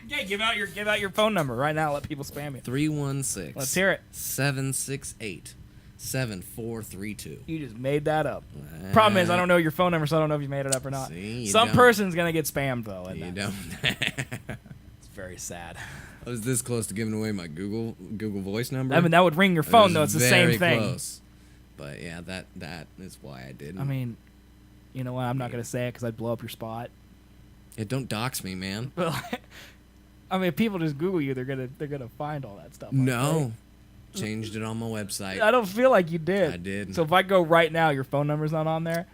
Yeah, give out your phone number right now. Let people spam you. 316. Let's hear it. 768 7432. You just made that up. Problem is, I don't know your phone number, so I don't know if you made it up or not. See, you Some don't. person's gonna get spammed though. and You that- don't. It's very sad. I was this close to giving away my Google Voice number. I mean, that would ring your I phone was though. It's the very same thing. Close. But yeah, that is why I didn't. I mean, you know what? I'm not gonna say it because I'd blow up your spot. Yeah, don't dox me, man. But I mean, if people just Google you, they're gonna find all that stuff. No. Changed it on my website. I don't feel like you did. I did. So if I go right now, your phone number's not on there.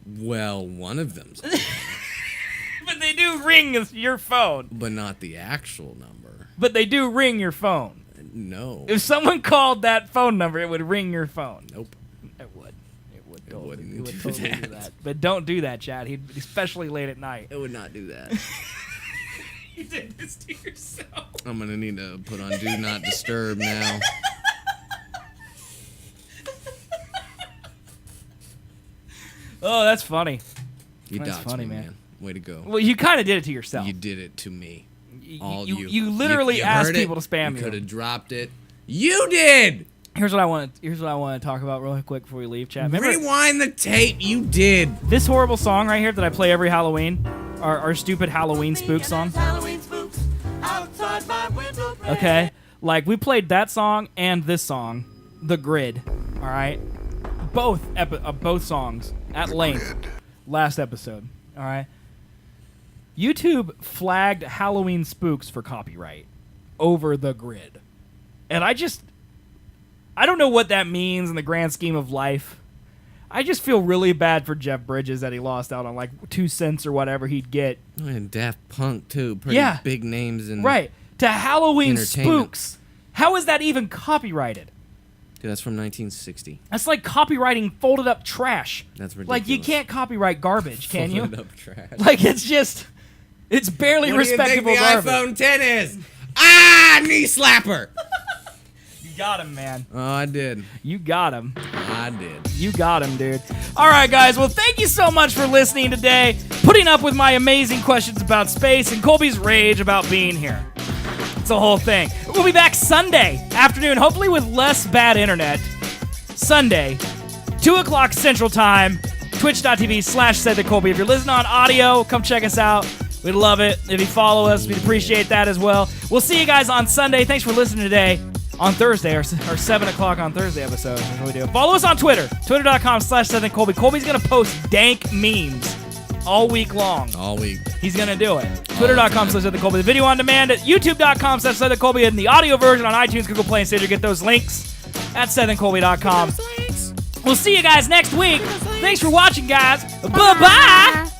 Well, one of them's, But they do ring your phone. but not the actual number. But they do ring your phone. No. If someone called that phone number, it would ring your phone. Nope. It would. It would. It totally. would He would do totally do that. that. But don't do that, Chad. Especially late at night. I would not do that. You did this to yourself. I'm gonna need to put on Do Not Disturb now. Oh, that's funny. You That's doxed funny, me, man. Way to go. Well, you kind of did it to yourself. You did it to me. All you, you. you literally you asked heard it, people to spam you. you. Could have dropped it. You did. Here's what I want to talk about real quick before we leave, Chad. Remember Rewind the tape. You did. this horrible song right here that I play every Halloween? Our stupid Halloween spook song. Okay, like we played that song and this song, The Grid. All right, both songs at length last episode. All right. YouTube flagged Halloween spooks for copyright over The Grid, and I don't know what that means in the grand scheme of life. I just feel really bad for Jeff Bridges that he lost out on like 2 cents or whatever he'd get. And Daft Punk too. Pretty Yeah. big names in Right. To Halloween entertainment. spooks. How is that even copyrighted? Dude, that's from 1960. That's like copywriting folded up trash. That's ridiculous. Like you can't copyright garbage, can you? Folded up trash. Like it's barely What respectable do you think garbage. the iPhone 10 is? Ah, knee slapper. You got him, man. Oh, I did. You got him. I did. You got him, dude. All right, guys. Well, thank you so much for listening today, putting up with my amazing questions about space and Colby's rage about being here. It's a whole thing. We'll be back Sunday afternoon, hopefully with less bad internet. Sunday, 2 o'clock Central Time, twitch.tv/SaidThatColby. If you're listening on audio, come check us out. We'd love it. If you follow us, we'd appreciate that as well. We'll see you guys on Sunday. Thanks for listening today. On Thursday, our 7 o'clock on Thursday episode. That's what we do. Follow us on Twitter, twitter.com/SaidThatColby. Colby's going to post dank memes all week long. All week. He's going to do it. Twitter.com/SaidThatColby. The video on demand at youtube.com/SaidThatColby and the audio version on iTunes, Google Play, and Stitcher. Get those links at SaidThatColby.com. We'll see you guys next week. Thanks for watching, guys. Bye-bye.